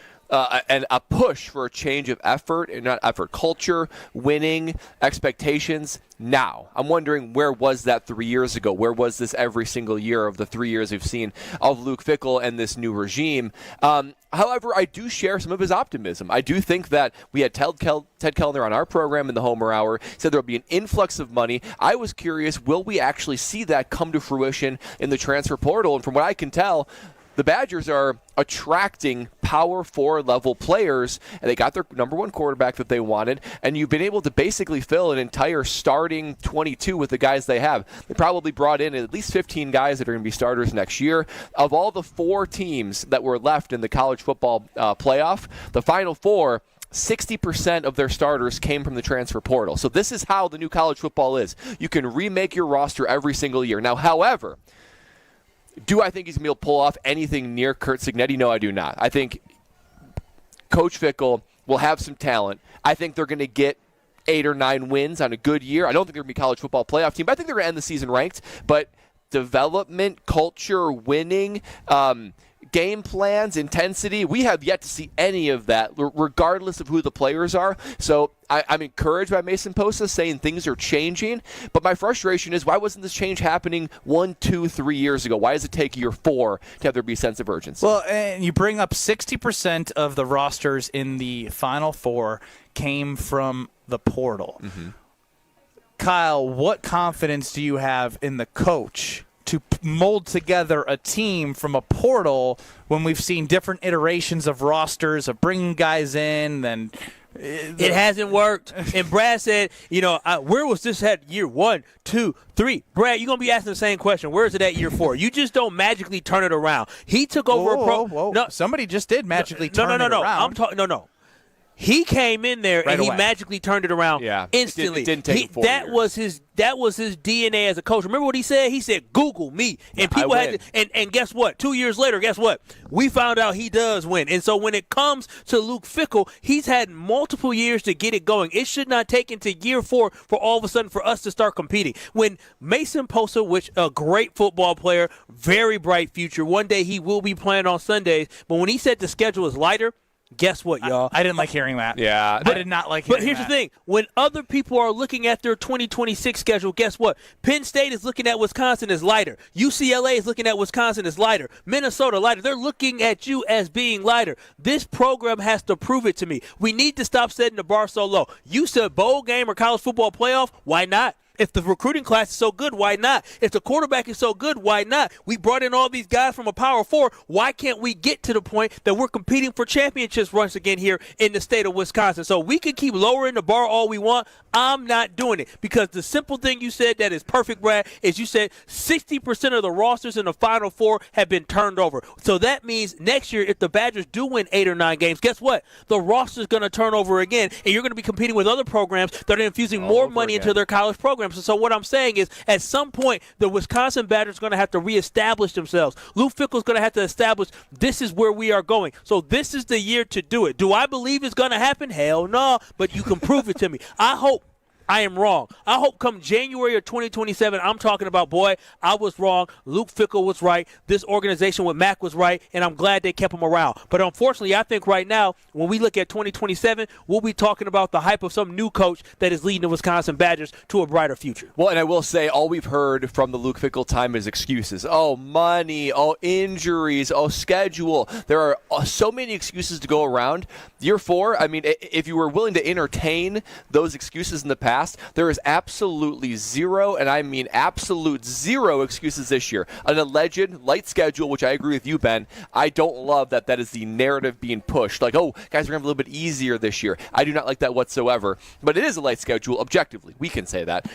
And a push for a change of effort, and not effort, culture, winning, expectations. Now, I'm wondering, where was that 3 years ago? Where was this every single year of the 3 years we've seen of Luke Fickell and this new regime? However, I do share some of his optimism. I do think that we had Ted Kellner on our program in the Homer Hour, said there will be an influx of money. I was curious, will we actually see that come to fruition in the transfer portal? And from what I can tell, the Badgers are attracting Power 4 level players, and they got their number 1 quarterback that they wanted, and you've been able to basically fill an entire starting 22 with the guys they have. They probably brought in at least 15 guys that are going to be starters next year. Of all the 4 teams that were left in the college football playoff, the final 4, 60% of their starters came from the transfer portal. So this is how the new college football is. You can remake your roster every single year. Now, however, do I think he's going to be able to pull off anything near Curt Cignetti? No, I do not. I think Coach Fickell will have some talent. I think they're going to get 8 or 9 wins on a good year. I don't think they're going to be a college football playoff team, but I think they're going to end the season ranked. But development, culture, winning, game plans, intensity, we have yet to see any of that, regardless of who the players are. So I'm encouraged by Mason Posa saying things are changing, but my frustration is, why wasn't this change happening 1, 2, 3 years ago? Why does it take year 4 to have there be a sense of urgency? Well, and you bring up 60% of the rosters in the Final Four came from the portal. Mm-hmm. Kyle, what confidence do you have in the coach to mold together a team from a portal when we've seen different iterations of rosters, of bringing guys in? And it hasn't worked. And Brad said, where was this at year 1, 2, 3? Brad, you're going to be asking the same question. Where is it at year 4? You just don't magically turn it around. He took over No, somebody just did magically turn it around. I'm talking. No. He came in there and he magically turned it around instantly. It didn't take 4 years. That was his DNA as a coach. Remember what he said? He said, Google me. And people had to, and guess what? 2 years later, guess what? We found out he does win. And so when it comes to Luke Fickell, he's had multiple years to get it going. It should not take into year 4 for all of a sudden for us to start competing. When Mason Posa, which a great football player, very bright future, one day he will be playing on Sundays, but when he said the schedule is lighter, guess what, y'all? I didn't like hearing that. Yeah. I did not like hearing that. But here's the thing. When other people are looking at their 2026 schedule, guess what? Penn State is looking at Wisconsin as lighter. UCLA is looking at Wisconsin as lighter. Minnesota lighter. They're looking at you as being lighter. This program has to prove it to me. We need to stop setting the bar so low. You said bowl game or college football playoff. Why not? If the recruiting class is so good, why not? If the quarterback is so good, why not? We brought in all these guys from a Power 4. Why can't we get to the point that we're competing for championships once again here in the state of Wisconsin? So we can keep lowering the bar all we want. I'm not doing it, because the simple thing you said that is perfect, Brad, is you said 60% of the rosters in the Final Four have been turned over. So that means next year, if the Badgers do win 8 or 9 games, guess what? The roster's going to turn over again, and you're going to be competing with other programs that are infusing more money into their college programs. So what I'm saying is, at some point, the Wisconsin Badgers are going to have to reestablish themselves. Luke Fickell's going to have to establish this is where we are going. So this is the year to do it. Do I believe it's going to happen? Hell no, but you can prove it to me. I hope I am wrong. I hope come January of 2027, I'm talking about, boy, I was wrong. Luke Fickell was right. This organization with Mac was right, and I'm glad they kept him around. But unfortunately, I think right now, when we look at 2027, we'll be talking about the hype of some new coach that is leading the Wisconsin Badgers to a brighter future. Well, and I will say, all we've heard from the Luke Fickell time is excuses. Oh, money. Oh, injuries. Oh, schedule. There are so many excuses to go around. Year 4, I mean, if you were willing to entertain those excuses in the past, there is absolutely zero, and I mean absolute zero excuses this year. An alleged light schedule, which I agree with you, Ben. I don't love that is the narrative being pushed. Like, oh, guys, we're going to have a little bit easier this year. I do not like that whatsoever. But it is a light schedule, objectively. We can say that.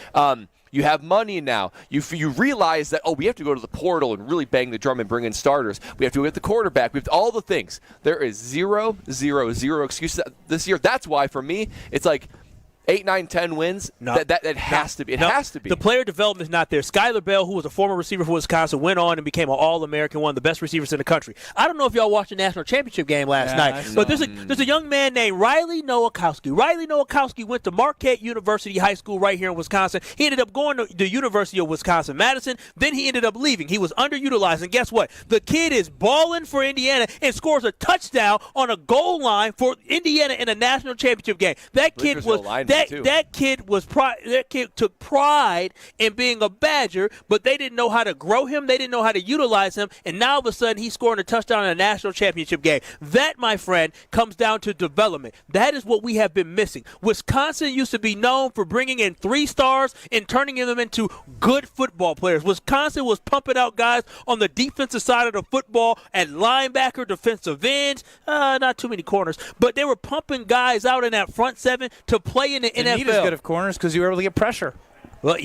You have money now. You realize that, we have to go to the portal and really bang the drum and bring in starters. We have to get the quarterback. We have to, all the things. There is zero excuses this year. That's why, for me, it's like 8, 9, 10 wins. No. That has to be. It has to be. The player development is not there. Skylar Bell, who was a former receiver for Wisconsin, went on and became an All-American, one of the best receivers in the country. I don't know if y'all watched the national championship game last night, but there's a young man named Riley Nowakowski. Riley Nowakowski went to Marquette University High School right here in Wisconsin. He ended up going to the University of Wisconsin-Madison. Then he ended up leaving. He was underutilized, and guess what? The kid is balling for Indiana and scores a touchdown on a goal line for Indiana in a national championship game. That kid took pride in being a Badger, but they didn't know how to grow him. They didn't know how to utilize him, and now all of a sudden he's scoring a touchdown in a national championship game. That, my friend, comes down to development. That is what we have been missing. Wisconsin used to be known for bringing in 3 stars and turning them into good football players. Wisconsin was pumping out guys on the defensive side of the football at linebacker, defensive ends, not too many corners, but they were pumping guys out in that front 7 to play in the NFL. As good of corners because you were able to get pressure. Well,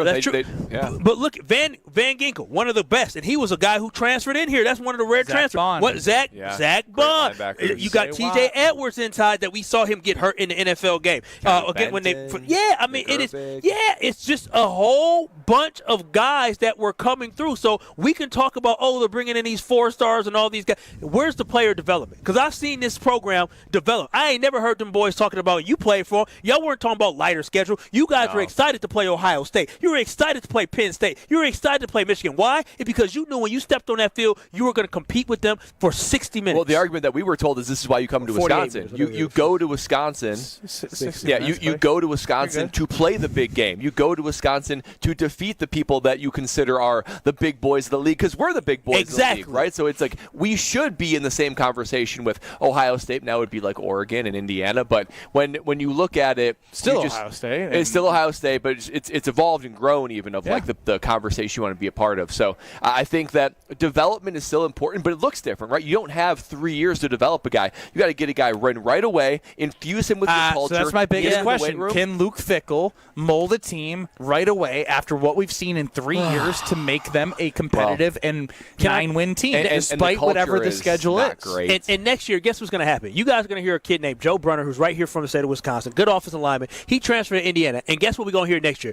that's true. But look, Van Ginkel, one of the best, and he was a guy who transferred in here. That's one of the rare transfers. Zach Bond. You got T.J. Edwards inside that we saw him get hurt in the NFL game. It's just a whole bunch of guys that were coming through. So we can talk about, they're bringing in these 4 stars and all these guys. Where's the player development? Because I've seen this program develop. I ain't never heard them boys talking about you played for them. Y'all weren't talking about lighter schedule. You guys were excited to play Ohio State. You were excited to play Penn State. You were excited to play Michigan. Why? It's because you knew when you stepped on that field, you were going to compete with them for 60 minutes. Well, the argument that we were told is this is why you come to Wisconsin. You go to Wisconsin. You go to Wisconsin to play the big game. You go to Wisconsin to defeat the people that you consider are the big boys of the league, because we're the big boys of the league, right? So it's like we should be in the same conversation with Ohio State. Now it would be like Oregon and Indiana, but when you look at it, Ohio State. It's still Ohio State, but it's evolved and grown even of like the conversation you want to be a part of. So I think that development is still important, but it looks different, right? You don't have 3 years to develop a guy. You got to get a guy right away, infuse him with your culture. So that's my biggest question. Can Luke Fickell mold a team right away after what we've seen in 3 years to make them a competitive and 9-win team, despite whatever the schedule is? Great. And next year, guess what's going to happen? You guys are going to hear a kid named Joe Brunner, who's right here from the state of Wisconsin, good offensive lineman. He transferred to Indiana, and guess what we're going to hear next year?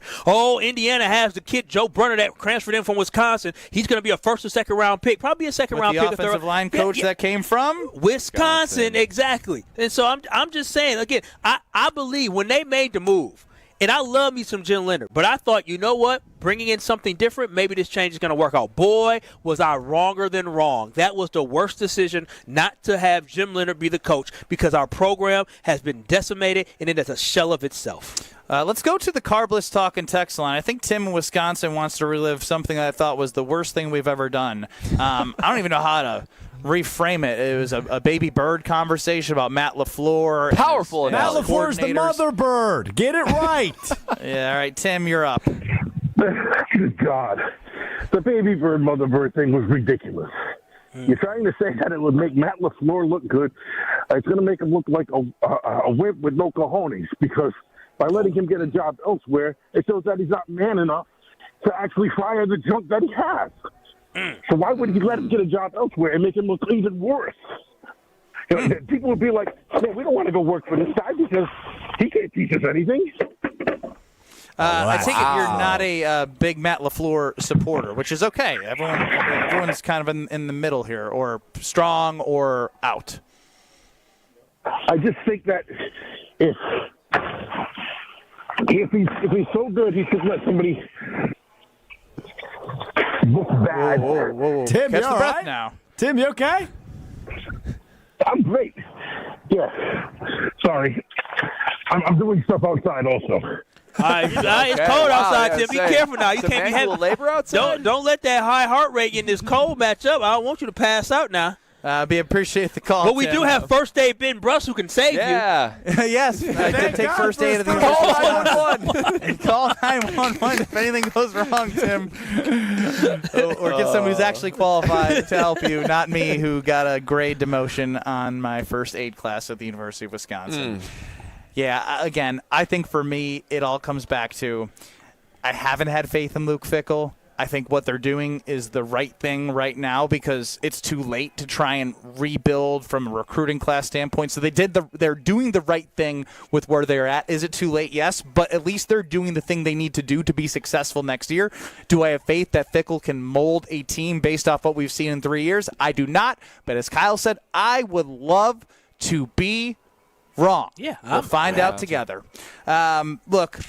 Indiana has the kid Joe Brunner that transferred in from Wisconsin. He's going to be a first or second round pick, probably a second round pick. The offensive line coach that came from Wisconsin, exactly. And so I'm just saying again, I believe when they made the move. And I love me some Jim Leonhard, but I thought, you know what? Bringing in something different, maybe this change is going to work out. Boy, was I wronger than wrong. That was the worst decision not to have Jim Leonhard be the coach, because our program has been decimated and it is a shell of itself. Let's go to the Carbless Talk and text line. I think Tim in Wisconsin wants to relive something that I thought was the worst thing we've ever done. I don't even know how to reframe it. It was a baby bird conversation about Matt LaFleur. Powerful. Matt LaFleur's the mother bird. Get it right. Yeah, all right, Tim, you're up. Good God. The baby bird, mother bird thing was ridiculous. You're trying to say that it would make Matt LaFleur look good. It's going to make him look like a wimp with no cojones, because by letting him get a job elsewhere, it shows that he's not man enough to actually fire the junk that he has. So why would he let him get a job elsewhere and make him look even worse? People would be like, we don't want to go work for this guy because he can't teach us anything. I take it you're not a big Matt LaFleur supporter, which is okay. Everyone's kind of in the middle here, or strong or out. I just think that if If he's so good, he should let somebody look bad. Whoa. Tim, Catch you the all breath right? now. Tim, you okay? I'm great. Yeah. Sorry. I'm doing stuff outside also. It's cold outside, Tim. Be careful now. You Some can't be manual having labor outside. Don't let that high heart rate in this cold match up. I don't want you to pass out now. We appreciate the call. But we Tim. do have first aid Ben Bruss who can save you. Yes, I did take first aid of the Call 911. Call 911 if anything goes wrong, Tim. Or get someone who's actually qualified to help you, not me, who got a grade demotion on my first aid class at the University of Wisconsin. Yeah, again, I think for me, it all comes back to I haven't had faith in Luke Fickell. I think what they're doing is the right thing right now because it's too late to try and rebuild from a recruiting class standpoint. So they're doing the right thing with where they're at. Is it too late? Yes, but at least they're doing the thing they need to do to be successful next year. Do I have faith that Fickell can mold a team based off what we've seen in 3 years? I do not. But as Kyle said, I would love to be wrong. Yeah, we'll find out together. Look.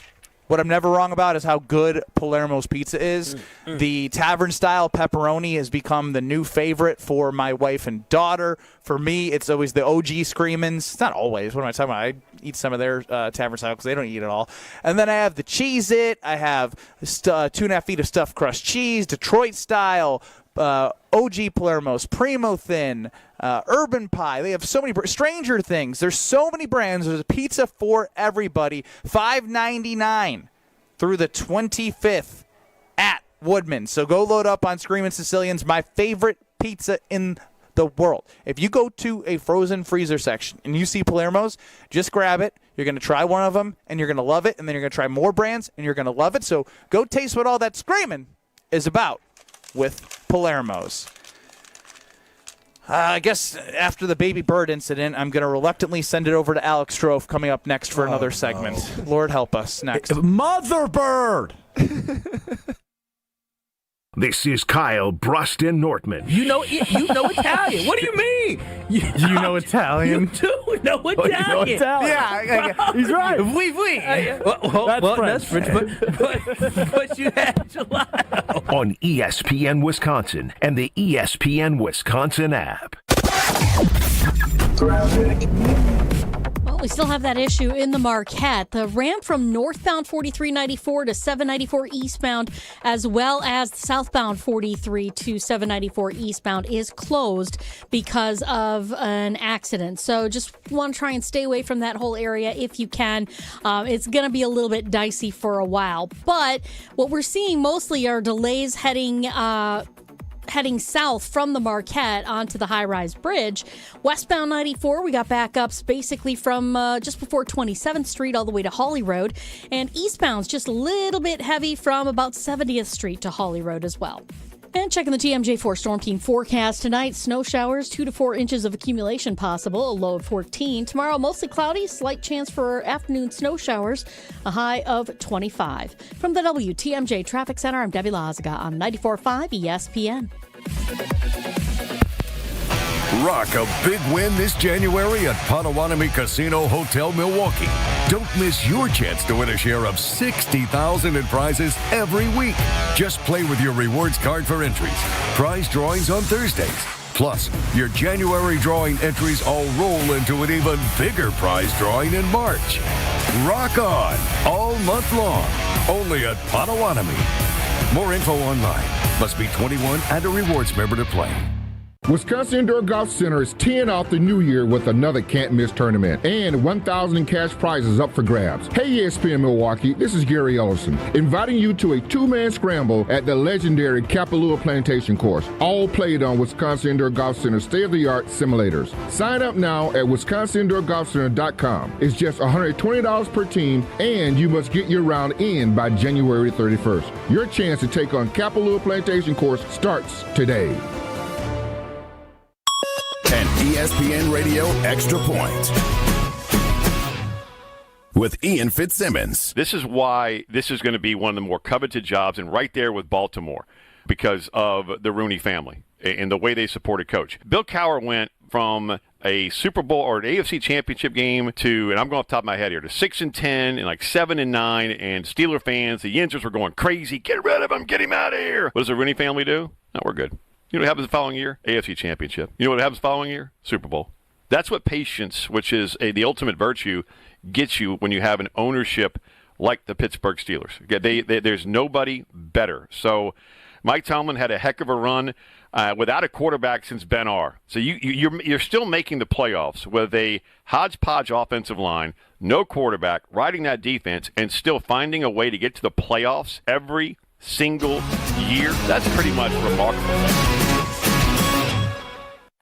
What I'm never wrong about is how good Palermo's pizza is. The tavern-style pepperoni has become the new favorite for my wife and daughter. For me, it's always the OG Screamins. It's not always. What am I talking about? I eat some of their tavern-style because they don't eat it all. And then I have the Cheez-It. I have 2.5 feet of stuffed crust cheese, Detroit-style, OG Palermo's, Primo Thin, Urban Pie. They have so many Stranger Things. There's so many brands. There's a pizza for everybody. $5.99 through the 25th at Woodman. So go load up on Screamin' Sicilians, my favorite pizza in the world. If you go to a frozen freezer section and you see Palermo's, just grab it. You're going to try one of them, and you're going to love it. And then you're going to try more brands, and you're going to love it. So go taste what all that screaming is about with Palermo's. I guess after the baby bird incident, I'm going to reluctantly send it over to Alex Strofe coming up next for another segment. No. Lord help us. Next. Mother bird! This is Kyle Broston Nortman. You know Italian. What do you mean? You know Italian? You do know Italian. You know Italian. Yeah, he's right. Oui. That's French, but you had gelato. On ESPN Wisconsin and the ESPN Wisconsin app. Well, we still have that issue in the Marquette. The ramp from northbound 4394 to 794 eastbound, as well as southbound 43 to 794 eastbound, is closed because of an accident. So just want to try and stay away from that whole area if you can. It's going to be a little bit dicey for a while. But what we're seeing mostly are delays heading south from the Marquette onto the high-rise bridge. Westbound 94, we got backups basically from just before 27th Street all the way to Holly Road. And eastbound's just a little bit heavy from about 70th Street to Holly Road as well. And checking the TMJ4 Storm Team forecast tonight, snow showers, 2 to 4 inches of accumulation possible, a low of 14. Tomorrow, mostly cloudy, slight chance for afternoon snow showers, a high of 25. From the WTMJ Traffic Center, I'm Debbie Lazaga on 94.5 ESPN. Rock a big win this January at Potawatomi Casino Hotel Milwaukee. Don't miss your chance to win a share of $60,000 in prizes every week. Just play with your rewards card for entries. Prize drawings on Thursdays. Plus, your January drawing entries all roll into an even bigger prize drawing in March. Rock on all month long, only at Potawatomi. More info online. Must be 21 and a rewards member to play. Wisconsin Indoor Golf Center is teeing off the new year with another can't-miss tournament and 1,000 in cash prizes up for grabs. Hey, ESPN Milwaukee, this is Gary Ellison, inviting you to a two-man scramble at the legendary Kapalua Plantation course, all played on Wisconsin Indoor Golf Center state-of-the-art simulators. Sign up now at wisconsinindoorgolfcenter.com. It's just $120 per team, and you must get your round in by January 31st. Your chance to take on Kapalua Plantation course starts today. An ESPN Radio Extra Point with Ian Fitzsimmons. This is why this is going to be one of the more coveted jobs, and right there with Baltimore, because of the Rooney family and the way they supported Coach. Bill Cowher went from a Super Bowl or an AFC Championship game to, and I'm going off the top of my head here, to 6-10 and like 7-9, and Steeler fans, the Yinzers were going crazy. Get rid of him. Get him out of here. What does the Rooney family do? No, we're good. You know what happens the following year? AFC Championship. You know what happens the following year? Super Bowl. That's what patience, which is the ultimate virtue, gets you when you have an ownership like the Pittsburgh Steelers. There's nobody better. So Mike Tomlin had a heck of a run without a quarterback since Ben R. So you're still making the playoffs with a hodgepodge offensive line, no quarterback, riding that defense, and still finding a way to get to the playoffs every single year. That's pretty much remarkable.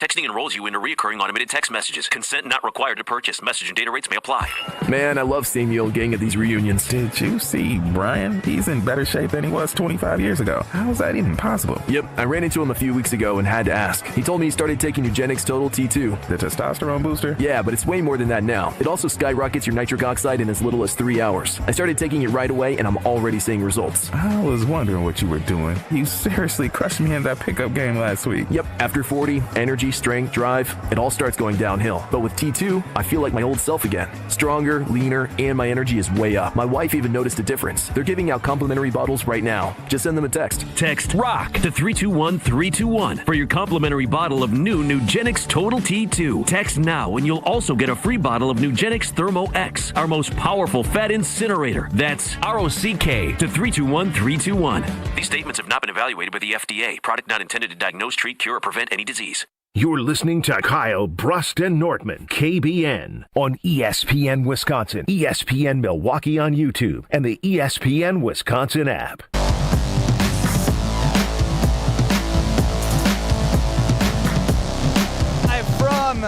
Texting enrolls you into recurring automated text messages. Consent not required to purchase. Message and data rates may apply. Man, I love seeing the old gang at these reunions. Did you see Brian? He's in better shape than he was 25 years ago. How is that even possible? Yep, I ran into him a few weeks ago and had to ask. He told me he started taking Nugenix Total T2. The testosterone booster? Yeah, but it's way more than that now. It also skyrockets your nitric oxide in as little as 3 hours. I started taking it right away, and I'm already seeing results. I was wondering what you were doing. You seriously crushed me in that pickup game last week. Yep, after 40, energy, strength, drive, it all starts going downhill. But with T2, I feel like my old self again. Stronger, leaner, and my energy is way up. My wife even noticed a difference. They're giving out complimentary bottles right now. Just send them a text. Text ROCK to 321-321 for your complimentary bottle of new Nugenix Total T2. Text now and you'll also get a free bottle of Nugenix Thermo X, our most powerful fat incinerator. That's ROCK to 321-321. These statements have not been evaluated by the FDA. Product not intended to diagnose, treat, cure, or prevent any disease. You're listening to Kyle Brust and Nortman, KBN, on ESPN Wisconsin, ESPN Milwaukee on YouTube, and the ESPN Wisconsin app. I'm from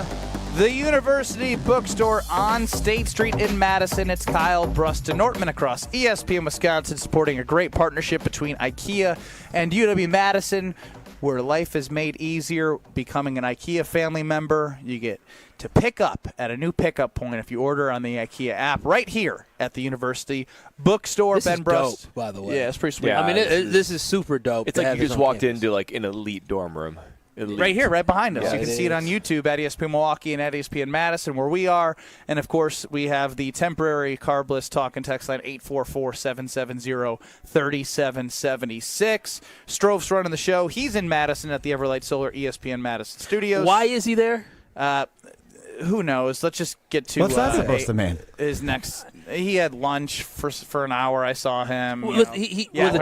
the University Bookstore on State Street in Madison. It's Kyle Brust and Nortman across ESPN Wisconsin, supporting a great partnership between IKEA and UW-Madison, where life is made easier becoming an IKEA family member. You get to pick up at a new pickup point if you order on the IKEA app right here at the University Bookstore. This Ben is Brust. dope, by the way. Yeah, it's pretty sweet. Yeah, I mean, this is super dope. It's like you just walked into like an elite dorm room. Elite. Right here, right behind us. Yeah, you can see it on YouTube at ESPN Milwaukee and at ESPN Madison, where we are. And, of course, we have the temporary carbless talk and text line 844-770-3776. Strove's running the show. He's in Madison at the Everlight Solar ESPN Madison studios. Why is he there? Who knows? Let's just get to what's that supposed to mean? His next. He had lunch for an hour. I saw him with a teammate. With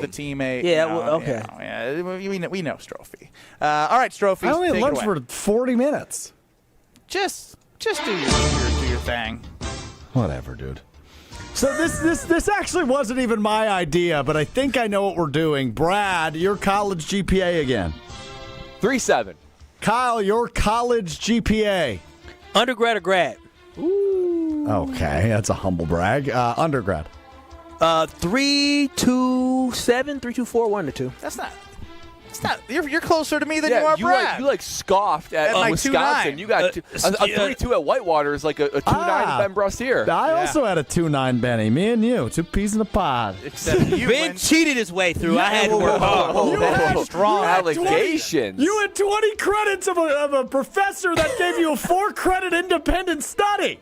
a teammate. Yeah. Okay. We know Strophy. All right, Strophy. I only had lunch for 40 minutes. Just do your thing. Whatever, dude. So this actually wasn't even my idea, but I think I know what we're doing. Brad, your college GPA again. 3.7. Kyle, your college GPA. Undergrad or grad? Ooh. Okay, that's a humble brag. Undergrad. 3.27, 3.24, 1 to 2. That's not. You're closer to me than you are, Brad. You scoffed at like Wisconsin. 2.9. You got a 3.2 at Whitewater is like a 2.9 at Ben Brust here. I also had a 2.9, Benny. Me and you, 2 peas in a pod. Except Ben cheated his way through. I had to work hard. You had strong allegations. You had 20 credits of a professor that gave you a 4-credit independent study.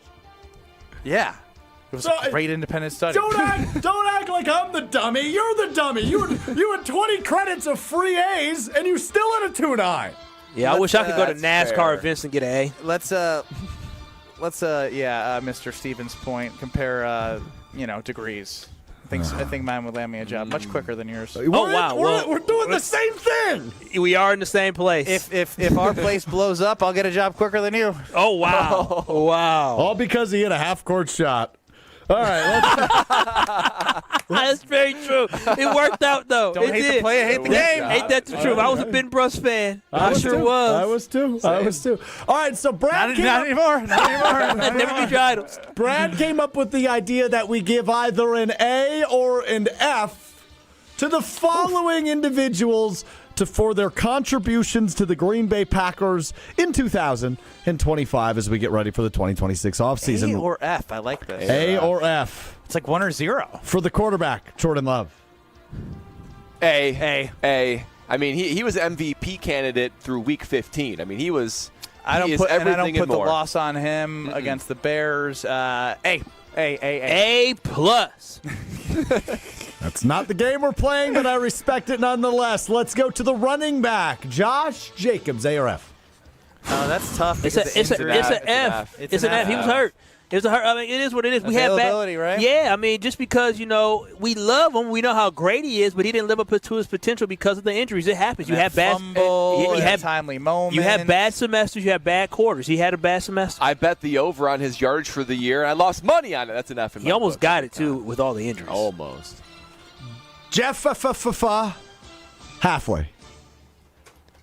Yeah. It was a great independent study. Don't act like I'm the dummy. You're the dummy. You had 20 credits of free A's, and you still had a 2.9. Yeah, I wish I could go to NASCAR events and get an A. Let's Mr. Stevens' point, compare degrees. I think mine would land me a job much quicker than yours. Wow. We're doing the same thing. We are in the same place. If our place blows up, I'll get a job quicker than you. Oh, wow. Wow. All because he hit a half-court shot. All right. That's very true. It worked out, though. Don't hate the play, hate the game. Ain't that the truth? I was a Ben Brust fan. I sure was. I was too. All right, so Brad Not anymore. Never be your idols. Brad came up with the idea that we give either an A or an F to the following individuals for their contributions to the Green Bay Packers in 2025 as we get ready for the 2026 offseason. A or F. I like this. A or F. It's like 1 or 0. For the quarterback, Jordan Love. A. I mean, he was MVP candidate through week 15. I mean, he was I don't He is put everything the and more. loss on him against the Bears. A+. That's not the game we're playing, but I respect it nonetheless. Let's go to the running back, Josh Jacobs, A or F? Oh, that's tough. It's an F. It's an F. He was hurt. It was a hurt. I mean, it is what it is. We have availability, right? Yeah, I mean, just because we love him, we know how great he is, but he didn't live up to his potential because of the injuries. It happens. You have bad fumble. You have timely moments. You have bad semesters. You have bad quarters. He had a bad semester. I bet the over on his yardage for the year, and I lost money on it. That's an F. He almost got it too with all the injuries. Almost. Jeff Hafley.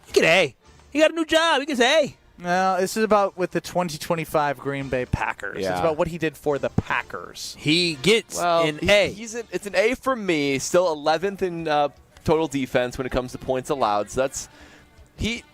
He get A. He got a new job. He gets A. No, this is about with the 2025 Green Bay Packers. Yeah. It's about what he did for the Packers. He gets an A. It's an A for me. Still 11th in total defense when it comes to points allowed. So that's he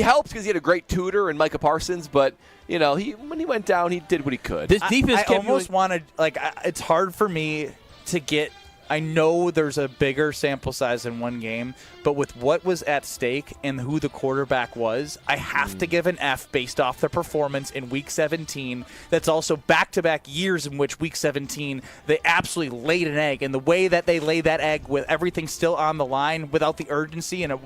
helps because he had a great tutor in Micah Parsons. But when he went down, he did what he could. This defense I almost wanted it's hard for me to get. I know there's a bigger sample size in one game, but with what was at stake and who the quarterback was, I have to give an F based off the performance in Week 17. That's also back-to-back years in which Week 17 they absolutely laid an egg, and the way that they laid that egg with everything still on the line, without the urgency, and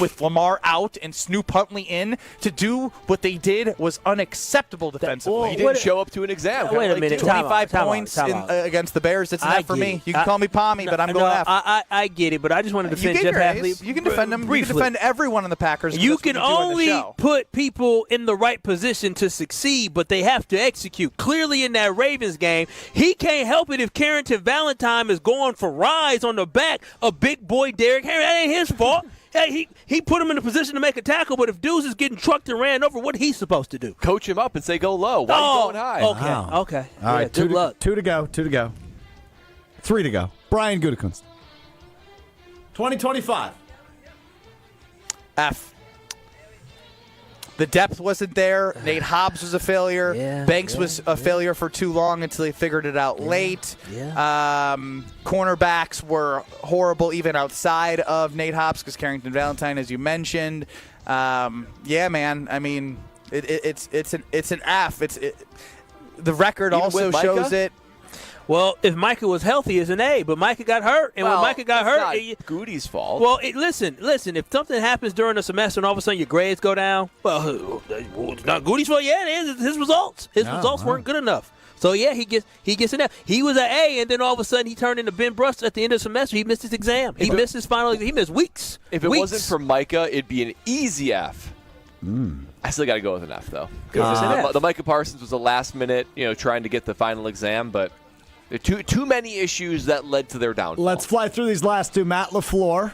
with Lamar out and Snoop Huntley in, to do what they did was unacceptable defensively. He didn't show up to an exam. Wait a minute. 25 points against the Bears. It's an F for me. You can call me Pommy, but I'm going F. I get it, but I just wanted to defend Jeff Hafley. You can defend him. Briefly. You can defend everyone on the Packers. You can only put people in the right position to succeed, but they have to execute. Clearly in that Ravens game, he can't help it if Carrington Valentine is going for rides on the back of big boy Derrick Henry. That ain't his fault. Hey, he put him in a position to make a tackle, but if Deuce is getting trucked and ran over, what he's supposed to do? Coach him up and say, go low. Why are you going high? Okay, Wow. okay. All right, good luck. 2 to go. 3 to go. Brian Gutekunst. 2025. F. The depth wasn't there. Nate Hobbs was a failure. Banks was a failure for too long until he figured it out late. Cornerbacks were horrible even outside of Nate Hobbs because Carrington Valentine, as you mentioned. Man. I mean, it's an F. The record Even also with shows Micah? it. Well, if Micah was healthy, it's an A, but Micah got hurt, and when Micah got hurt, not Goody's fault. Well, listen. If something happens during the semester and all of a sudden your grades go down, well, it's not Goody's fault. Yeah, it is. It's his results. His results weren't good enough. So yeah, he gets an F. He was an A, and then all of a sudden he turned into Ben Brust at the end of the semester. He missed his exam. He missed his final. He missed weeks. If it wasn't for Micah, it'd be an easy F. I still got to go with an F though. The Micah Parsons was a last minute, trying to get the final exam, but. Too many issues that led to their downfall. Let's fly through these last two. Matt LaFleur.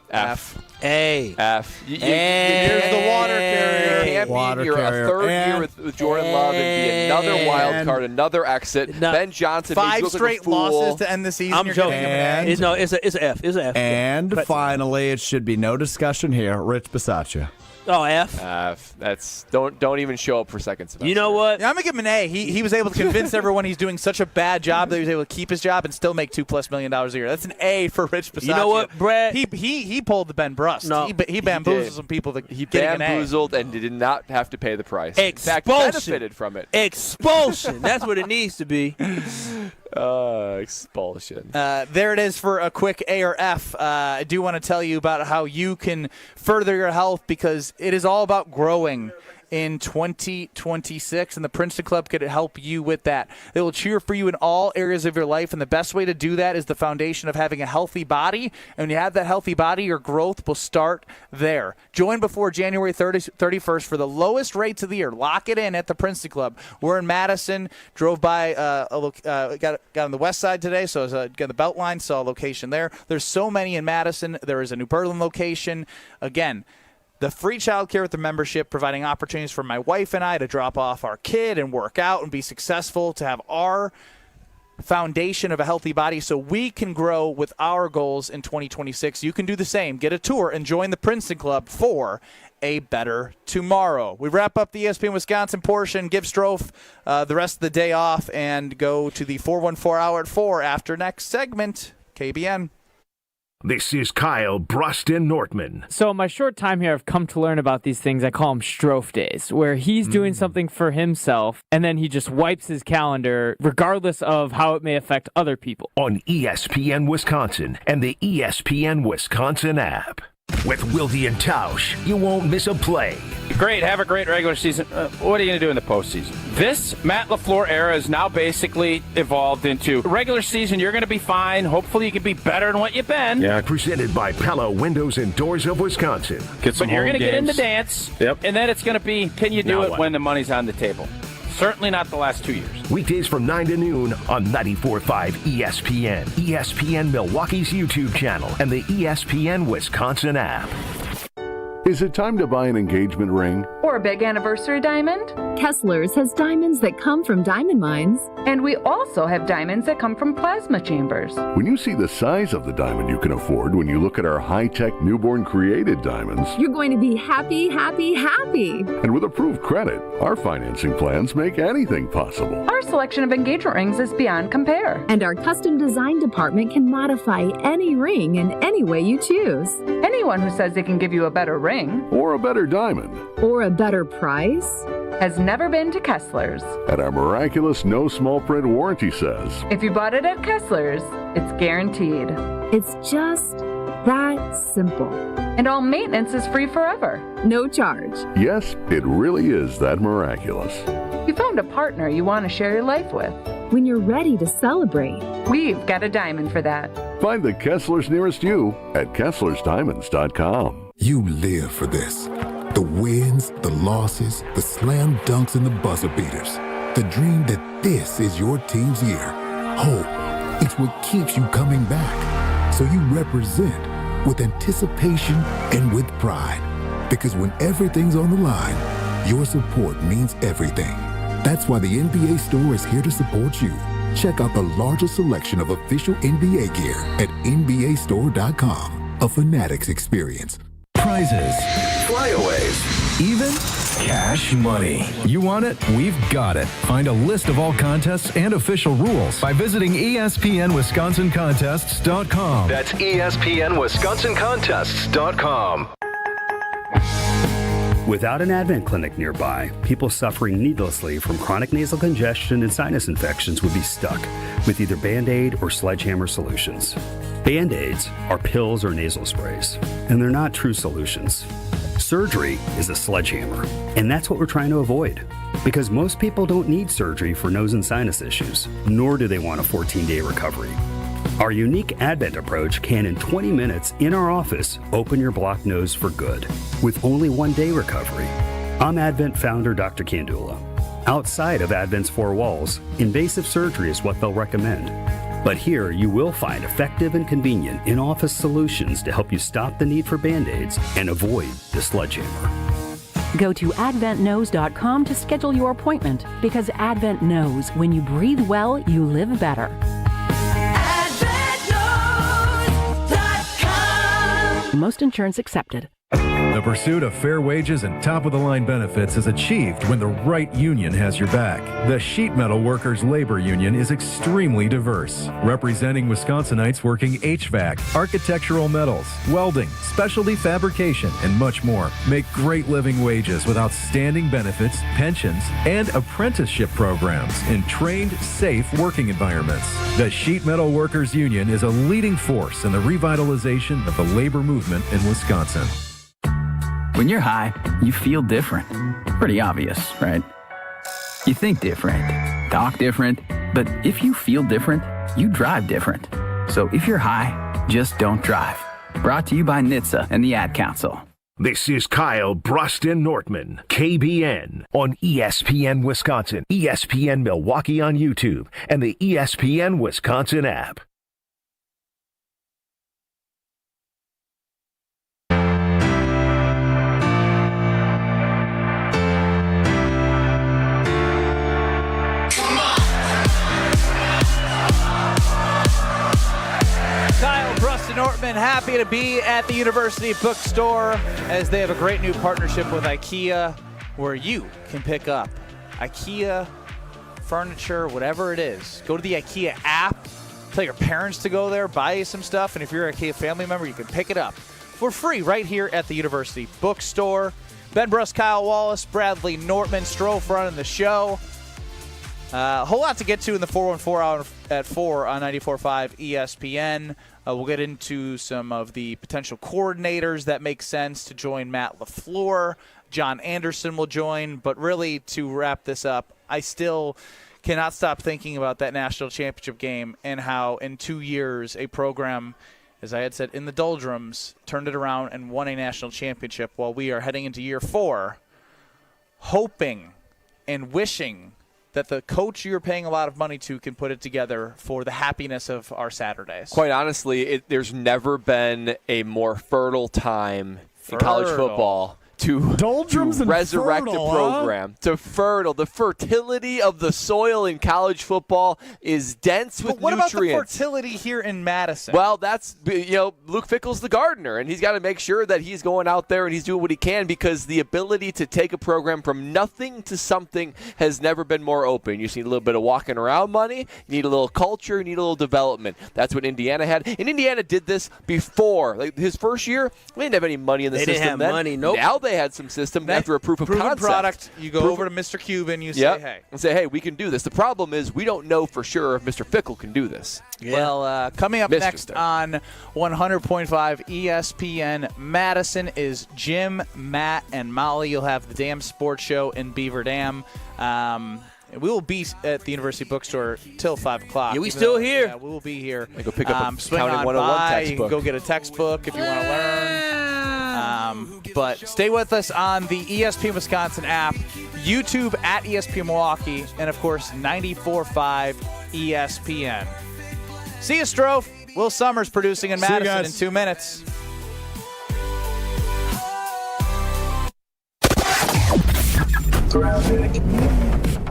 F. A. F. Here's the water carrier. You can't be a third year with Jordan Love and be another wild card, another exit. Ben Johnson. 5 straight losses to end the season. I'm joking. It's an F. It's an F. And finally, it should be no discussion here. Rich Bisaccia. Oh, F. That's don't even show up for second semester. You know what? Yeah, I'm gonna give him an A. He was able to convince everyone he's doing such a bad job that he was able to keep his job and still make $2+ million a year. That's an A for Rich Bisaccia. You know what, Brad? He pulled the Ben Brust. No, he bamboozled some people. He bamboozled and did not have to pay the price. Expulsion. In fact, benefited from it. Expulsion. That's what it needs to be. Expulsion. There it is for a quick A or F. I do want to tell you about how you can further your health because it is all about growing in 2026, and the Princeton Club could help you with that. They will cheer for you in all areas of your life, and the best way to do that is the foundation of having a healthy body. And when you have that healthy body, your growth will start there. Join before January 31st for the lowest rates of the year. Lock it in at the Princeton Club. We're in Madison. Drove by, got on the west side today, so I got the Beltline, saw a location there. There's so many in Madison. There is a New Berlin location. Again, the free childcare with the membership, providing opportunities for my wife and I to drop off our kid and work out and be successful, to have our foundation of a healthy body so we can grow with our goals in 2026. You can do the same. Get a tour and join the Princeton Club for a better tomorrow. We wrap up the ESPN Wisconsin portion, give Strofe the rest of the day off, and go to the 414 hour at 4 after next segment. KBN. This is Kyle Bruston Nortman. So in my short time here, I've come to learn about these things. I call them Strofe days, where he's doing something for himself, and then he just wipes his calendar, regardless of how it may affect other people. On ESPN Wisconsin and the ESPN Wisconsin app. With Wilde and Tausch, you won't miss a play. Great, have a great regular season. What are you going to do in the postseason? This Matt LaFleur era is now basically evolved into regular season. You're going to be fine. Hopefully you can be better than what you've been. Yeah. Presented by Pella Windows and Doors of Wisconsin. But you're going to get in the dance. Yep. And then it's going to be, can you do Now it what? when the money's on the table? Certainly not the last 2 years. Weekdays from 9 to noon on 94.5 ESPN, ESPN Milwaukee's YouTube channel, and the ESPN Wisconsin app. Is it time to buy an engagement ring? Or a big anniversary diamond? Kessler's has diamonds that come from diamond mines. And we also have diamonds that come from plasma chambers. When you see the size of the diamond you can afford when you look at our high-tech newborn created diamonds, You're going to be happy, happy, happy. and with approved credit, our financing plans make anything possible. Our selection of engagement rings is beyond compare. And our custom design department can modify any ring in any way you choose. Anyone who says they can give you a better ring Or a better diamond. Or a better price has never been to Kessler's. And our miraculous no small print warranty says, If you bought it at Kessler's, it's guaranteed. It's just that simple. And all maintenance is free forever. No charge. yes, it really is that miraculous. You found a partner you want to share your life with. When you're ready to celebrate, we've got a diamond for that. Find the Kesslers nearest you at KesslersDiamonds.com. You live for this. The wins, the losses, the slam dunks, and the buzzer beaters. The dream that this is your team's year. Hope, it's what keeps you coming back. So you represent with anticipation and with pride. Because when everything's on the line, your support means everything. That's why the NBA Store is here to support you. Check out the largest selection of official NBA gear at NBAstore.com. A Fanatics experience. Prizes, flyaways, even cash money. You want it? We've got it. Find a list of all contests and official rules by visiting ESPNWisconsinContests.com. That's ESPNWisconsinContests.com. Without an Advent clinic nearby, people suffering needlessly from chronic nasal congestion and sinus infections would be stuck with either Band-Aid or Sledgehammer solutions. Band-Aids are pills or nasal sprays, and they're not true solutions. Surgery is a sledgehammer, and that's what we're trying to avoid. Because most people don't need surgery for nose and sinus issues, nor do they want a 14-day recovery. Our unique Advent approach can, in 20 minutes in our office, open your blocked nose for good, with only 1 day recovery. I'm Advent founder Dr. Kandula. Outside of Advent's four walls, invasive surgery is what they'll recommend. But here you will find effective and convenient in-office solutions to help you stop the need for Band-Aids and avoid the sledgehammer. Go to adventknows.com to schedule your appointment, because Advent knows when you breathe well, you live better. Most insurance accepted. The pursuit of fair wages and top-of-the-line benefits is achieved when the right union has your back. The Sheet Metal Workers Labor Union is extremely diverse, representing Wisconsinites working HVAC, architectural metals, welding, specialty fabrication, and much more. Make great living wages with outstanding benefits, pensions, and apprenticeship programs in trained, safe working environments. The Sheet Metal Workers Union is a leading force in the revitalization of the labor movement in Wisconsin. When you're high, you feel different. Pretty obvious, right? You think different, talk different, but if you feel different, you drive different. So if you're high, just don't drive. Brought to you by NHTSA and the Ad Council. This is Kyle Bruston Nortman, KBN, on ESPN Wisconsin, ESPN Milwaukee on YouTube, and the ESPN Wisconsin app. Kyle Bruston Nortman, happy to be at the University Bookstore as they have a great new partnership with IKEA where you can pick up IKEA furniture, whatever it is. Go to the IKEA app, Tell your parents to go there, buy you some stuff, and if you're a family member, you can pick it up for free right here at the University Bookstore. Ben Bruss, Kyle Wallace, Bradley Nortman, Strofe running the show. A whole lot to get to in the 414 hour at 4 on 94.5 ESPN. We'll get into some of the potential coordinators that make sense to join Matt LaFleur. John Anderson will join. But really, to wrap this up, I still cannot stop thinking about that national championship game and how in 2 years a program, as I had said, in the doldrums, turned it around and won a national championship while we are heading into year 4, hoping and wishing that the coach you're paying a lot of money to can put it together for the happiness of our Saturdays. Quite honestly, there's never been a more fertile time in college football to resurrect the program. To fertile. The fertility of the soil in college football is dense with nutrients. What about the fertility here in Madison? Well, that's, Luke Fickell's the gardener, and he's got to make sure that he's going out there and he's doing what he can, because the ability to take a program from nothing to something has never been more open. You just need a little bit of walking around money, you need a little culture, you need a little development. That's what Indiana had. And Indiana did this before. Like his first year, we didn't have any money in the system. They didn't have money, nope. Now they had some system after a proof of proven concept. Product, you go over to Mr. Cuban, you say, hey. And say, hey, we can do this. The problem is we don't know for sure if Mr. Fickell can do this. Yeah. Well, coming up next on 100.5 ESPN Madison is Jim, Matt, and Molly. You'll have the Dam Sports Show in Beaver Dam. We will be at the University Bookstore till 5 o'clock. Yeah, we still here. Yeah, we will be here. Go pick up a Counting 101 textbook. You can go get a textbook if you want to learn. But stay with us on the ESPN Wisconsin app, YouTube at ESPN Milwaukee, and, of course, 94.5 ESPN. See you, Strofe. Will Summers producing in Madison in 2 minutes.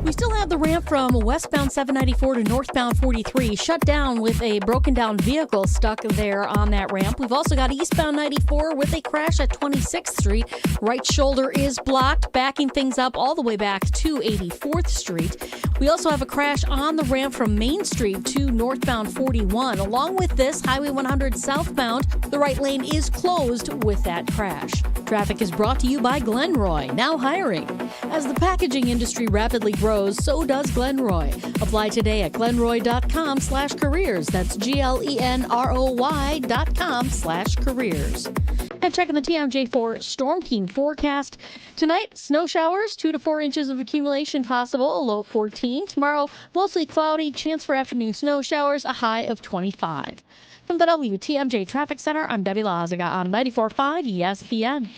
We still have the ramp from westbound 794 to northbound 43 shut down with a broken down vehicle stuck there on that ramp. We've also got eastbound 94 with a crash at 26th Street. Right shoulder is blocked, backing things up all the way back to 84th Street. We also have a crash on the ramp from Main Street to northbound 41. Along with this, Highway 100 southbound, the right lane is closed with that crash. Traffic is brought to you by Glenroy, now hiring. As the packaging industry rapidly grows, so does Glenroy. Apply today at glenroy.com/careers. That's GLENROY.com/careers. And checking the TMJ4 Storm Team forecast. Tonight, snow showers, 2 to 4 inches of accumulation possible, a low of 14. Tomorrow, mostly cloudy, chance for afternoon snow showers, a high of 25. From the WTMJ Traffic Center, I'm Debbie Lazaga on 94.5 ESPN.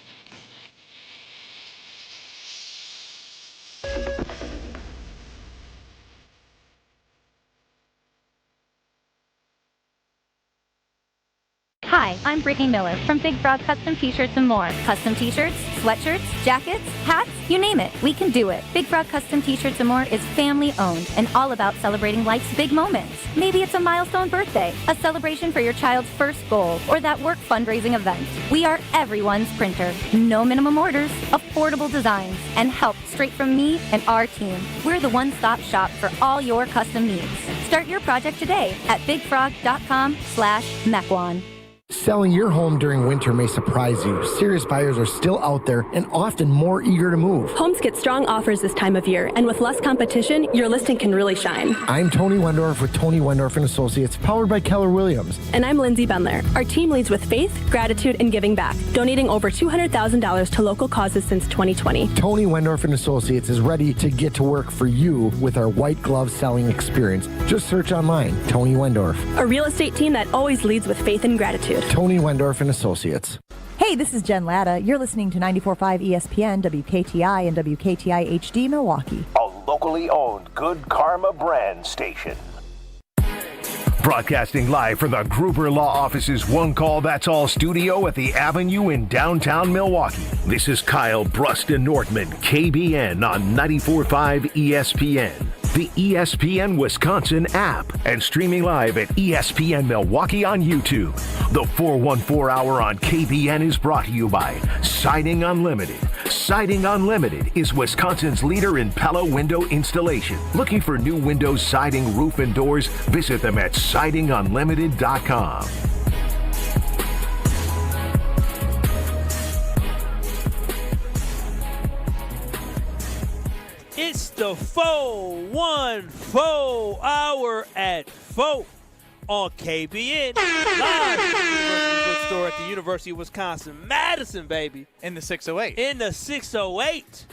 Hi, I'm Brittany Miller from Big Frog Custom T-Shirts and more. Custom T-shirts, sweatshirts, jackets, hats, you name it, we can do it. Big Frog Custom T-Shirts and more is family owned and all about celebrating life's big moments. Maybe it's a milestone birthday, a celebration for your child's first goal, or that work fundraising event. We are everyone's printer. No minimum orders, affordable designs, and help straight from me and our team. We're the one-stop shop for all your custom needs. Start your project today at bigfrog.com/Mequon. Selling your home during winter may surprise you. Serious buyers are still out there and often more eager to move. Homes get strong offers this time of year, and with less competition, your listing can really shine. I'm Tony Wendorf with Tony Wendorf & Associates, powered by Keller Williams. And I'm Lindsay Bendler. Our team leads with faith, gratitude, and giving back, donating over $200,000 to local causes since 2020. Tony Wendorf & Associates is ready to get to work for you with our white glove selling experience. Just search online, Tony Wendorf. A real estate team that always leads with faith and gratitude. Tony Wendorf & Associates. Hey, this is Jen Latta. You're listening to 94.5 ESPN, WKTI, and WKTI HD Milwaukee. A locally owned Good Karma brand station. Broadcasting live from the Gruber Law Office's One Call That's All studio at the Avenue in downtown Milwaukee. This is Kyle Bruston Nortman, KBN on 94.5 ESPN. the ESPN Wisconsin app, and streaming live at ESPN Milwaukee on YouTube. The 414 Hour on KBN is brought to you by Siding Unlimited. Siding Unlimited is Wisconsin's leader in Pella window installation. Looking for new windows, siding, roof, and doors? Visit them at sidingunlimited.com. It's the 414 Hour at 4 on KBN. Live from the University Bookstore at the University of Wisconsin-Madison, baby. In the 608. In the 608.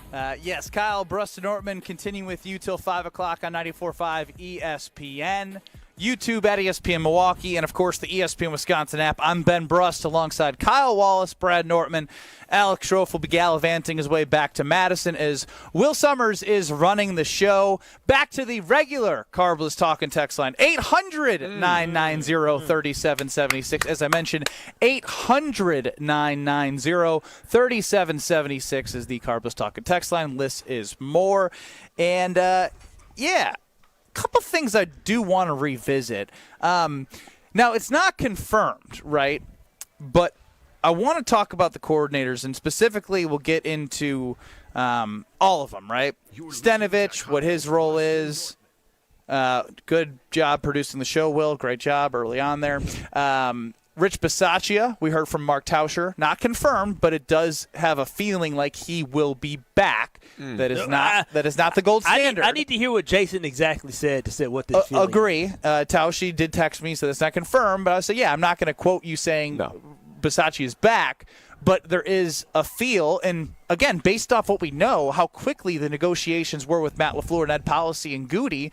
Yes, Kyle, Bruston Ortman continuing with you till 5 o'clock on 94.5 ESPN. YouTube at ESPN Milwaukee, and, of course, the ESPN Wisconsin app. I'm Ben Brust alongside Kyle Wallace, Brad Nortman. Alex Schroff will be gallivanting his way back to Madison as Will Summers is running the show. Back to the regular Carbless Talk and Text line, 800-990-3776. As I mentioned, 800-990-3776 is the Carbless Talk and Text line. Less is more. And, yeah. Couple things I do want to revisit. Now, it's not confirmed, right? But I want to talk about the coordinators, and specifically we'll get into all of them, right? Stenovich, what his role is. Good job producing the show, Will. Great job early on there. Rich Bisaccia, we heard from Mark Tauscher. Not confirmed, but it does have a feeling like he will be back. That is not the gold standard. I need to hear what Jason exactly said to say what this feeling agree. Tauscher did text me, so that's not confirmed. But I said, yeah, I'm not going to quote you saying Bisaccia is back. But there is a feel, and again, based off what we know, how quickly the negotiations were with Matt LaFleur and Ed Policy and Goody,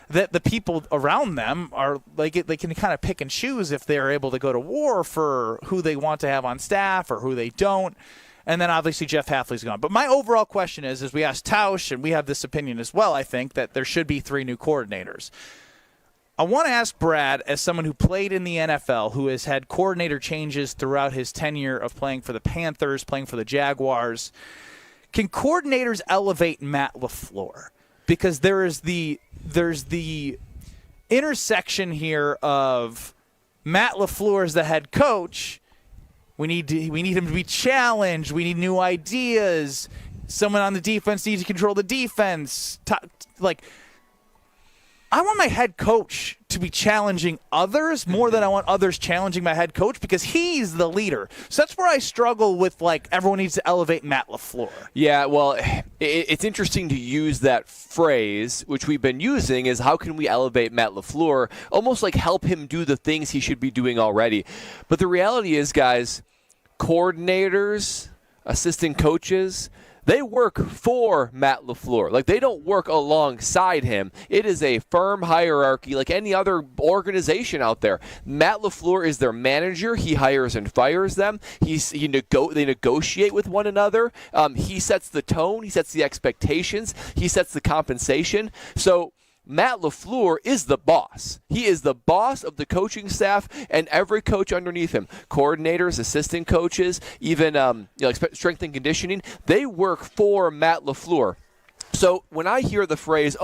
that the people around them are like they can kind of pick and choose if they're able to go to war for who they want to have on staff or who they don't. And then obviously Jeff Hafley's gone. But my overall question is we asked Tausch, and we have this opinion as well, I think, that there should be 3 new coordinators. I want to ask Brad, as someone who played in the NFL, who has had coordinator changes throughout his tenure of playing for the Panthers, playing for the Jaguars, can coordinators elevate Matt LaFleur? Because there's the intersection here of Matt LaFleur as the head coach. We need him to be challenged. We need new ideas. Someone on the defense needs to control the defense. I want my head coach to be challenging others more than I want others challenging my head coach because he's the leader. So that's where I struggle with, everyone needs to elevate Matt LaFleur. Yeah, well, it's interesting to use that phrase, which we've been using, is how can we elevate Matt LaFleur, almost like help him do the things he should be doing already. But the reality is, guys, coordinators, assistant coaches, they work for Matt LaFleur. They don't work alongside him. It is a firm hierarchy like any other organization out there. Matt LaFleur is their manager. He hires and fires them. They negotiate with one another. He sets the tone. He sets the expectations. He sets the compensation. So Matt LaFleur is the boss. He is the boss of the coaching staff and every coach underneath him. Coordinators, assistant coaches, even strength and conditioning, they work for Matt LaFleur. So when I hear the phrase,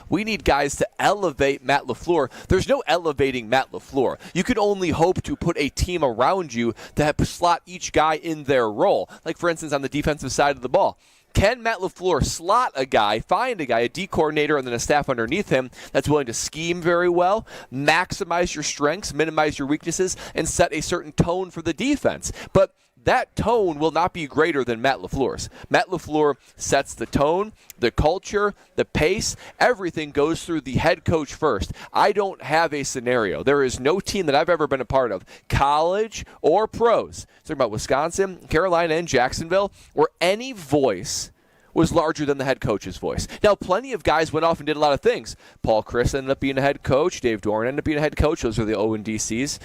we need guys to elevate Matt LaFleur, there's no elevating Matt LaFleur. You can only hope to put a team around you to slot each guy in their role. Like, for instance, on the defensive side of the ball. Can Matt LaFleur slot a guy, find a guy, a D coordinator, and then a staff underneath him that's willing to scheme very well, maximize your strengths, minimize your weaknesses, and set a certain tone for the defense? But that tone will not be greater than Matt LaFleur's. Matt LaFleur sets the tone, the culture, the pace. Everything goes through the head coach first. I don't have a scenario. There is no team that I've ever been a part of, college or pros, talking about Wisconsin, Carolina, and Jacksonville, where any voice was larger than the head coach's voice. Now, plenty of guys went off and did a lot of things. Paul Chryst ended up being a head coach. Dave Doran ended up being a head coach. Those are the O&DCs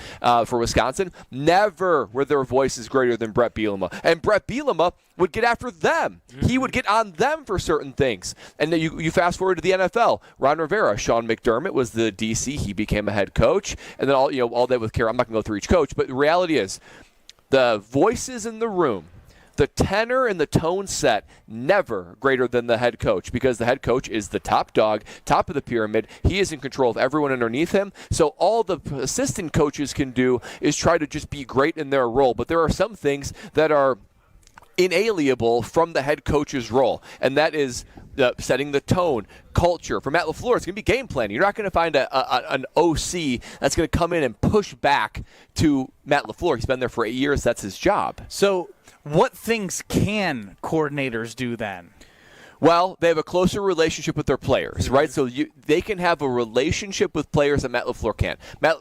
for Wisconsin. Never were their voices greater than Brett Bielema. And Brett Bielema would get after them. He would get on them for certain things. And then you fast forward to the NFL. Ron Rivera, Sean McDermott was the DC. He became a head coach. And then all that with Carol. I'm not going to go through each coach, but the reality is the voices in the room the tenor and the tone set never greater than the head coach, because the head coach is the top dog, top of the pyramid. He is in control of everyone underneath him. So all the assistant coaches can do is try to just be great in their role. But there are some things that are inalienable from the head coach's role, and that is setting the tone, culture. For Matt LaFleur, it's going to be game planning. You're not going to find an OC that's going to come in and push back to Matt LaFleur. He's been there for 8 years. That's his job. So what things can coordinators do then? Well, they have a closer relationship with their players, right? So they can have a relationship with players that Matt LaFleur can't.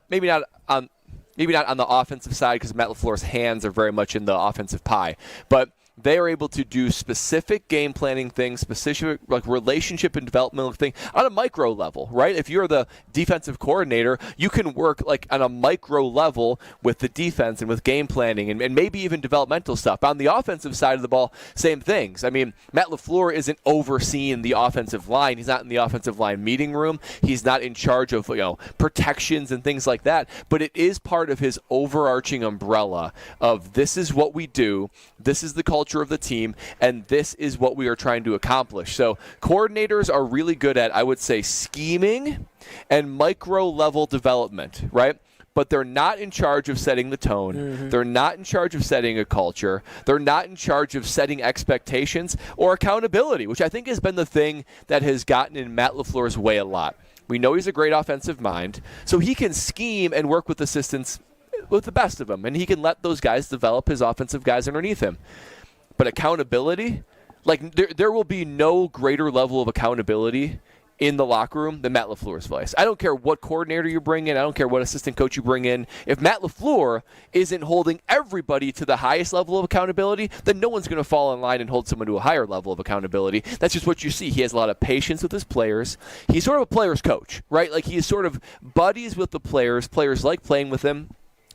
Maybe not on the offensive side, because Matt LaFleur's hands are very much in the offensive pie, but they are able to do specific game planning things, specific like relationship and developmental thing on a micro level, right? If you're the defensive coordinator, you can work like on a micro level with the defense and with game planning and maybe even developmental stuff. On the offensive side of the ball, same things. I mean, Matt LaFleur isn't overseeing the offensive line. He's not in the offensive line meeting room. He's not in charge of protections and things like that. But it is part of his overarching umbrella of this is what we do, this is the culture of the team, and this is what we are trying to accomplish. So coordinators are really good at, I would say, scheming and micro-level development, right? But they're not in charge of setting the tone. Mm-hmm. They're not in charge of setting a culture. They're not in charge of setting expectations or accountability, which I think has been the thing that has gotten in Matt LaFleur's way a lot. We know he's a great offensive mind, so he can scheme and work with assistants with the best of them, and he can let those guys develop his offensive guys underneath him. But accountability, like there will be no greater level of accountability in the locker room than Matt LaFleur's voice. I don't care what coordinator you bring in. I don't care what assistant coach you bring in. If Matt LaFleur isn't holding everybody to the highest level of accountability, then no one's going to fall in line and hold someone to a higher level of accountability. That's just what you see. He has a lot of patience with his players. He's sort of a player's coach, right? Like he's sort of buddies with the players. Players like playing with him.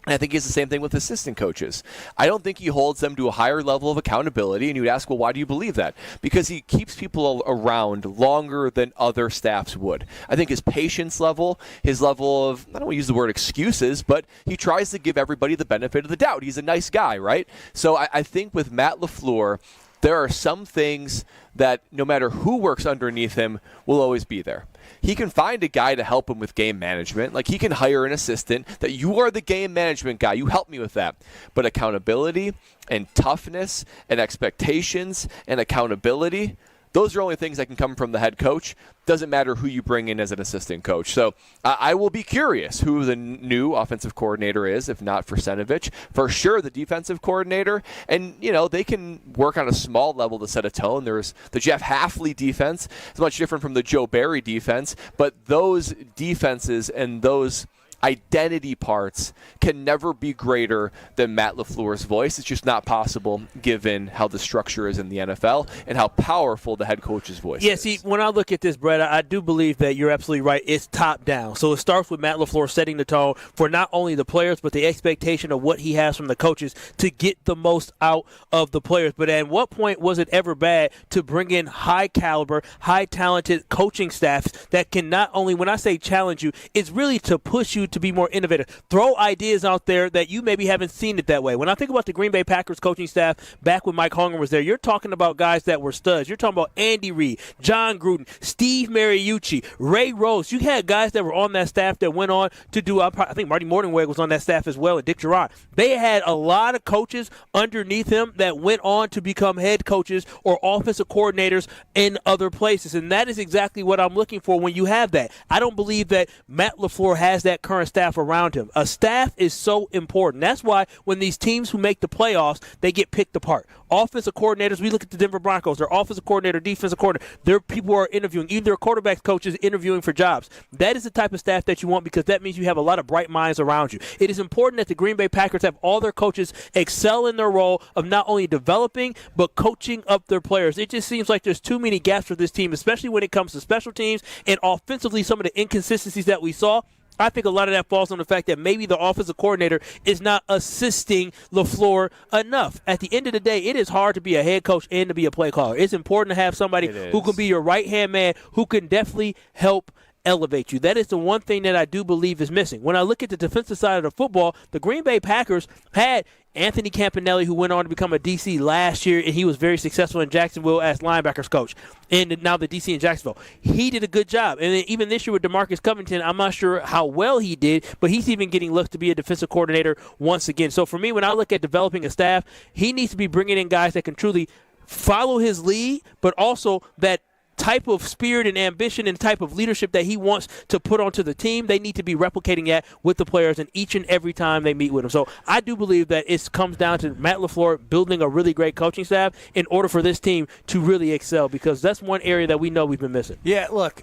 And I think he's the same thing with assistant coaches. I don't think he holds them to a higher level of accountability. And you'd ask, well, why do you believe that? Because he keeps people around longer than other staffs would. I think his patience level, his level of, I don't want to use the word excuses, but he tries to give everybody the benefit of the doubt. He's a nice guy, right? So I think with Matt LaFleur, there are some things that no matter who works underneath him will always be there. He can find a guy to help him with game management. Like he can hire an assistant that you are the game management guy. You help me with that. But accountability and toughness and expectations and accountability, those are only things that can come from the head coach. Doesn't matter who you bring in as an assistant coach. So I will be curious who the new offensive coordinator is, if not for Senovich. For sure, the defensive coordinator. And, they can work on a small level to set a tone. There's the Jeff Hafley defense. It's much different from the Joe Barry defense. But those defenses and those identity parts can never be greater than Matt LaFleur's voice. It's just not possible given how the structure is in the NFL and how powerful the head coach's voice is. Yeah, see, when I look at this, Brett, I do believe that you're absolutely right. It's top down. So it starts with Matt LaFleur setting the tone for not only the players, but the expectation of what he has from the coaches to get the most out of the players. But at what point was it ever bad to bring in high caliber, high talented coaching staffs that can not only, when I say challenge you, it's really to push you to be more innovative. Throw ideas out there that you maybe haven't seen it that way. When I think about the Green Bay Packers coaching staff back when Mike Holmgren was there, you're talking about guys that were studs. You're talking about Andy Reid, John Gruden, Steve Mariucci, Ray Rhodes. You had guys that were on that staff that went on to do, I think Marty Mornhinweg was on that staff as well, and Dick Geron. They had a lot of coaches underneath him that went on to become head coaches or offensive coordinators in other places, and that is exactly what I'm looking for when you have that. I don't believe that Matt LaFleur has that current staff around him. A staff is so important. That's why when these teams who make the playoffs, they get picked apart. Offensive coordinators, we look at the Denver Broncos, their offensive coordinator, defensive coordinator, their people are interviewing, even their quarterback coaches interviewing for jobs. That is the type of staff that you want because that means you have a lot of bright minds around you. It is important that the Green Bay Packers have all their coaches excel in their role of not only developing, but coaching up their players. It just seems like there's too many gaps for this team, especially when it comes to special teams and offensively some of the inconsistencies that we saw. I think a lot of that falls on the fact that maybe the offensive coordinator is not assisting LaFleur enough. At the end of the day, it is hard to be a head coach and to be a play caller. It's important to have somebody who can be your right-hand man who can definitely help elevate you. That is the one thing that I do believe is missing. When I look at the defensive side of the football, the Green Bay Packers had Anthony Campanelli, who went on to become a DC last year, and he was very successful in Jacksonville as linebackers coach, and now the DC in Jacksonville. He did a good job. And then even this year with DeMarcus Covington, I'm not sure how well he did, but he's even getting looked to be a defensive coordinator once again. So for me, when I look at developing a staff, he needs to be bringing in guys that can truly follow his lead, but also that type of spirit and ambition and type of leadership that he wants to put onto the team. They need to be replicating that with the players and each and every time they meet with them. So I do believe that it comes down to Matt LaFleur building a really great coaching staff in order for this team to really excel, because that's one area that we know we've been missing. Yeah, look,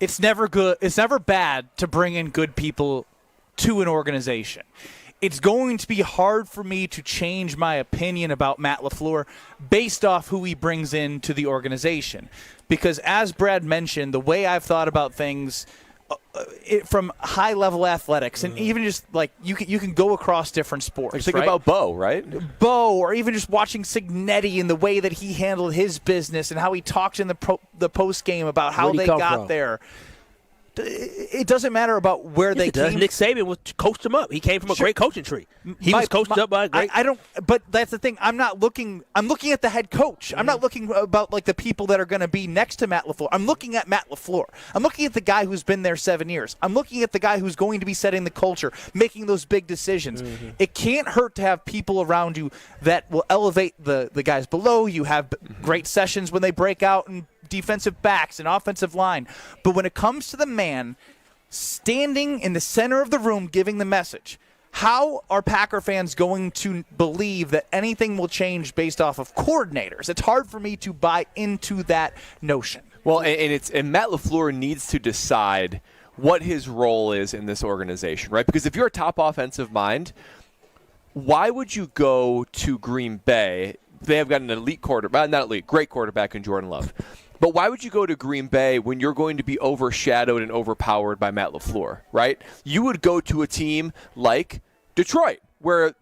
it's never good. It's never bad to bring in good people to an organization. It's going to be hard for me to change my opinion about Matt LaFleur based off who he brings into the organization. Because as Brad mentioned, the way I've thought about things from high-level athletics, and even just like you can go across different sports. Like think right? about Bo, right? Bo, or even just watching Signetti and the way that he handled his business and how he talked in the post-game about how they got there. It doesn't matter about where they came. Nick Saban coached him up. He came from a great coaching tree. He was coached up by a great. I don't. But that's the thing. I'm looking at the head coach. I'm not looking about like the people that are going to be next to Matt LaFleur. I'm looking at Matt LaFleur. I'm looking at the guy who's been there 7 years. I'm looking at the guy who's going to be setting the culture, making those big decisions. It can't hurt to have people around you that will elevate the guys below. You have great sessions when they break out and defensive backs and offensive line. But when it comes to the man standing in the center of the room giving the message, how are Packer fans going to believe that anything will change based off of coordinators? It's hard for me to buy into that notion. Well, and Matt LaFleur needs to decide what his role is in this organization, right? Because if you're a top offensive mind, why would you go to Green Bay? They have got an elite quarterback, not elite, great quarterback in Jordan Love. But why would you go to Green Bay when you're going to be overshadowed and overpowered by Matt LaFleur, right? You would go to a team like Detroit, where,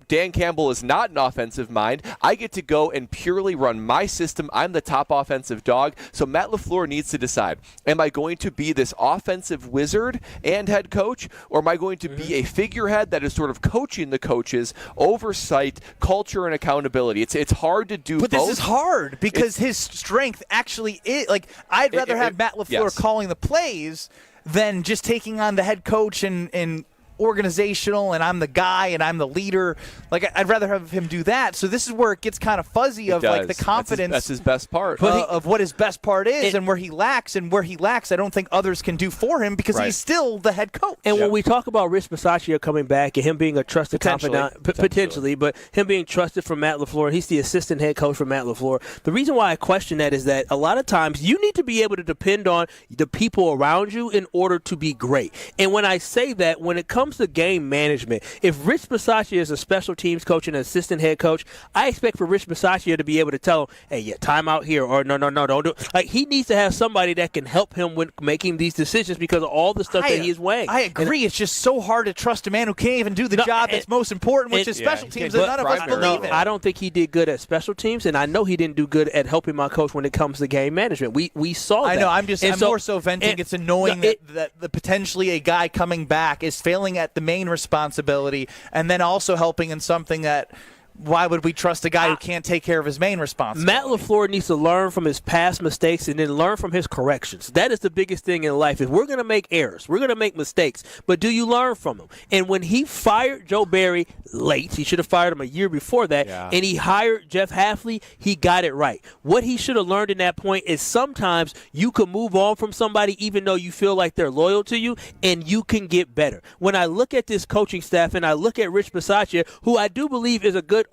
Dan Campbell is not an offensive mind. I get to go and purely run my system. I'm the top offensive dog. So Matt LaFleur needs to decide, am I going to be this offensive wizard and head coach, or am I going to be a figurehead that is sort of coaching the coaches, oversight, culture, and accountability? It's hard to do both. But this is hard because his strength actually is, I'd rather have Matt LaFleur calling the plays than just taking on the head coach and organizational, and I'm the guy and I'm the leader. I'd rather have him do that. So this is where it gets kind of fuzzy of the confidence. That's his best part. Of what his best part is and where he lacks. And where he lacks, I don't think others can do for him because he's still the head coach. And when we talk about Rich Bisaccia coming back and him being a trusted confidant, potentially, but him being trusted from Matt LaFleur, he's the assistant head coach for Matt LaFleur. The reason why I question that is that a lot of times you need to be able to depend on the people around you in order to be great. And when I say that, when it comes to game management, if Rich Bisaccia is a special teams coach and an assistant head coach, I expect for Rich Bisaccia to be able to tell him, hey, time out here, or no, don't do it. He needs to have somebody that can help him with making these decisions because of all the stuff that he is weighing. I agree. It's just so hard to trust a man who can't even do the job that's most important, which is special teams, and none of us believe in. I don't think he did good at special teams, and I know he didn't do good at helping my coach when it comes to game management. We saw that. I know. I'm more so venting. It's annoying that the potentially a guy coming back is failing at the main responsibility and then also helping in something that why would we trust a guy who can't take care of his main responsibility? Matt LaFleur needs to learn from his past mistakes and then learn from his corrections. That is the biggest thing in life. If we're going to make errors, we're going to make mistakes, but do you learn from them? And when he fired Joe Barry late, he should have fired him a year before that, and he hired Jeff Hafley, he got it right. What he should have learned in that point is sometimes you can move on from somebody even though you feel like they're loyal to you, and you can get better. When I look at this coaching staff and I look at Rich Bisaccia, who I do believe is a good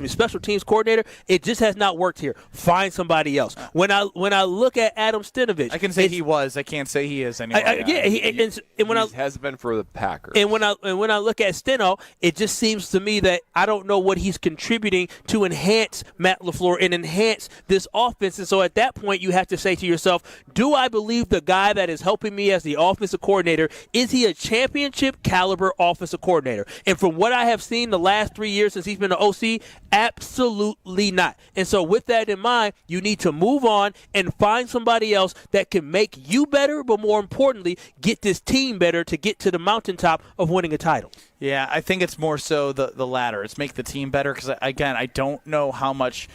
special teams coordinator, it just has not worked here. Find somebody else. When I look at Adam Stenavich, I can say he was. I can't say he is anymore. He has been for the Packers. And when I look at Steno, it just seems to me that I don't know what he's contributing to enhance Matt LaFleur and enhance this offense. And so at that point, you have to say to yourself, do I believe the guy that is helping me as the offensive coordinator, is he a championship caliber offensive coordinator? And from what I have seen the last 3 years since he's been the OC? Absolutely not. And so with that in mind, you need to move on and find somebody else that can make you better, but more importantly, get this team better to get to the mountaintop of winning a title. Yeah, I think it's more so the latter. It's make the team better because, again, I don't know how much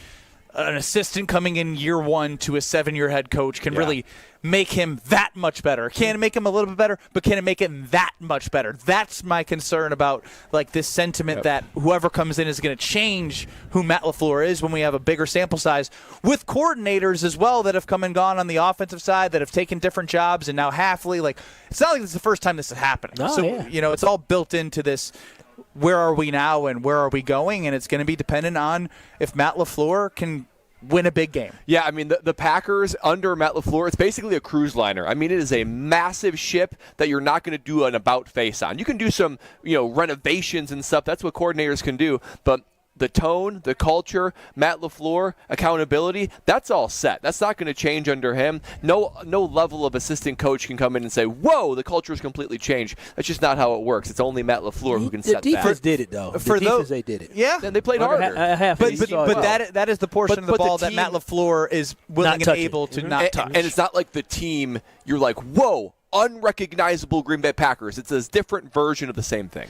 an assistant coming in year one to a 7-year head coach can really make him that much better. Can it make him a little bit better, but can it make him that much better? That's my concern about like this sentiment that whoever comes in is going to change who Matt LaFleur is when we have a bigger sample size with coordinators as well that have come and gone on the offensive side that have taken different jobs, and now Hafley. Like, it's not like this is the first time this is happening. It's all built into this. Where are we now and where are we going? And it's going to be dependent on if Matt LaFleur can win a big game. Yeah, I mean, the Packers under Matt LaFleur, it's basically a cruise liner. I mean, it is a massive ship that you're not going to do an about face on. You can do some, renovations and stuff. That's what coordinators can do. But the tone, the culture, Matt LaFleur, accountability, that's all set. That's not going to change under him. No level of assistant coach can come in and say, whoa, the culture has completely changed. That's just not how it works. It's only Matt LaFleur who can set that. The defense did it, though. They did it. Yeah. Then they played harder. But that is the portion of the ball that Matt LaFleur is willing and able to not touch. And it's not like the team, you're like, whoa, unrecognizable Green Bay Packers. It's a different version of the same thing.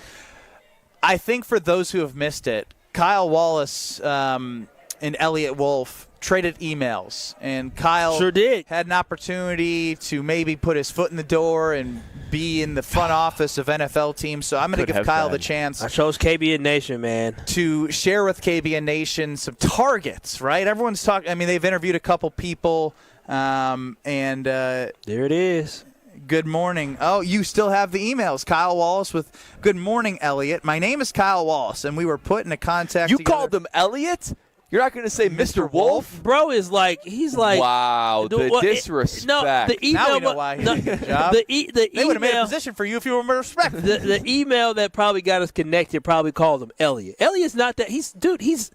I think for those who have missed it, Kyle Wallace and Elliott Wolf traded emails, and Kyle sure did. Had an opportunity to maybe put his foot in the door and be in the front office of NFL teams. So I'm going to give Kyle the chance. I chose KBN Nation, man, to share with KBN Nation some targets. Right? Everyone's talking. I mean, they've interviewed a couple people, and there it is. Good morning. Oh, you still have the emails. Kyle Wallace with, good morning, Elliot. My name is Kyle Wallace, and we were put into contact You together. called him Elliot? You're not going to say Mr. Wolf? Bro is like, he's like. Wow, the disrespect. The email. Now we know why he did a good job. They would have made a position for you if you were more respectful. The email that probably got us connected probably called him Elliot. Elliot's not that. He's Elliot's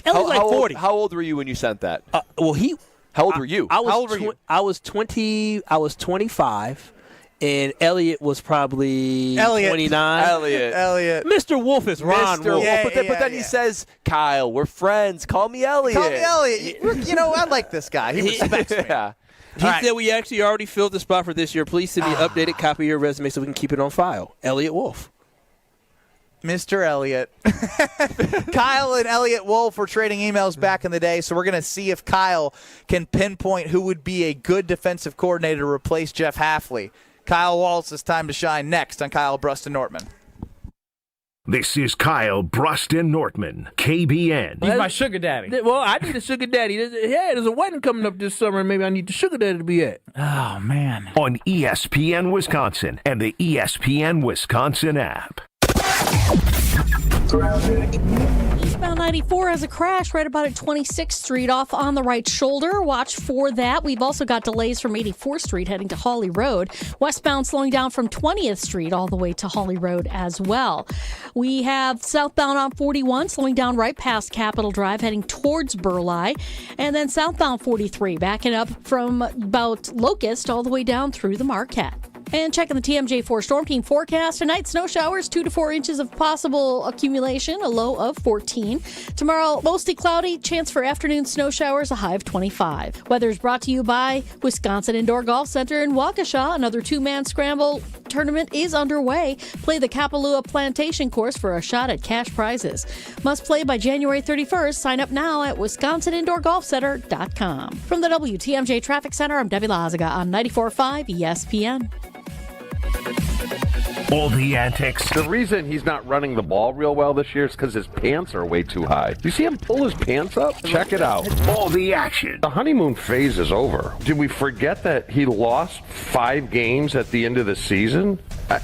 like 40. How old were you when you sent that? How old were you? How old were you? I was 20. I was 25. And Elliot was probably 29. Elliot. Mr. Wolf is Ron Wolf. Yeah, but then he says, Kyle, we're friends. Call me Elliot. Call me Elliot. I like this guy. He respects me. Yeah. He said we actually already filled the spot for this year. Please send me an updated copy of your resume so we can keep it on file. Elliot Wolf. Mr. Elliott. Kyle and Elliott Wolf were trading emails back in the day, so we're going to see if Kyle can pinpoint who would be a good defensive coordinator to replace Jeff Hafley. Kyle Wallace's time to shine next on Kyle Bruston-Nortman. This is Kyle Bruston-Nortman, KBN. He's my sugar daddy. Well, I need a sugar daddy. There's a wedding coming up this summer, and maybe I need the sugar daddy to be at. Oh, man. On ESPN Wisconsin and the ESPN Wisconsin app. Eastbound 94 has a crash right about at 26th Street off on the right shoulder. Watch for that. We've also got delays from 84th Street heading to Hawley Road. Westbound slowing down from 20th Street all the way to Hawley Road as well. We have southbound on 41 slowing down right past Capitol Drive heading towards Burleigh. And then southbound 43 backing up from about Locust all the way down through the Marquette. And checking the TMJ4 Storm Team forecast. Tonight, snow showers, 2 to 4 inches of possible accumulation, a low of 14. Tomorrow, mostly cloudy, chance for afternoon snow showers, a high of 25. Weather is brought to you by Wisconsin Indoor Golf Center in Waukesha. Another 2-man scramble tournament is underway. Play the Kapalua Plantation course for a shot at cash prizes. Must play by January 31st. Sign up now at WisconsinIndoorGolfCenter.com. From the WTMJ Traffic Center, I'm Debbie Lazaga on 94.5 ESPN. All the antics. The reason he's not running the ball real well this year is because his pants are way too high. You see him pull his pants up? Check it out. All the action. The honeymoon phase is over. Did we forget that he lost 5 games at the end of the season?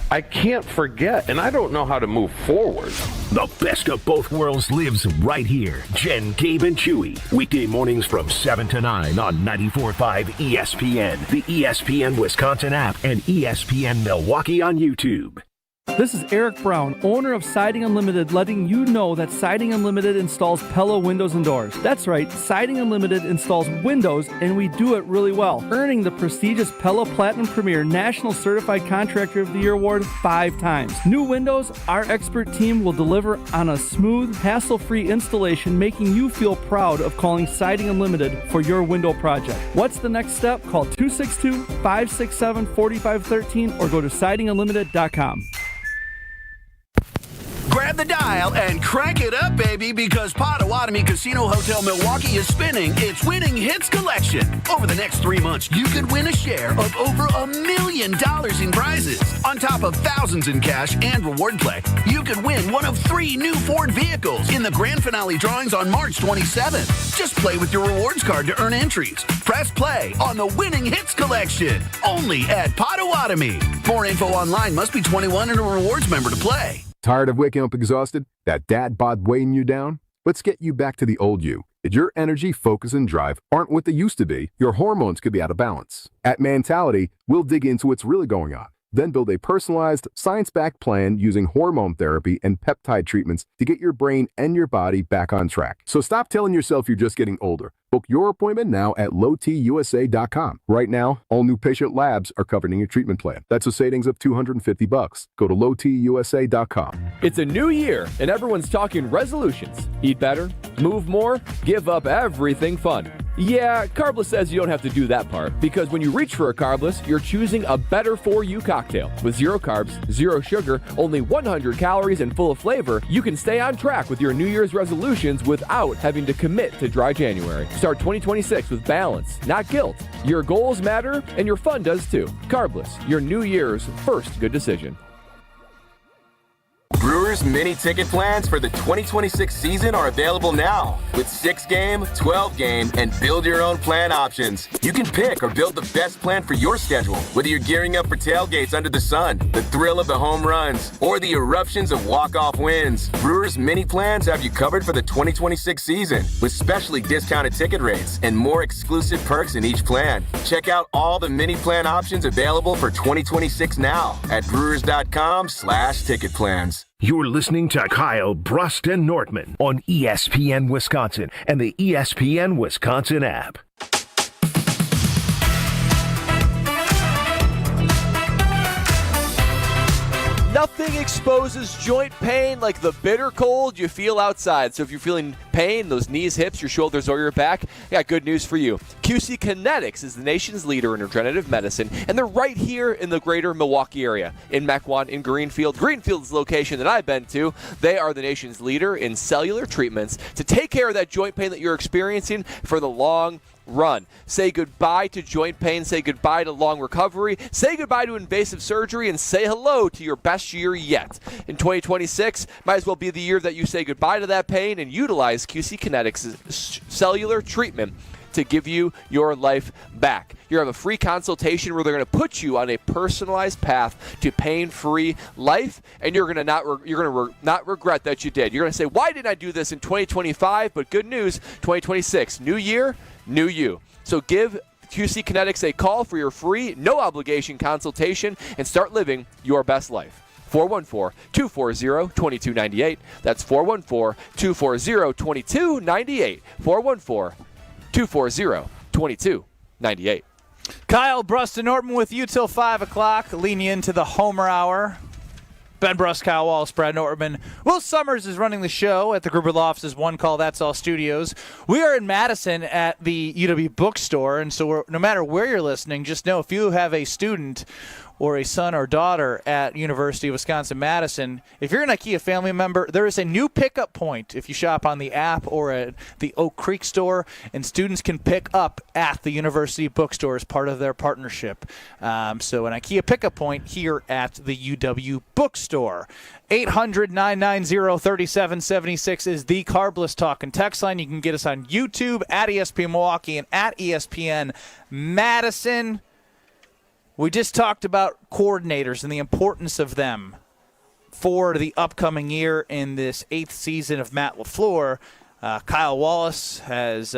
I can't forget, and I don't know how to move forward. The best of both worlds lives right here. Jen, Gabe, and Chewy. Weekday mornings from 7 to 9 on 94.5 ESPN, the ESPN Wisconsin app, and ESPN Milwaukee on YouTube. This is Eric Brown, owner of Siding Unlimited, letting you know that Siding Unlimited installs Pella windows and doors. That's right, Siding Unlimited installs windows, and we do it really well, earning the prestigious Pella Platinum Premier National Certified Contractor of the Year award 5 times. New windows, our expert team will deliver on a smooth, hassle-free installation, making you feel proud of calling Siding Unlimited for your window project. What's the next step? Call 262-567-4513 or go to sidingunlimited.com. Grab the dial and crank it up, baby, because Potawatomi Casino Hotel Milwaukee is spinning its Winning Hits collection. Over the next 3 months, you could win a share of over $1 million in prizes. On top of thousands in cash and reward play, you could win one of 3 new Ford vehicles in the grand finale drawings on March 27th. Just play with your rewards card to earn entries. Press play on the Winning Hits collection, only at Potawatomi. More info online. Must be 21 and a rewards member to play. Tired of waking up exhausted? That dad bod weighing you down? Let's get you back to the old you. If your energy, focus, and drive aren't what they used to be, your hormones could be out of balance. At Mentality, we'll dig into what's really going on, then build a personalized, science-backed plan using hormone therapy and peptide treatments to get your brain and your body back on track. So stop telling yourself you're just getting older. Book your appointment now at lowtusa.com. Right now, all new patient labs are covered in your treatment plan. That's a savings of $250. Go to lowtusa.com. It's a new year, and everyone's talking resolutions. Eat better, move more, give up everything fun. Yeah, Carbless says you don't have to do that part, because when you reach for a Carbless, you're choosing a better for you cocktail. With 0 carbs, 0 sugar, only 100 calories, and full of flavor, you can stay on track with your New Year's resolutions without having to commit to dry January. Start 2026 with balance, not guilt. Your goals matter, and your fun does too. Carbless, your New Year's first good decision. Brewers mini ticket plans for the 2026 season are available now with 6-game, 12-game, and build your own plan options. You can pick or build the best plan for your schedule, whether you're gearing up for tailgates under the sun, the thrill of the home runs, or the eruptions of walk-off wins. Brewers mini plans have you covered for the 2026 season with specially discounted ticket rates and more exclusive perks in each plan. Check out all the mini plan options available for 2026 now at brewers.com/ticket plans. You're listening to Kyle, Brust, and Nortman on ESPN Wisconsin and the ESPN Wisconsin app. Nothing exposes joint pain like the bitter cold you feel outside. So if you're feeling pain, those knees, hips, your shoulders, or your back, I got good news for you. QC Kinetics is the nation's leader in regenerative medicine, and they're right here in the greater Milwaukee area, in Mequon, in Greenfield. Greenfield's the location that I've been to. They are the nation's leader in cellular treatments to take care of that joint pain that you're experiencing for the long run. Say goodbye to joint pain, say goodbye to long recovery, say goodbye to invasive surgery, and say hello to your best year yet. In 2026, might as well be the year that you say goodbye to that pain and utilize QC Kinetics' cellular treatment to give you your life back. You have a free consultation where they're going to put you on a personalized path to pain-free life, and you're going to not regret that you did. You're going to say, why didn't I do this in 2025? But good news, 2026, new year, new you. So give QC Kinetics a call for your free, no-obligation consultation and start living your best life. 414-240-2298. That's 414-240-2298. 414-240-2298. Kyle, Brust, and Norton with you till 5 o'clock. Lean you into the Homer Hour. Ben Brust, Kyle Wallace, Brad Nortman. Will Summers is running the show at the Gruber Law Office's One Call That's All Studios. We are in Madison at the UW Bookstore, and so no matter where you're listening, just know if you have a student or a son or daughter at University of Wisconsin-Madison, if you're an IKEA family member, there is a new pickup point if you shop on the app or at the Oak Creek store, and students can pick up at the University Bookstore as part of their partnership. So an IKEA pickup point here at the UW Bookstore. 800-990-3776 is the Carbless Talk and text line. You can get us on YouTube at ESPN Milwaukee and at ESPN Madison. We just talked about coordinators and the importance of them for the upcoming year in this 8th season of Matt LaFleur. Kyle Wallace has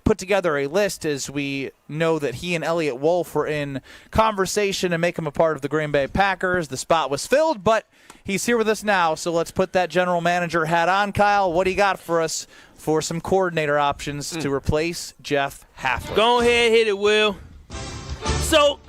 put together a list, as we know that he and Elliot Wolf were in conversation to make him a part of the Green Bay Packers. The spot was filled, but he's here with us now, so let's put that general manager hat on. Kyle, what do you got for us for some coordinator options to replace Jeff Hafley? Go ahead, hit it, Will. So,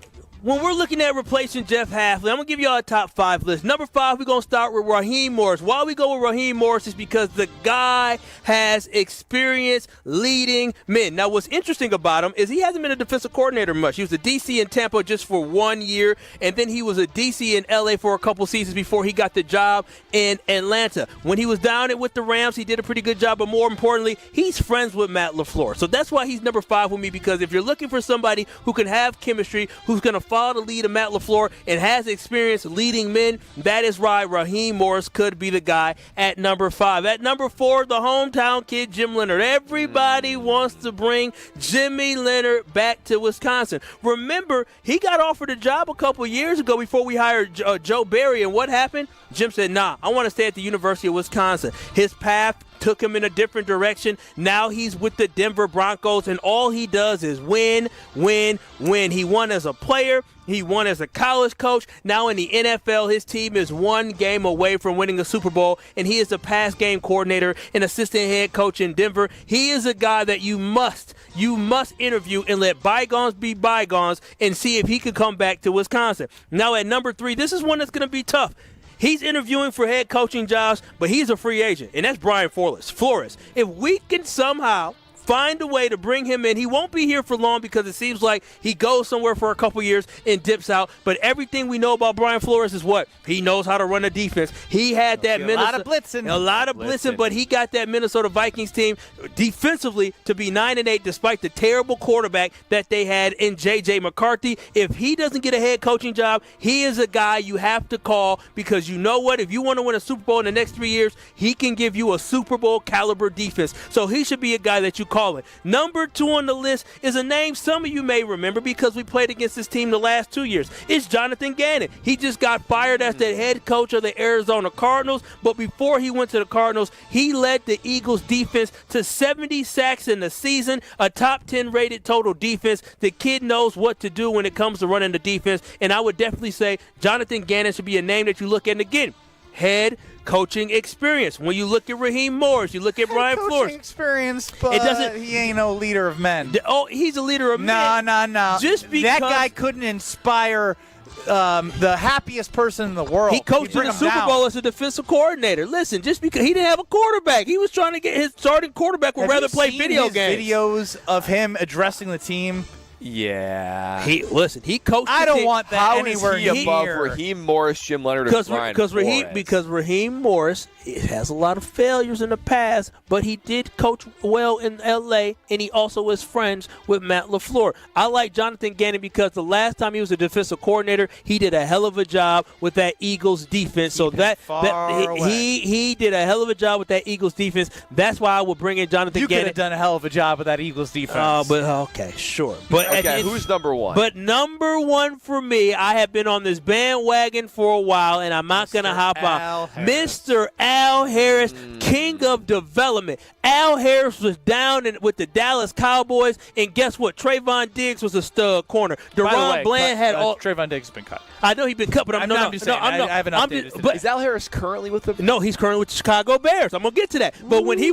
when we're looking at replacing Jeff Hafley, I'm going to give you all a top 5 list. Number 5, we're going to start with Raheem Morris. Why we go with Raheem Morris is because the guy has experience leading men. Now, what's interesting about him is he hasn't been a defensive coordinator much. He was a DC in Tampa just for 1 year, and then he was a DC in LA for a couple seasons before he got the job in Atlanta. When he was down with the Rams, he did a pretty good job, but more importantly, he's friends with Matt LaFleur. So that's why he's number 5 with me, because if you're looking for somebody who can have chemistry, who's going to follow the lead of Matt LaFleur and has experience leading men, that is why Raheem Morris could be the guy at number 5. At number 4, the hometown kid, Jim Leonhard. Everybody wants to bring Jimmy Leonhard back to Wisconsin. Remember, he got offered a job a couple years ago before we hired Joe Barry, and what happened? Jim said, nah, I want to stay at the University of Wisconsin. His path took him in a different direction. Now he's with the Denver Broncos, and all he does is win, win, win. He won as a player. He won as a college coach. Now in the NFL, his team is 1 game away from winning a Super Bowl, and he is the pass game coordinator and assistant head coach in Denver. He is a guy that you must interview and let bygones be bygones and see if he could come back to Wisconsin. Now at number 3, this is one that's going to be tough. He's interviewing for head coaching jobs, but he's a free agent, and that's Brian Flores. If we can somehow find a way to bring him in, he won't be here for long because it seems like he goes somewhere for a couple years and dips out. But everything we know about Brian Flores is what? He knows how to run a defense. He had that a lot of blitzing, but he got that Minnesota Vikings team defensively to be 9-8 despite the terrible quarterback that they had in J.J. McCarthy. If he doesn't get a head coaching job, he is a guy you have to call, because you know what? If you want to win a Super Bowl in the next 3 years, he can give you a Super Bowl caliber defense. So he should be a guy that you call it. Number 2 on the list is a name some of you may remember because we played against this team the last 2 years. It's Jonathan Gannon. He just got fired as the head coach of the Arizona Cardinals, but before he went to the Cardinals, he led the Eagles defense to 70 sacks in the season, a top 10 rated total defense. The kid knows what to do when it comes to running the defense, and I would definitely say Jonathan Gannon should be a name that you look at. And again, head coaching experience. When you look at Raheem Morris, you look at Brian Flores. Experience, but he ain't no leader of men. He's a leader of men. No. Just because that guy couldn't inspire the happiest person in the world. He coached in the Super Bowl as a defensive coordinator. Listen, just because he didn't have a quarterback, he was trying to get his starting quarterback would rather play video games. Videos of him addressing the team. Yeah. He coached. I don't want that How anywhere is he above near Raheem Morris, Jim Leonhard, and Brian Flores? Because Raheem Morris has a lot of failures in the past, but he did coach well in L.A., and he also is friends with Matt LaFleur. I like Jonathan Gannon because the last time he was a defensive coordinator, he did a hell of a job with that Eagles defense. So he did a hell of a job with that Eagles defense. That's why I would bring in Jonathan Gannon. You could have done a hell of a job with that Eagles defense. Okay, sure. But okay, who's number 1? But number 1 for me, I have been on this bandwagon for a while, and I'm not going to hop on. Mr. Al Harris, king of development. Al Harris was down with the Dallas Cowboys, and guess what? Trayvon Diggs was a stud corner. Deron Bland had all. Trayvon Diggs has been cut. I know he's been cut, but I haven't updated. But is Al Harris currently with the? No, he's currently with the Chicago Bears. I'm gonna get to that. But when he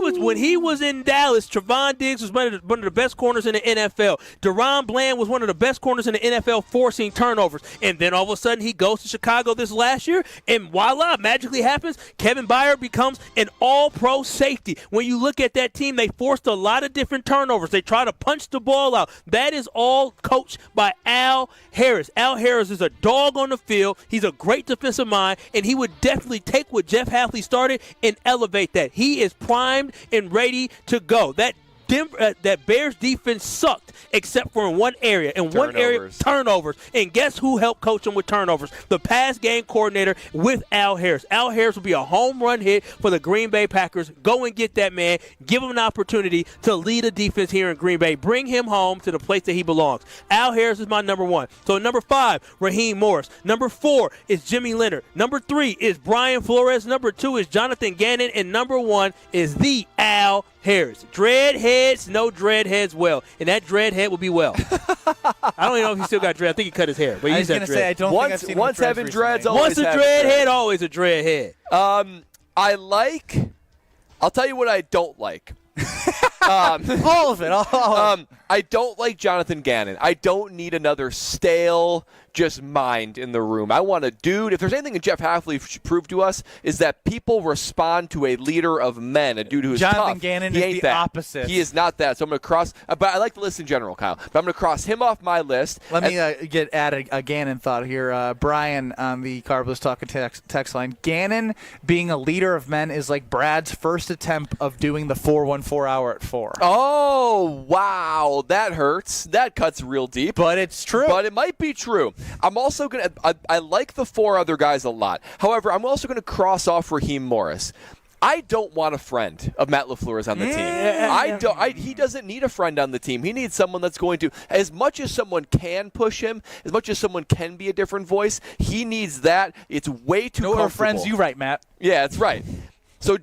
was in Dallas, Trayvon Diggs was one of the best corners in the NFL. Deron Bland was one of the best corners in the NFL, forcing turnovers. And then all of a sudden, he goes to Chicago this last year, and voila, magically happens. Kevin Byard becomes an all-pro safety. When you look at that team, they forced a lot of different turnovers. They try to punch the ball out. That is all coached by Al Harris. Al Harris is a dog on the field. He's a great defensive mind, and he would definitely take what Jeff Hafley started and elevate that. He is primed and ready to go. That Bears defense sucked except for in one area. Turnovers. And guess who helped coach him with turnovers? The pass game coordinator with Al Harris. Al Harris will be a home run hit for the Green Bay Packers. Go and get that man. Give him an opportunity to lead a defense here in Green Bay. Bring him home to the place that he belongs. Al Harris is my number 1. So number 5, Raheem Morris. Number 4 is Jimmy Leonhard. Number 3 is Brian Flores. Number 2 is Jonathan Gannon. And number 1 is the Al hairs. Dreadheads know dreadheads well, and that dreadhead will be well. I don't even know if he still got dread. I think he cut his hair, but he's got dread. I don't think I've seen once having dreads, once a dreadhead, always a dreadhead. I'll tell you what I don't like. All of it. I don't like Jonathan Gannon. I don't need another stale, just mind in the room. I want a dude. If there's anything that Jeff Hafley should prove to us, is that people respond to a leader of men, a dude who is Jonathan tough. Gannon he is ain't the that. opposite. He is not that. So I'm going to cross. But I like the list in general, Kyle. But I'm going to cross him off my list. Let me add a Gannon thought here. Brian on the Carbless Talking text line. Gannon being a leader of men is like Brad's first attempt of doing the 414 hour at 4. Oh, wow. That hurts. That cuts real deep. But it's true. But it might be true. I'm also going to – I like the 4 other guys a lot. However, I'm also going to cross off Raheem Morris. I don't want a friend of Matt LaFleur's on the team. He doesn't need a friend on the team. He needs someone that's going to, as much as someone can push him, as much as someone can be a different voice, he needs that. It's way too comfortable. No friends you right, Matt. Yeah, that's right. So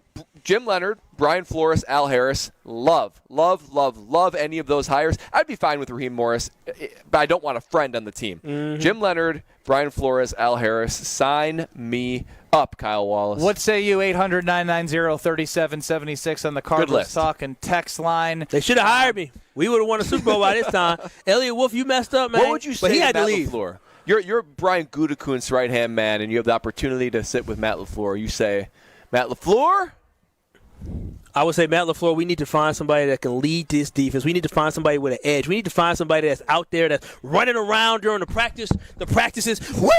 Jim Leonard, Brian Flores, Al Harris, love any of those hires. I'd be fine with Raheem Morris, but I don't want a friend on the team. Mm-hmm. Jim Leonard, Brian Flores, Al Harris, sign me up, Kyle Wallace. What say you, 800-990-3776 on the Carbless Talking text line. They should have hired me. We would have won a Super Bowl by this time. Elliot Wolf, you messed up, man. What would you say but he to had Matt to leave. LaFleur? You're Brian Gutekunst's right-hand man, and you have the opportunity to sit with Matt LaFleur. You say, Matt LaFleur? I would say, Matt LaFleur, we need to find somebody that can lead this defense. We need to find somebody with an edge. We need to find somebody that's out there that's running around during the practices. Woo!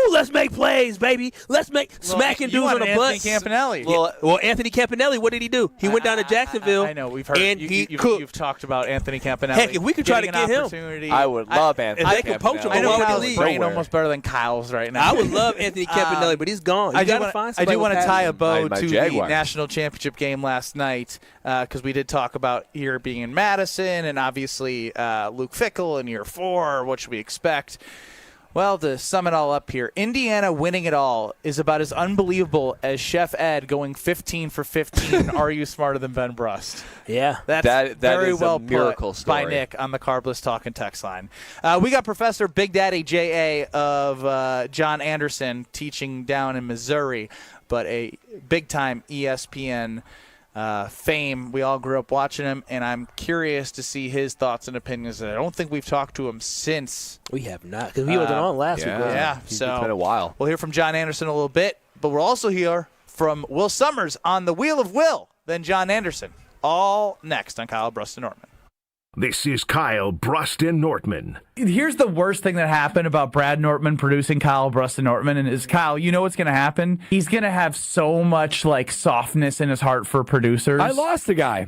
Let's make plays, baby. Let's make smacking dudes on the butts. Anthony Campanelli. Well, Anthony Campanelli, what did he do? He went down to Jacksonville. I know. We've heard. And you've talked about Anthony Campanelli. Heck, if we could try to get him. I would love Anthony Campanelli. They could poach him. I know Kyle's Kyle's brain almost better than Kyle's right now. I would love Anthony Campanelli, but he's gone. I do want to tie a bow to the national championship game last night because we did talk about here being in Madison and obviously Luke Fickell in year 4. What should we expect? Well, to sum it all up here, Indiana winning it all is about as unbelievable as Chef Ed going 15 for 15. Are you smarter than Ben Brust? Yeah. That very is well a miracle put story. by Nick on the Carbless Talking text line. We got Professor Big Daddy J.A. of John Anderson teaching down in Missouri, but a big-time ESPN fame. We all grew up watching him, and I'm curious to see his thoughts and opinions. I don't think we've talked to him since. We have not, because he wasn't on last week. Yeah, so it's been a while. We'll hear from John Anderson a little bit, but we'll also hear from Will Summers on the Wheel of Will, then John Anderson. All next on Kyle Brust and Nortman. This is Kyle Brust and Nortman. Here's the worst thing that happened about Brad Nortman producing Kyle Brust and Nortman, and is Kyle, you know what's going to happen? He's going to have so much like softness in his heart for producers. I lost the guy.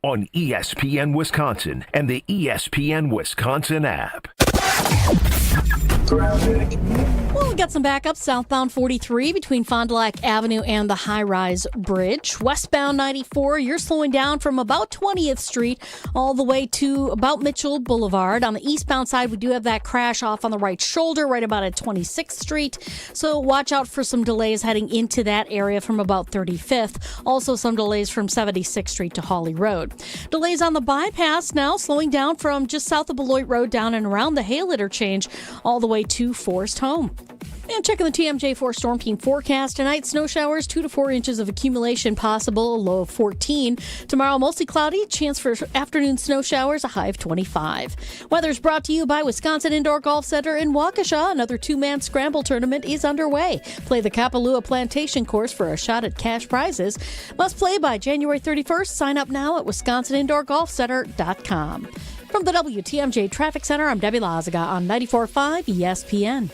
On ESPN Wisconsin and the ESPN Wisconsin app. Well, we got some backups. Southbound 43 between Fond du Lac Avenue and the high-rise bridge. Westbound 94, you're slowing down from about 20th Street all the way to about Mitchell Boulevard. On the eastbound side, we do have that crash off on the right shoulder right about at 26th Street. So watch out for some delays heading into that area from about 35th. Also some delays from 76th Street to Hawley Road. Delays on the bypass now, slowing down from just south of Beloit Road down and around the Hale interchange all the way to Forest Home. And checking the TMJ4 Storm Team forecast tonight, snow showers, 2 to 4 inches of accumulation possible, a low of 14. Tomorrow, mostly cloudy, chance for afternoon snow showers, a high of 25. Weather's brought to you by Wisconsin Indoor Golf Center in Waukesha. Another 2-man scramble tournament is underway. Play the Kapalua Plantation course for a shot at cash prizes. Must play by January 31st. Sign up now at wisconsinindoorgolfcenter.com. From the WTMJ Traffic Center, I'm Debbie Lazaga on 94.5 ESPN.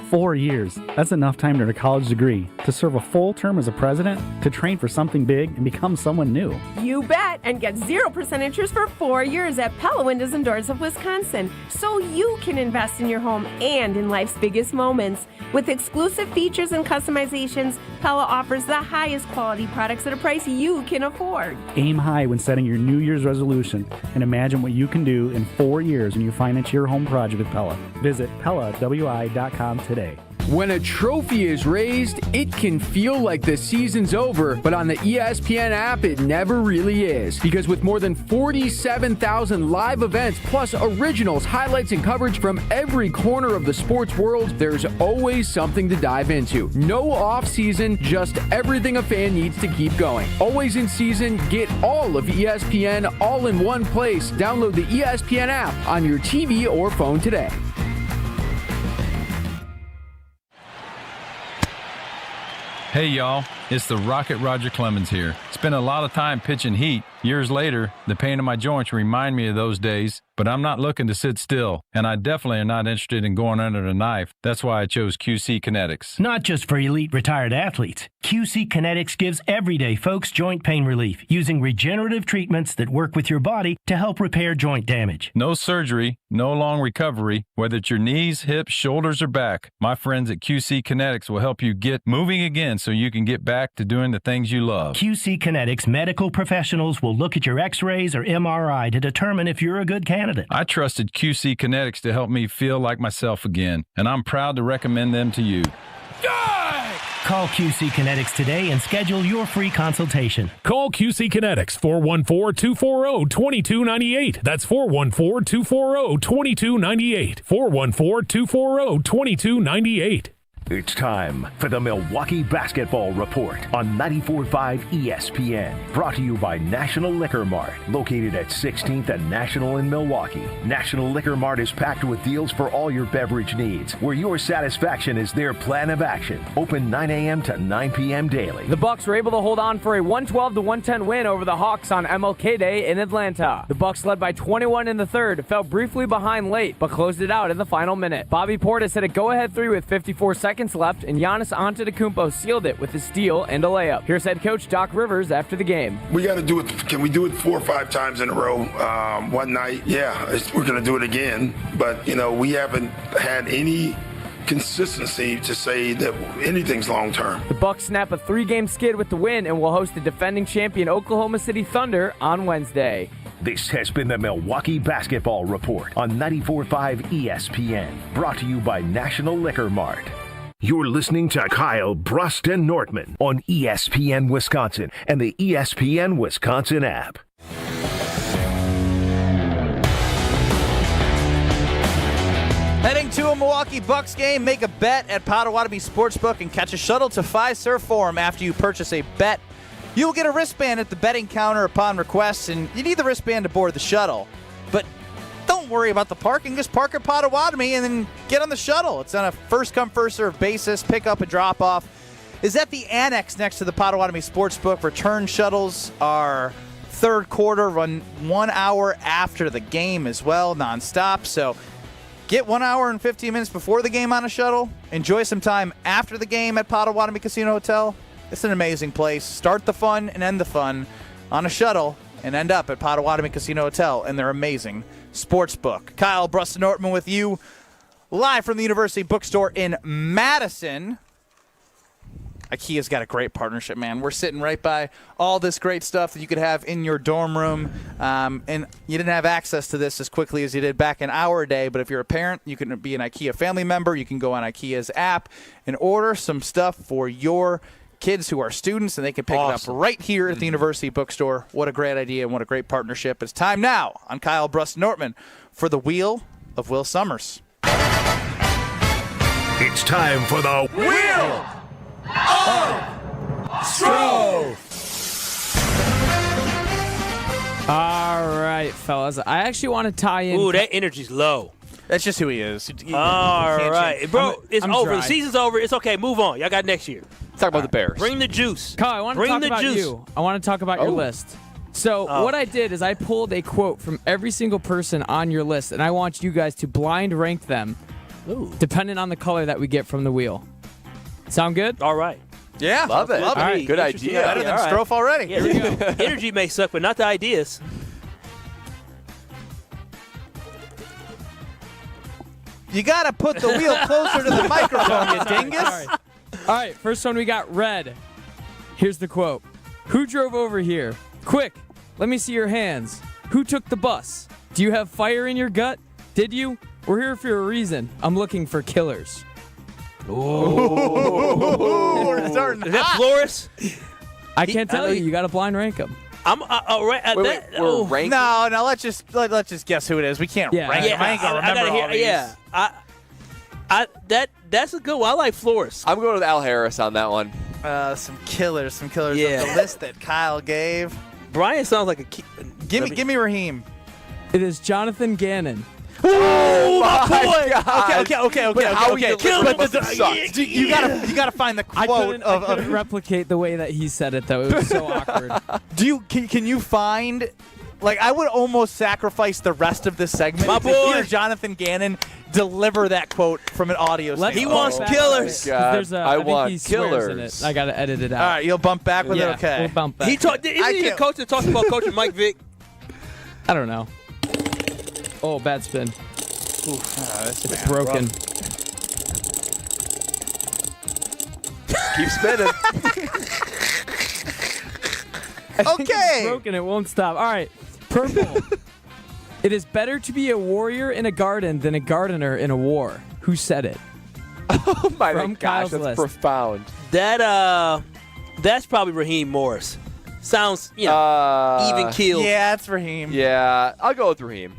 4 years. That's enough time to earn a college degree, to serve a full term as a president, to train for something big and become someone new. You bet, and get 0% interest for 4 years at Pella Windows and Doors of Wisconsin, so you can invest in your home and in life's biggest moments. With exclusive features and customizations, Pella offers the highest quality products at a price you can afford. Aim high when setting your New Year's resolution and imagine what you can do in 4 years when you finance your home project with Pella. Visit PellaWI.com today. When a trophy is raised, it can feel like the season's over, but on the ESPN app, it never really is. Because with more than 47,000 live events, plus originals, highlights, and coverage from every corner of the sports world, there's always something to dive into. No off-season, just everything a fan needs to keep going. Always in season, get all of ESPN all in one place. Download the ESPN app on your TV or phone today. Hey y'all, it's the Rocket Roger Clemens here. Spent a lot of time pitching heat. Years later, the pain in my joints remind me of those days, but I'm not looking to sit still, and I definitely am not interested in going under the knife. That's why I chose QC Kinetics. Not just for elite retired athletes. QC Kinetics gives everyday folks joint pain relief using regenerative treatments that work with your body to help repair joint damage. No surgery, no long recovery, whether it's your knees, hips, shoulders, or back. My friends at QC Kinetics will help you get moving again so you can get back to doing the things you love. QC Kinetics medical professionals will look at your x-rays or MRI to determine if you're a good candidate. I trusted QC Kinetics to help me feel like myself again, and I'm proud to recommend them to you. Call QC Kinetics today and schedule your free consultation. Call QC Kinetics, 414-240-2298. That's 414-240-2298. 414-240-2298. It's time for the Milwaukee Basketball Report on 94.5 ESPN. Brought to you by National Liquor Mart, located at 16th and National in Milwaukee. National Liquor Mart is packed with deals for all your beverage needs, where your satisfaction is their plan of action. Open 9 a.m. to 9 p.m. daily. The Bucks were able to hold on for a 112-110 win over the Hawks on MLK Day in Atlanta. The Bucks led by 21 in the third, fell briefly behind late, but closed it out in the final minute. Bobby Portis hit a go-ahead three with 54 seconds left, and Giannis Antetokounmpo sealed it with a steal and a layup. Here's head coach Doc Rivers after the game. We got to do it. Can we do it 4 or 5 times in a row? One night, yeah, we're going to do it again. But, we haven't had any consistency to say that anything's long-term. The Bucks snap a 3-game skid with the win and will host the defending champion Oklahoma City Thunder on Wednesday. This has been the Milwaukee Basketball Report on 94.5 ESPN. Brought to you by National Liquor Mart. You're listening to Kyle Brust and Nortman on ESPN Wisconsin and the ESPN Wisconsin app. Heading to a Milwaukee Bucks game, make a bet at Potawatomi Sportsbook and catch a shuttle to Fiserv Forum after you purchase a bet. You'll get a wristband at the betting counter upon request, and you need the wristband to board the shuttle. But don't worry about the parking. Just park at Potawatomi and then get on the shuttle. It's on a first-come, first-served basis. Pick up and drop off is at the annex next to the Potawatomi Sportsbook. Return shuttles are third quarter, run 1 hour after the game as well, nonstop. So get 1 hour and 15 minutes before the game on a shuttle. Enjoy some time after the game at Potawatomi Casino Hotel. It's an amazing place. Start the fun and end the fun on a shuttle and end up at Potawatomi Casino Hotel and their amazing sportsbook. Kyle Brust and Nortman with you live from the University Bookstore in Madison. IKEA's got a great partnership, man. We're sitting right by all this great stuff that you could have in your dorm room. And you didn't have access to this as quickly as you did back in our day. But if you're a parent, you can be an IKEA family member. You can go on IKEA's app and order some stuff for your kids who are students, and they can pick it up right here at the University Bookstore. What a great idea and what a great partnership. It's time now on Kyle Brust Nortman for the Wheel of Will Summers. It's time for the Wheel of Stro. All right, fellas. I actually want to tie in. Ooh, that energy's low. That's just who he is. All right. Bro, it's over. dry. The season's over. It's okay. Move on. Y'all got next year. Talk about the Bears. Bring the juice. Kyle, I want to talk about you. I want to talk about your list. So what I did is I pulled a quote from every single person on your list, and I want you guys to blind rank them depending on the color that we get from the wheel. Sound good? All right. Yeah. Love it. Love it. All right, good idea. Better than Strofe already. Yeah, energy may suck, but not the ideas. You got to put the wheel closer to the microphone, you dingus. All right, first one we got red. Here's the quote. Who drove over here? Quick, let me see your hands. Who took the bus? Do you have fire in your gut? Did you? We're here for a reason. I'm looking for killers. We're starting Is that Flores? I can't tell you. You got to blind rank them. I'm we're ranking. No, let's just guess who it is. We can't rank him. I ain't gonna remember all these. Yeah, that's a good one. I like Flores. I'm going with Al Harris on that one. Some killers Yeah. of the list that Kyle gave. Brian sounds like a Give me Raheem. It is Jonathan Gannon. Oh my boy! Okay. You gotta find the I quote couldn't replicate the way that he said it though. It was so awkward. Can you find? Like, I would almost sacrifice the rest of this segment My to boy. hear Jonathan Gannon deliver that quote from an audio standpoint. He wants killers. There's I think want he swears in killers. it. I gotta edit it out. All right, you'll bump back with it? Okay. We'll bump back. Isn't he the coach that talks about coaching Mike Vick? I don't know. Oh, bad spin. It's broken. Keep spinning. Okay. It's broken. It won't stop. All right. Purple. It is better to be a warrior in a garden than a gardener in a war. Who said it? Oh my From gosh, Kyle's that's list. profound. That's probably Raheem Morris. Sounds, even keeled. Yeah, it's Raheem. Yeah, I'll go with Raheem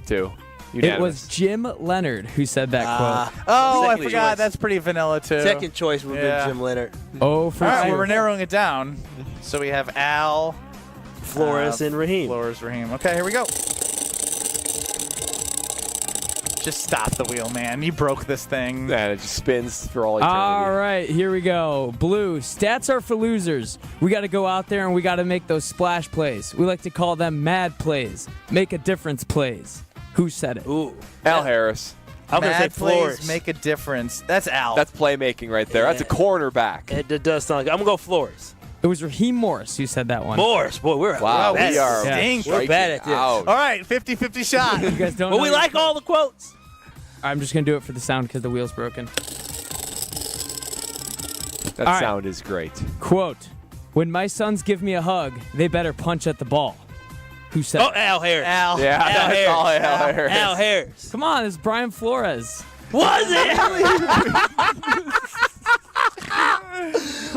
too. It was Jim Leonard who said that quote. Oh, I Second forgot. choice. That's pretty vanilla, too. Second choice would have been Jim Leonard. Oh, for All right, two. well, we're narrowing it down. So we have Al, Flores, and Raheem. Flores, Raheem. Okay, here we go. Just stop the wheel, man. You broke this thing. And it just spins for all eternity. All right, here we go. Blue, stats are for losers. We got to go out there and we got to make those splash plays. We like to call them mad plays. Make a difference plays. Who said it? Ooh. Al Harris. I'm going to say Mad plays Flores. make a difference. That's Al. That's playmaking right there. That's a cornerback. It does sound like I'm going to go Flores. It was Raheem Morris who said that one. Morris. Boy, we're Wow, bad we are at this. We're bad at this. out. All right, 50-50 shot. You guys don't But know we your like all the quotes. I'm just going to do it for the sound because the wheel's broken. That All right. sound is great. Quote, when my sons give me a hug, they better punch at the ball. Who said it? Al Harris. Al. Yeah, Al that's Harris. all Al Harris. Al Harris. Come on, it's Brian Flores. Was it?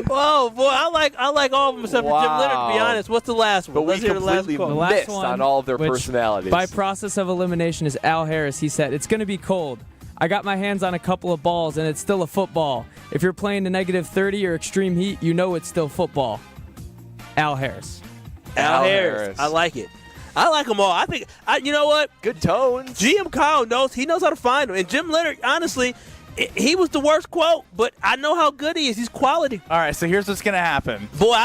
Whoa, boy! I like all of them except for Jim Leonard. To be Wow. honest, what's the last one? But we Let's hear the last completely quote. The last missed one, on all of their which, personalities. By process of elimination is Al Harris. He said, it's going to be cold. I got my hands on a couple of balls, and it's still a football. If you're playing to -30 or extreme heat, you know it's still football. Al Harris. Al Harris. I like it. I like them all. I think, you know what? Good tones. GM Kyle knows how to find them. And Jim Leonard, honestly, he was the worst quote, but I know how good he is. He's quality. All right, so here's what's going to happen. Boy,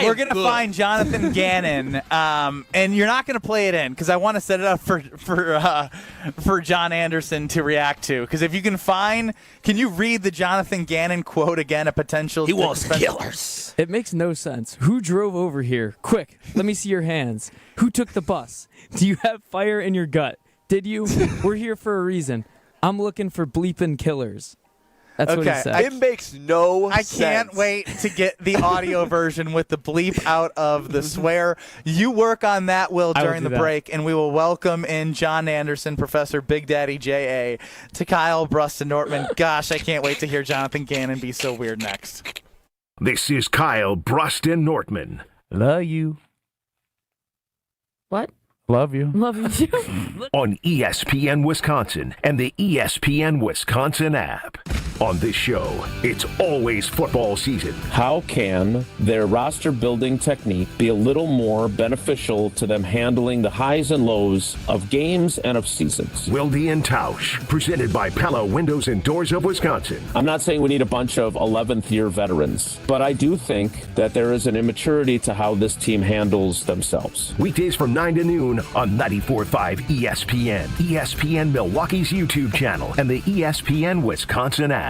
We're going to find Jonathan Gannon, and you're not going to play it in because I want to set it up for John Anderson to react to. Because if you can you read the Jonathan Gannon quote again, a potential? He wants killers. It makes no sense. Who drove over here? Quick, let me see your hands. Who took the bus? Do you have fire in your gut? Did you? We're here for a reason. I'm looking for bleeping killers. That's what he said. It makes no sense. I can't wait to get the audio version with the bleep out of the swear. You work on that, Will, during the break, and we will welcome in John Anderson, Professor Big Daddy J.A., to Kyle Bruston Nortman. Gosh, I can't wait to hear Jonathan Gannon be so weird next. This is Kyle Bruston Nortman. Love you. What? Love you. Love you too. On ESPN Wisconsin and the ESPN Wisconsin app. On this show, it's always football season. How can their roster building technique be a little more beneficial to them handling the highs and lows of games and of seasons? Wilde and Tausch, presented by Pella Windows and Doors of Wisconsin. I'm not saying we need a bunch of 11th year veterans, but I do think that there is an immaturity to how this team handles themselves. Weekdays from 9 to noon on 94.5 ESPN, ESPN Milwaukee's YouTube channel, and the ESPN Wisconsin app.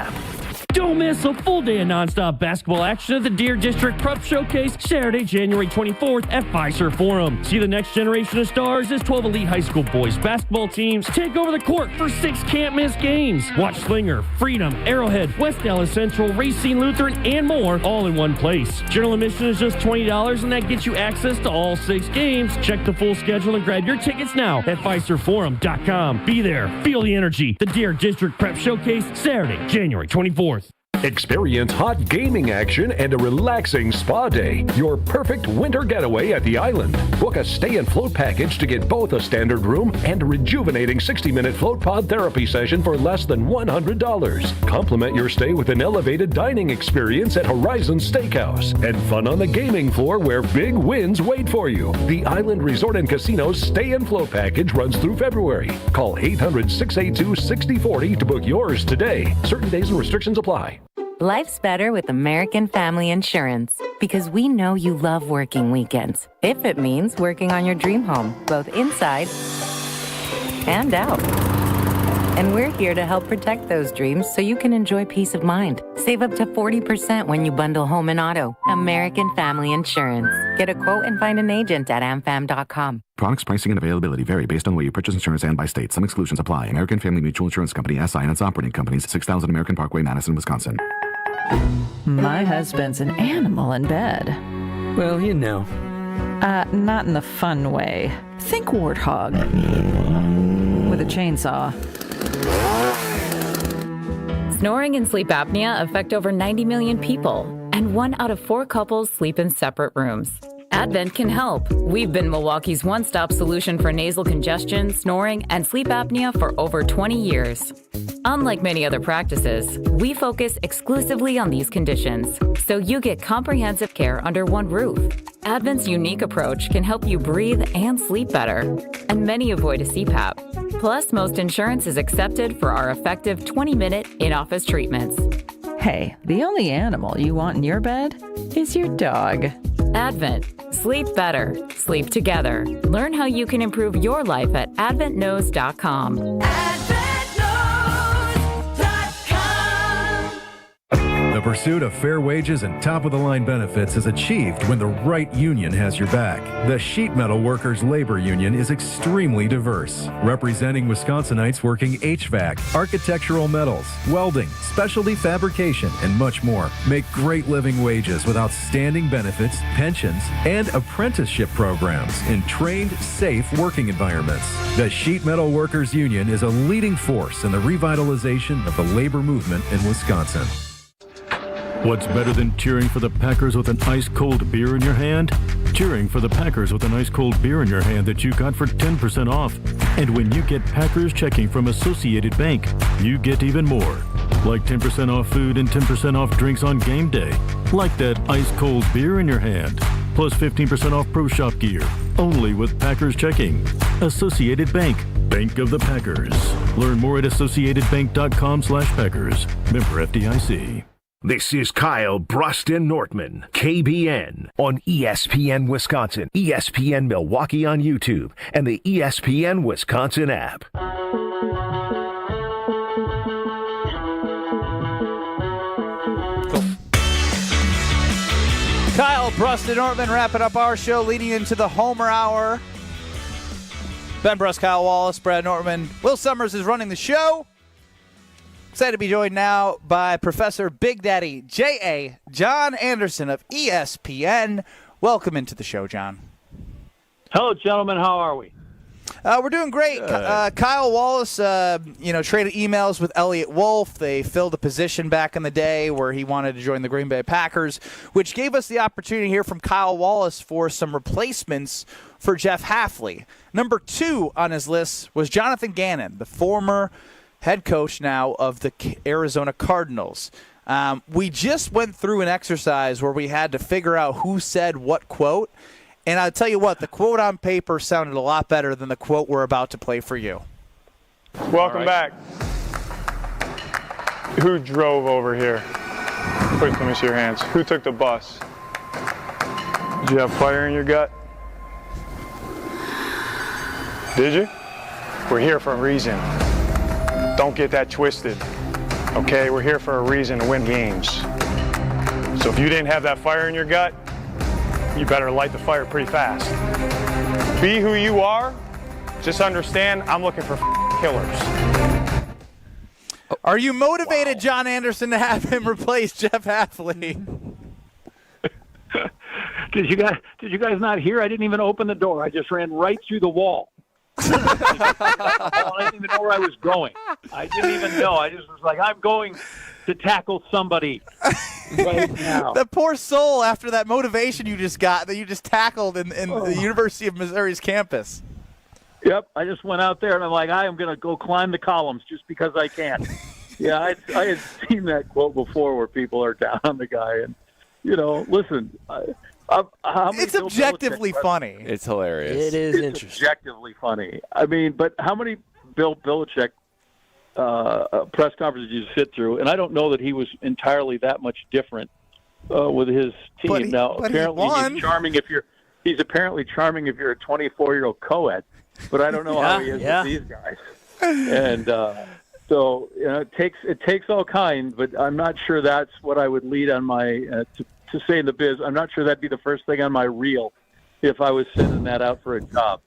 Don't miss a full day of nonstop basketball action at the Deer District Prep Showcase Saturday, January 24th at Fiserv Forum. See the next generation of stars as 12 elite high school boys basketball teams take over the court for 6 can't-miss games. Watch Slinger, Freedom, Arrowhead, West Dallas Central, Racine Lutheran, and more all in one place. General admission is just $20, and that gets you access to all 6 games. Check the full schedule and grab your tickets now at FiservForum.com. Be there. Feel the energy. The Deer District Prep Showcase Saturday, January 24th. Experience hot gaming action and a relaxing spa day. Your perfect winter getaway at the island. Book a stay and float package to get both a standard room and a rejuvenating 60-minute float pod therapy session for less than $100. Complement your stay with an elevated dining experience at Horizon Steakhouse and fun on the gaming floor where big wins wait for you. The Island Resort and Casino's stay and float package runs through February. Call 800-682-6040 to book yours today. Certain days and restrictions apply. Life's better with American Family Insurance because we know you love working weekends. If it means working on your dream home, both inside and out. And we're here to help protect those dreams so you can enjoy peace of mind. Save up to 40% when you bundle home and auto. American Family Insurance. Get a quote and find an agent at amfam.com. Products, pricing, and availability vary based on the way you purchase insurance and by state. Some exclusions apply. American Family Mutual Insurance Company, SI, and its operating companies, 6000 American Parkway, Madison, Wisconsin. My husband's an animal in bed. Well, you know. Not in the fun way. Think warthog. With a chainsaw. Snoring and sleep apnea affect over 90 million people, and 1 out of 4 couples sleep in separate rooms. Advent can help. We've been Milwaukee's one-stop solution for nasal congestion, snoring, and sleep apnea for over 20 years. Unlike many other practices, we focus exclusively on these conditions, so you get comprehensive care under one roof. Advent's unique approach can help you breathe and sleep better, and many avoid a CPAP. Plus, most insurance is accepted for our effective 20-minute in-office treatments. Hey, the only animal you want in your bed is your dog. Advent. Sleep better. Sleep together. Learn how you can improve your life at adventknows.com. The pursuit of fair wages and top-of-the-line benefits is achieved when the right union has your back. The Sheet Metal Workers Labor Union is extremely diverse, representing Wisconsinites working HVAC, architectural metals, welding, specialty fabrication, and much more. Make great living wages with outstanding benefits, pensions, and apprenticeship programs in trained, safe working environments. The Sheet Metal Workers Union is a leading force in the revitalization of the labor movement in Wisconsin. What's better than cheering for the Packers with an ice-cold beer in your hand? Cheering for the Packers with an ice-cold beer in your hand that you got for 10% off. And when you get Packers checking from Associated Bank, you get even more. Like 10% off food and 10% off drinks on game day. Like that ice-cold beer in your hand. Plus 15% off Pro Shop gear. Only with Packers checking. Associated Bank. Bank of the Packers. Learn more at associatedbank.com/Packers. Member FDIC. This is Kyle Bruston Nortman, KBN, on ESPN Wisconsin, ESPN Milwaukee on YouTube, and the ESPN Wisconsin app. Kyle Bruston Nortman wrapping up our show, leading into the Homer Hour. Ben Brust, Kyle Wallace, Brad Nortman. Will Summers is running the show. Excited to be joined now by Professor Big Daddy J.A. John Anderson of ESPN. Welcome into the show, John. Hello, gentlemen. How are we? We're doing great. Kyle Wallace, traded emails with Elliott Wolf. They filled a position back in the day where he wanted to join the Green Bay Packers, which gave us the opportunity to hear from Kyle Wallace for some replacements for Jeff Hafley. Number 2 on his list was Jonathan Gannon, the former head coach now of the Arizona Cardinals. We just went through an exercise where we had to figure out who said what quote. And I'll tell you what, the quote on paper sounded a lot better than the quote we're about to play for you. Welcome back. Who drove over here? Quick, let me see your hands. Who took the bus? Did you have fire in your gut? Did you? We're here for a reason. Don't get that twisted. Okay, we're here for a reason to win games. So if you didn't have that fire in your gut, you better light the fire pretty fast. Be who you are. Just understand, I'm looking for killers. Are you motivated, John Anderson, to have him replace Jeff Hafley? Did you guys not hear? I didn't even open the door. I just ran right through the wall. I didn't even know where I was going. I didn't even know. I just was like, I'm going to tackle somebody right now. The poor soul after that motivation you just got, that you just tackled in the University of Missouri's campus. Yep, I just went out there and I'm like, I am going to go climb the columns just because I can. Yeah, I had seen that quote before where people are down on the guy. And, listen, it's objectively funny. It's hilarious. It is it's interesting. Objectively funny. I mean, but how many Bill Belichick press conferences did you sit through? And I don't know that he was entirely that much different with his team. Apparently he's charming he's apparently charming if you're a 24-year-old co-ed, but I don't know how he is with these guys. And so it takes all kinds, but I'm not sure that's what I would lead on my to say in the biz. I'm not sure that'd be the first thing on my reel if I was sending that out for a job.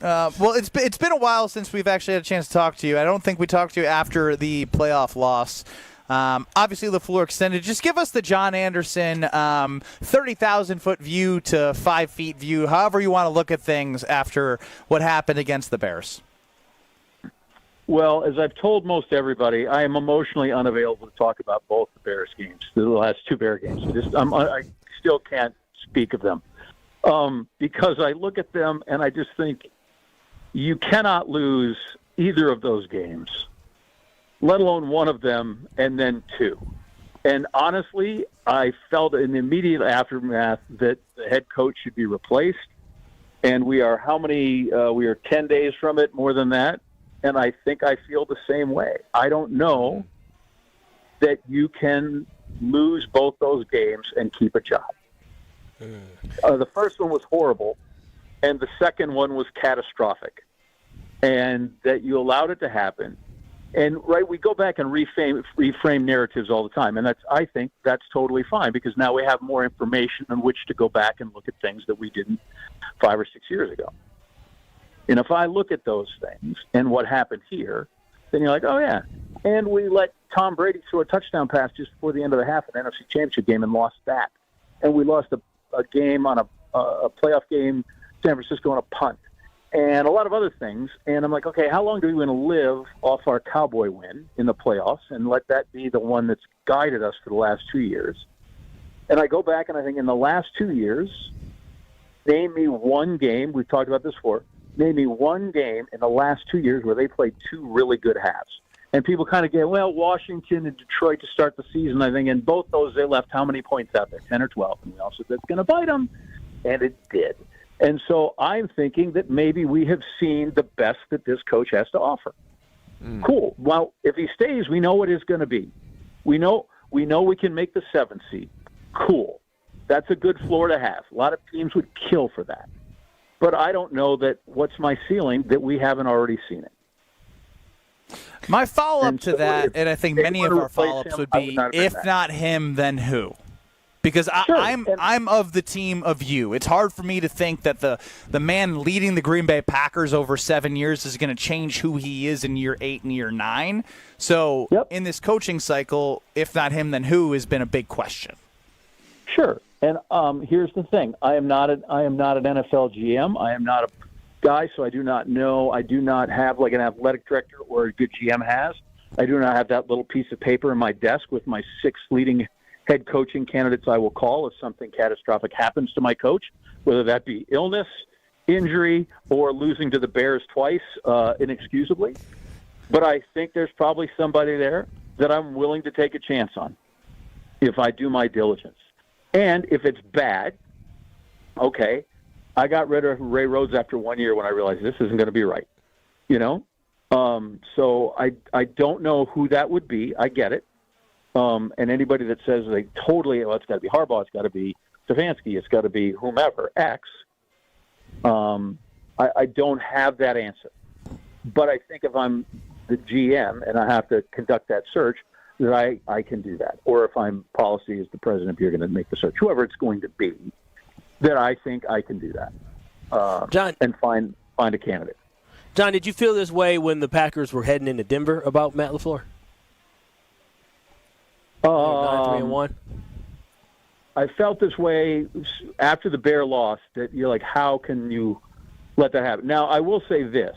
Well, it's been a while since we've actually had a chance to talk to you. I don't think we talked to you after the playoff loss. Obviously, LaFleur extended. Just give us the John Anderson 30,000-foot view to 5 feet view, however you want to look at things after what happened against the Bears. Well, as I've told most everybody, I am emotionally unavailable to talk about both the Bears games, the last 2 Bear games. I still can't speak of them because I look at them and I just think you cannot lose either of those games, let alone one of them and then 2. And honestly, I felt in the immediate aftermath that the head coach should be replaced. And we are 10 days from it, more than that. And I think I feel the same way. I don't know that you can lose both those games and keep a job. The first one was horrible, and the second one was catastrophic. And that you allowed it to happen. And, we go back and reframe narratives all the time. And I think that's totally fine because now we have more information on which to go back and look at things that we didn't 5 or 6 years ago. And if I look at those things and what happened here, then you're like, oh, yeah. And we let Tom Brady throw a touchdown pass just before the end of the half of an NFC Championship game and lost that. And we lost a game on a playoff game, San Francisco on a punt, and a lot of other things. And I'm like, okay, how long do we want to live off our Cowboy win in the playoffs and let that be the one that's guided us for the last 2 years? And I go back and I think in the last 2 years, name me one game, we've talked about this before, name me one game in the last 2 years where they played 2 really good halves. And people kind of get, Washington and Detroit to start the season, I think, and both those they left how many points out there, 10 or 12. And we all said that's going to bite them, and it did. And so I'm thinking that maybe we have seen the best that this coach has to offer. Cool. Well, if he stays, we know what it's going to be. We know we can make the 7th seed. Cool. That's a good floor to have. A lot of teams would kill for that. But I don't know that what's my ceiling that we haven't already seen it. My follow-up to that, and I think many of our follow-ups would be, if not him, then who? Because I'm of the team of you. It's hard for me to think that the man leading the Green Bay Packers over 7 years is going to change who he is in year 8 and year 9. So in this coaching cycle, if not him, then who has been a big question. Sure. And here's the thing: I am not an NFL GM. I am not a guy, so I do not know. I do not have like an athletic director or a good GM has. I do not have that little piece of paper in my desk with my 6 leading head coaching candidates I will call if something catastrophic happens to my coach, whether that be illness, injury, or losing to the Bears twice inexcusably. But I think there's probably somebody there that I'm willing to take a chance on if I do my diligence. And if it's bad, okay, I got rid of Ray Rhodes after 1 year when I realized this isn't going to be right. So I don't know who that would be. I get it. And anybody that says it's got to be Harbaugh, it's got to be Stefanski, it's got to be whomever, X, I don't have that answer. But I think if I'm the GM and I have to conduct that search, that I can do that. Or if I'm policy as the president, if you're going to make the search, whoever it's going to be, that I think I can do that. John, and find a candidate. John, did you feel this way when the Packers were heading into Denver about Matt LaFleur? 9-3-1. I felt this way after the Bear loss, that you're like, how can you let that happen? Now, I will say this,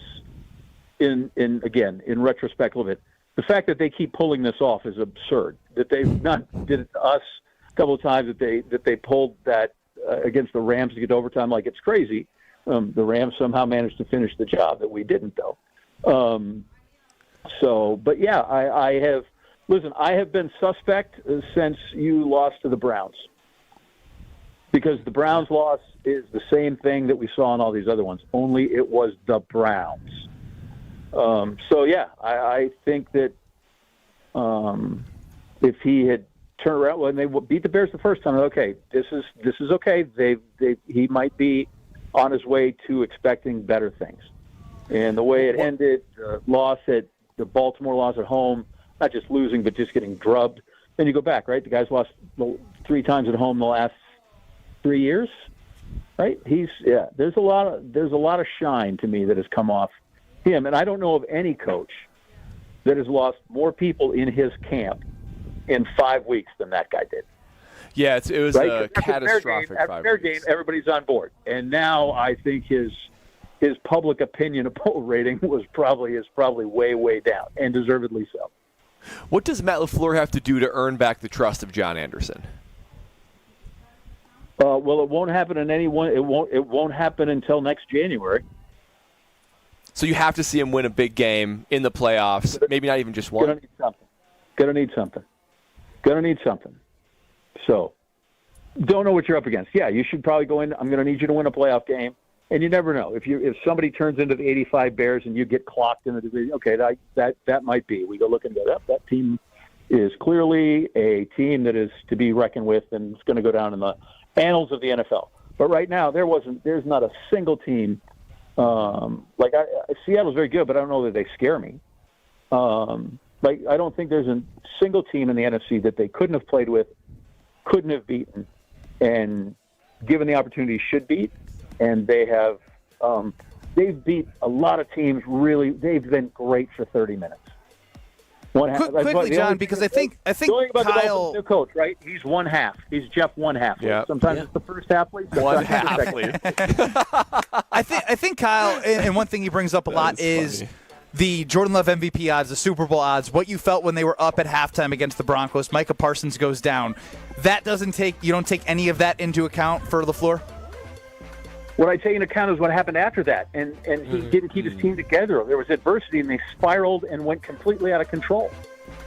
in retrospect a little bit, the fact that they keep pulling this off is absurd. That they've not did it to us a couple of times, that they pulled that against the Rams to get overtime, like it's crazy. The Rams somehow managed to finish the job that we didn't, though. But yeah, I have been suspect since you lost to the Browns, because the Browns loss is the same thing that we saw in all these other ones, only it was the Browns. I think that if he had turned around when they beat the Bears the first time, okay, this is okay. He might be on his way to expecting better things. And the way it ended, the Baltimore loss at home, not just losing, but just getting drubbed. Then you go back, right? The guy's lost 3 times at home the last 3 years, right? There's a lot of shine to me that has come off him. And I don't know of any coach that has lost more people in his camp in 5 weeks than that guy did. Yeah, it was a catastrophic 5 weeks. Game, everybody's on board. And now I think his public opinion approval rating is probably way, way down, and deservedly so. What does Matt LaFleur have to do to earn back the trust of John Anderson? Well, it won't happen It won't happen until next January. So you have to see him win a big game in the playoffs. Maybe not even just one. Gonna need something. So, don't know what you're up against. Yeah, you should probably go in. I'm going to need you to win a playoff game, and you never know if somebody turns into the 85 Bears and you get clocked in the division. Okay, that might be. We go look and go, that team is clearly a team that is to be reckoned with, and it's going to go down in the annals of the NFL. But right now, there's not a single team. Seattle's very good, but I don't know that they scare me. I don't think there's a single team in the NFC that they couldn't have played with, couldn't have beaten, and given the opportunity should beat. And they have they've beat a lot of teams. Really, they've been great for 30 minutes. Quickly, John, because I think Kyle, the coach, right? He's one half. He's Jeff one half. Yeah. Sometimes it's the first half-lead. One half-lead. I think Kyle, and one thing he brings up a lot is the Jordan Love MVP odds, the Super Bowl odds, what you felt when they were up at halftime against the Broncos. Micah Parsons goes down. You don't take any of that into account for LaFleur? What I take into account is what happened after that, and he didn't keep his team together. There was adversity, and they spiraled and went completely out of control,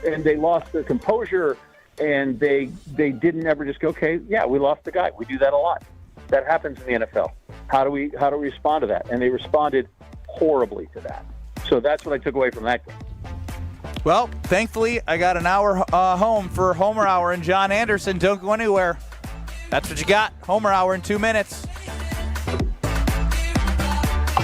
and they lost their composure, and they didn't ever just go, okay, yeah, we lost the guy. We do that a lot. That happens in the NFL. How do we respond to that? And they responded horribly to that. So that's what I took away from that game. Well, thankfully, I got an hour home for Homer Hour and John Anderson. Don't go anywhere. That's what you got. Homer Hour in 2 minutes.